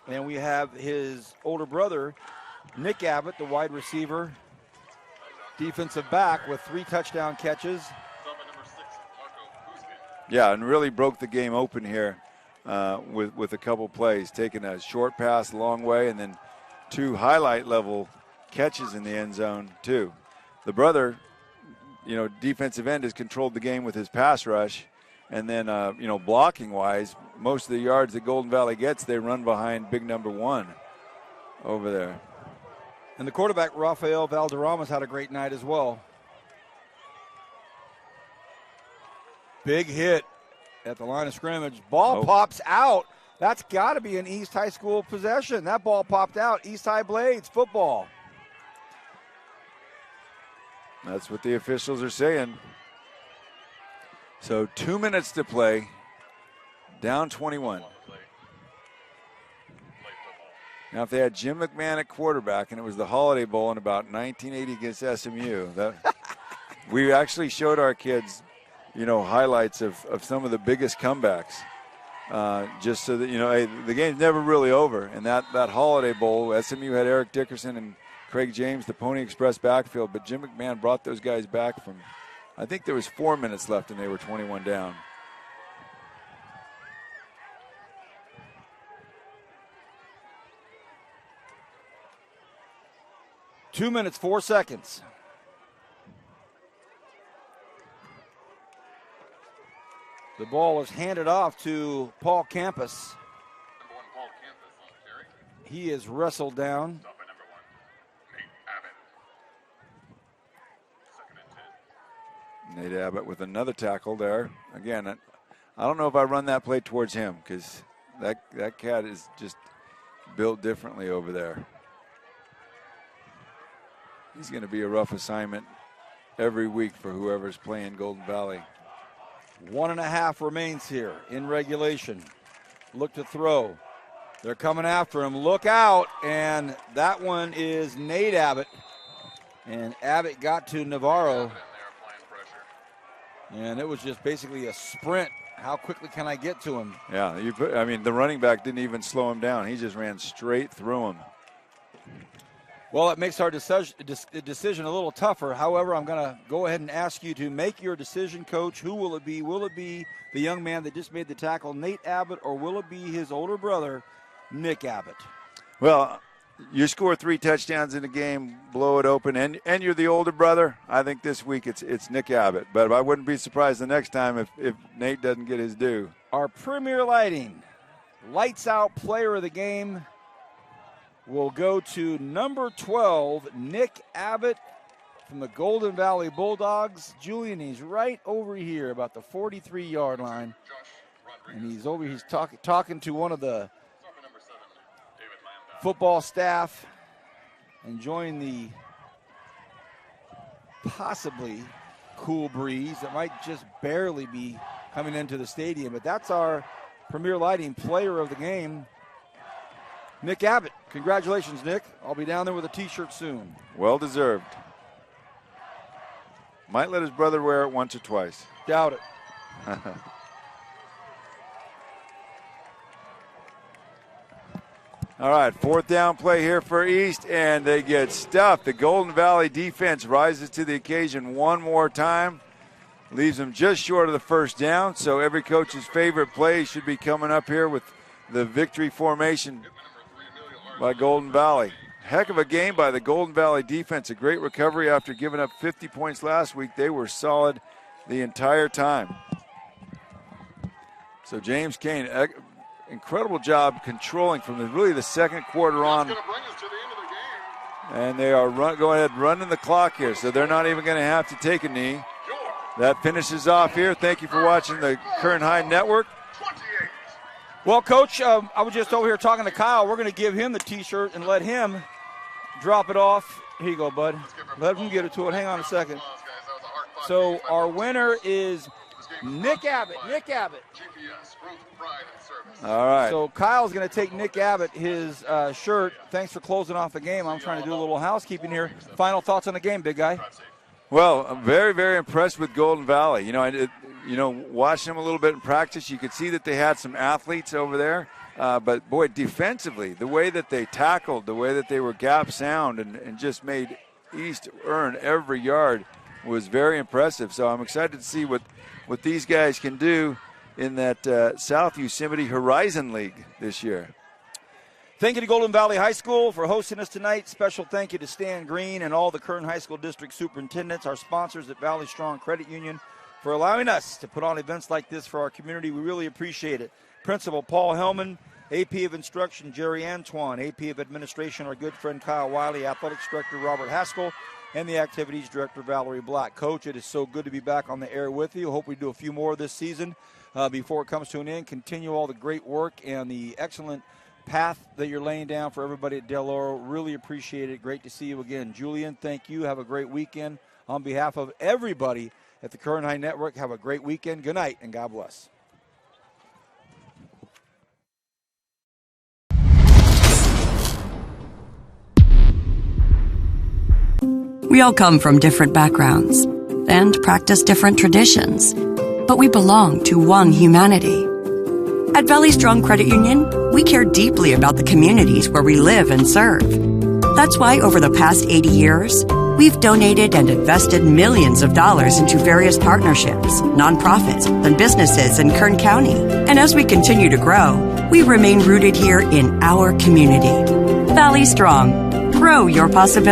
And we have his older brother, Nick Abbott, the wide receiver, defensive back with 3 touchdown catches. Yeah, and really broke the game open here with a couple plays, taking a short pass a long way and then 2 highlight level catches in the end zone too. The brother, defensive end, has controlled the game with his pass rush. And then, blocking wise, most of the yards that Golden Valley gets, they run behind big number 1 over there. And the quarterback, Rafael Valderrama's had a great night as well. Big hit at the line of scrimmage. Ball pops out. That's got to be an East High School possession. That ball popped out. East High Blades football. That's what the officials are saying. So 2 minutes to play, down 21. Now, if they had Jim McMahon at quarterback and it was the Holiday Bowl in about 1980 against SMU, we actually showed our kids, highlights of some of the biggest comebacks, just so that, hey, the game's never really over. And that Holiday Bowl, SMU had Eric Dickerson and Craig James, the Pony Express backfield, but Jim McMahon brought those guys back from, I think there was 4 minutes left and they were 21 down. Two minutes, 4 seconds. The ball is handed off to Paul Campus. He is wrestled down. Nate Abbott with another tackle there. Again, I don't know if I run that play towards him because that cat is just built differently over there. He's going to be a rough assignment every week for whoever's playing Golden Valley. 1.5 remains here in regulation. Look to throw. They're coming after him. Look out. And that one is Nate Abbott. And Abbott got to Navarro. And it was just basically a sprint. How quickly can I get to him? Yeah, the running back didn't even slow him down. He just ran straight through him. Well, it makes our decision a little tougher. However, I'm going to go ahead and ask you to make your decision, Coach. Who will it be? Will it be the young man that just made the tackle, Nate Abbott, or will it be his older brother, Nick Abbott? Well, you score 3 touchdowns in a game, blow it open, and you're the older brother. I think this week it's Nick Abbott. But I wouldn't be surprised the next time if Nate doesn't get his due. Our Premier Lighting Lights Out player of the game will go to number 12, Nick Abbott from the Golden Valley Bulldogs. Julian, he's right over here about the 43-yard line. And he's over, he's talking to one of the football staff, enjoying the possibly cool breeze that might just barely be coming into the stadium. But that's our Premier Lighting player of the game, Nick Abbott. Congratulations, Nick. I'll be down there with a T-shirt soon. Well deserved. Might let his brother wear it once or twice. Doubt it. All right, 4th down play here for East, and they get stuffed. The Golden Valley defense rises to the occasion one more time, leaves them just short of the first down. So every coach's favorite play should be coming up here with the victory formation by Golden Valley. Heck of a game by the Golden Valley defense. A great recovery after giving up 50 points last week. They were solid the entire time. So James Kane, incredible job controlling from really the second quarter on. And they are running the clock here, so they're not even going to have to take a knee. That finishes off here. Thank you for watching the Kern High Network. Well, Coach, I was just over here talking to Kyle. We're going to give him the T-shirt and let him drop it off. Here you go, bud. Let him get it to it. Hang on a second. So our winner is Nick Abbott. Nick Abbott. GVHS, growth, pride, and service. All right. So Kyle's going to take Nick Abbott his shirt. Thanks for closing off the game. I'm trying to do a little housekeeping here. Final thoughts on the game, big guy? Well, I'm very, very impressed with Golden Valley. Watching them a little bit in practice, you could see that they had some athletes over there. But, boy, defensively, the way that they tackled, the way that they were gap sound and just made East earn every yard was very impressive. So I'm excited to see what these guys can do in that South Yosemite Horizon League this year. Thank you to Golden Valley High School for hosting us tonight. Special thank you to Stan Green and all the Kern High School District Superintendents, our sponsors at Valley Strong Credit Union, for allowing us to put on events like this for our community. We really appreciate it. Principal Paul Hellman, AP of Instruction Jerry Antoine, AP of Administration our good friend Kyle Wiley, Athletics Director Robert Haskell, and the Activities Director Valerie Black. Coach, it is so good to be back on the air with you. Hope we do a few more this season before it comes to an end. Continue all the great work and the excellent path that you're laying down for everybody at Del Oro. Really appreciate it. Great to see you again. Julian, thank you. Have a great weekend. On behalf of everybody at the Kern High Network, have a great weekend. Good night, and God bless. We all come from different backgrounds and practice different traditions, but we belong to one humanity. At Valley Strong Credit Union, we care deeply about the communities where we live and serve. That's why over the past 80 years, we've donated and invested millions of dollars into various partnerships, nonprofits, and businesses in Kern County. And as we continue to grow, we remain rooted here in our community. Valley Strong. Grow your possibilities.